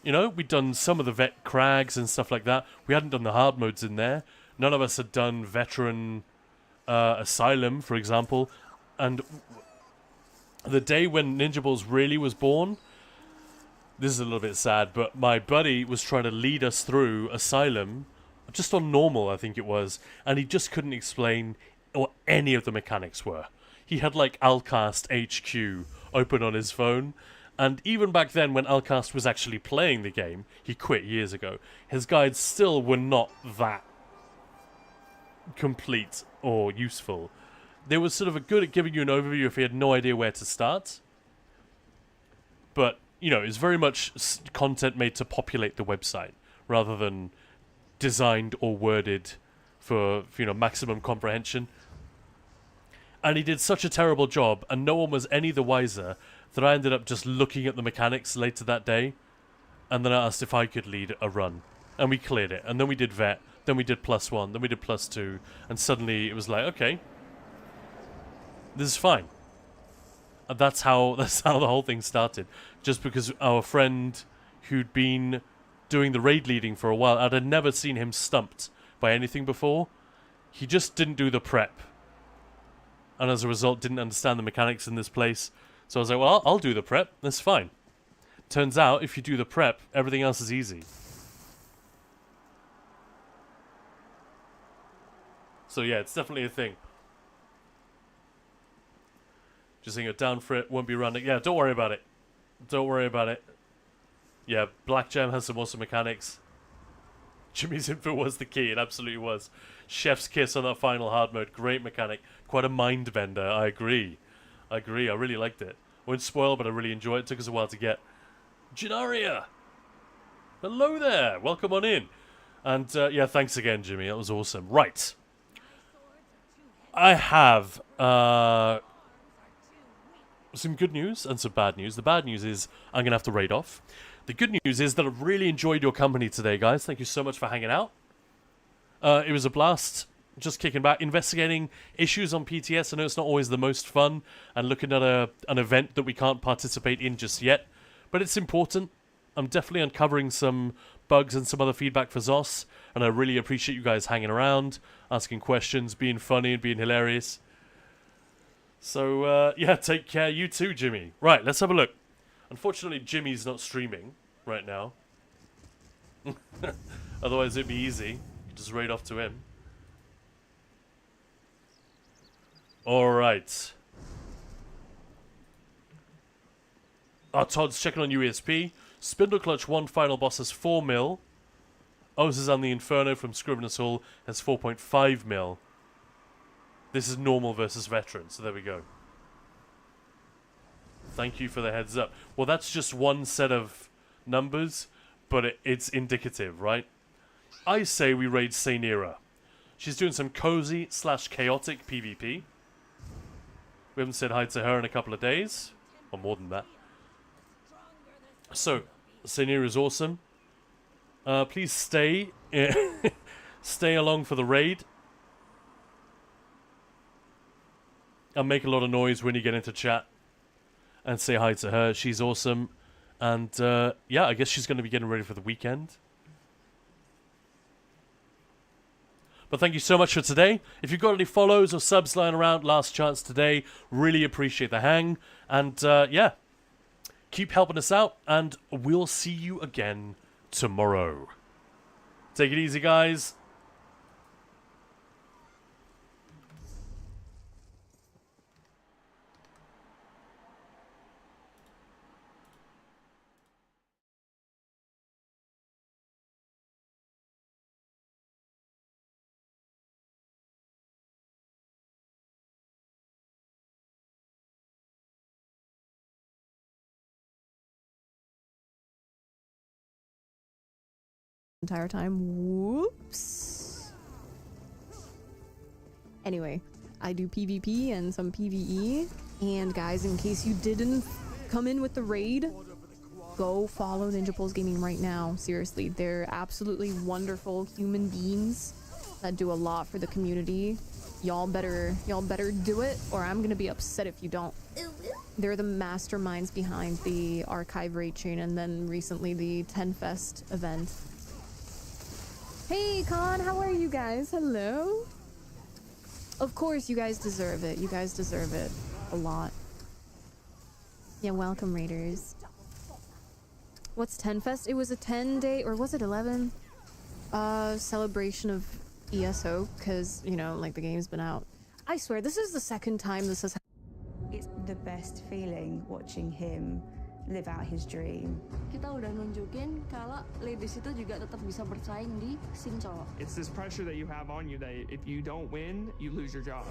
You know, we'd done some of the vet crags and stuff like that. We hadn't done the hard modes in there. None of us had done veteran Asylum, for example, and the day when Ninja Balls really was born, this is a little bit sad, but my buddy was trying to lead us through Asylum, just on normal, I think it was, and he just couldn't explain what any of the mechanics were. He had like Alcast HQ open on his phone, and even back then when Alcast was actually playing the game, he quit years ago, his guides still were not that complete or useful. They were sort of good at giving you an overview if you had no idea where to start, but you know, it's very much content made to populate the website rather than designed or worded for you know, maximum comprehension. And he did such a terrible job, and no one was any the wiser, that I ended up just looking at the mechanics later that day, and then I asked if I could lead a run, and we cleared it. And then we did vet, then we did +1, then we did +2, and suddenly it was like, okay, this is fine. And that's how the whole thing started. Just because our friend who'd been doing the raid leading for a while, I had never seen him stumped by anything before. He just didn't do the prep, and as a result didn't understand the mechanics in this place. So I was like, well, I'll do the prep, that's fine. Turns out if you do the prep, everything else is easy. So yeah, it's definitely a thing. Just saying it down for it, won't be running. Yeah, don't worry about it. Don't worry about it. Yeah, Black Gem has some awesome mechanics. Jimmy's info was the key, it absolutely was. Chef's kiss on that final hard mode, great mechanic. Quite a mind bender, I agree. I really liked it. Won't spoil, but I really enjoyed it. It took us a while to get. Janaria! Hello there, welcome on in. And yeah, thanks again, Jimmy, that was awesome. Right. I have some good news and some bad news. The bad news is I'm going to have to raid off. The good news is that I've really enjoyed your company today, guys. Thank you so much for hanging out. It was a blast, just kicking back, investigating issues on PTS. I know it's not always the most fun, and looking at an event that we can't participate in just yet, but it's important. I'm definitely uncovering some bugs and some other feedback for Zos, and I really appreciate you guys hanging around, asking questions, being funny and being hilarious. So, yeah, take care. You too, Jimmy. Right, let's have a look. Unfortunately, Jimmy's not streaming right now. Otherwise, it'd be easy. Just raid off to him. Alright. Todd's checking on UESP. Spindle Clutch 1 final boss has 4 mil. Ozazan the Inferno from Scrivener's Hall has 4.5 mil. This is normal versus veteran, so there we go. Thank you for the heads up. Well, that's just one set of numbers, but it's indicative, right? I say we raid Sainira. She's doing some cozy / chaotic PvP. We haven't said hi to her in a couple of days, or more than that. So, Sainira is awesome. Please stay, stay along for the raid. And make a lot of noise when you get into chat. And say hi to her. She's awesome. And, yeah, I guess she's going to be getting ready for the weekend. But thank you so much for today. If you've got any follows or subs lying around, last chance today. Really appreciate the hang. And, yeah, keep helping us out. And we'll see you again tomorrow. Take it easy, guys. Entire time. Whoops. Anyway, I do PvP and some PvE. And guys, in case you didn't come in with the raid, go follow Ninja Pulse Gaming right now. Seriously, they're absolutely wonderful human beings that do a lot for the community. Y'all better do it, or I'm gonna be upset if you don't. They're the masterminds behind the Archive raid chain, and then recently the 10 Fest event. Hey Con, how are you guys? Hello. Of course, you guys deserve it. You guys deserve it a lot. Yeah, welcome, Raiders. What's 10 Fest? It was a 10-day, or was it 11? Celebration of ESO, because, you know, like, the game's been out. I swear, this is the second time this has happened. It's the best feeling watching him live out his dream. Kita udah nunjukin kalau ladies itu juga tetap bisa bersaing di scene cowok. It's this pressure that you have on you that if you don't win, you lose your job.